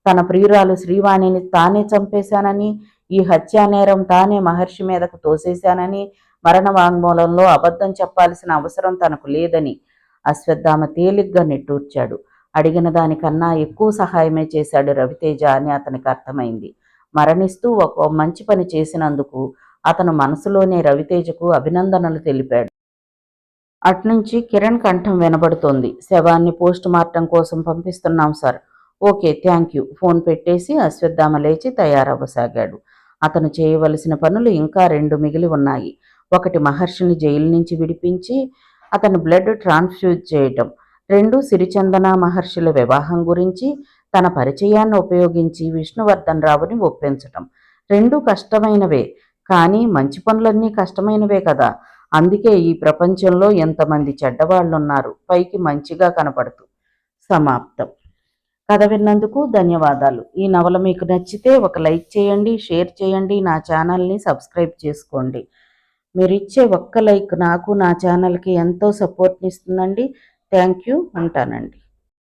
తన ప్రియురాలు శ్రీవాణిని తానే చంపేశానని, ఈ హత్యానేరం తానే మహర్షి మీదకు తోసేశానని, మరణ వాంగ్మూలంలో అబద్ధం చెప్పాల్సిన అవసరం తనకు లేదని అశ్వత్థామ తేలిగ్గా నిట్టూర్చాడు. అడిగిన దానికన్నా ఎక్కువ సహాయమే చేశాడు రవితేజ అని అతనికి అర్థమైంది. మరణిస్తూ ఒక మంచి పని చేసినందుకు అతను మనసులోనే రవితేజకు అభినందనలు తెలిపాడు. అట్నుంచి కిరణ్ కంఠం వినబడుతోంది. శవాన్ని పోస్ట్ మార్టం కోసం పంపిస్తున్నాం sir. Okay, thank you. Phone పెట్టేసి అశ్వత్థామ లేచి తయారవ్వసాగాడు. అతను చేయవలసిన పనులు ఇంకా 2 మిగిలి ఉన్నాయి. ఒకటి మహర్షిని జైలు నుంచి విడిపించి అతని బ్లడ్ ట్రాన్స్ఫ్యూజ్ చేయటం. 2 సిరిచందన మహర్షుల వివాహం గురించి తన పరిచయాన్ని ఉపయోగించి విష్ణువర్ధన్ రావుని ఒప్పించటం. 2 కష్టమైనవే, కానీ మంచి పనులన్నీ కష్టమైనవే కదా. అందుకే ఈ ప్రపంచంలో ఎంతమంది చెడ్డవాళ్లున్నారు, పైకి మంచిగా కనపడుతూ. సమాప్తం. కథ విన్నందుకు ధన్యవాదాలు. ఈ నవల మీకు నచ్చితే ఒక లైక్ చేయండి, షేర్ చేయండి, నా ఛానల్ని సబ్స్క్రైబ్ చేసుకోండి. మీరిచ్చే ఒక్క లైక్ నాకు, నా ఛానల్కి ఎంతో సపోర్ట్ని ఇస్తుందండి. Thank you. ఉంటానండి.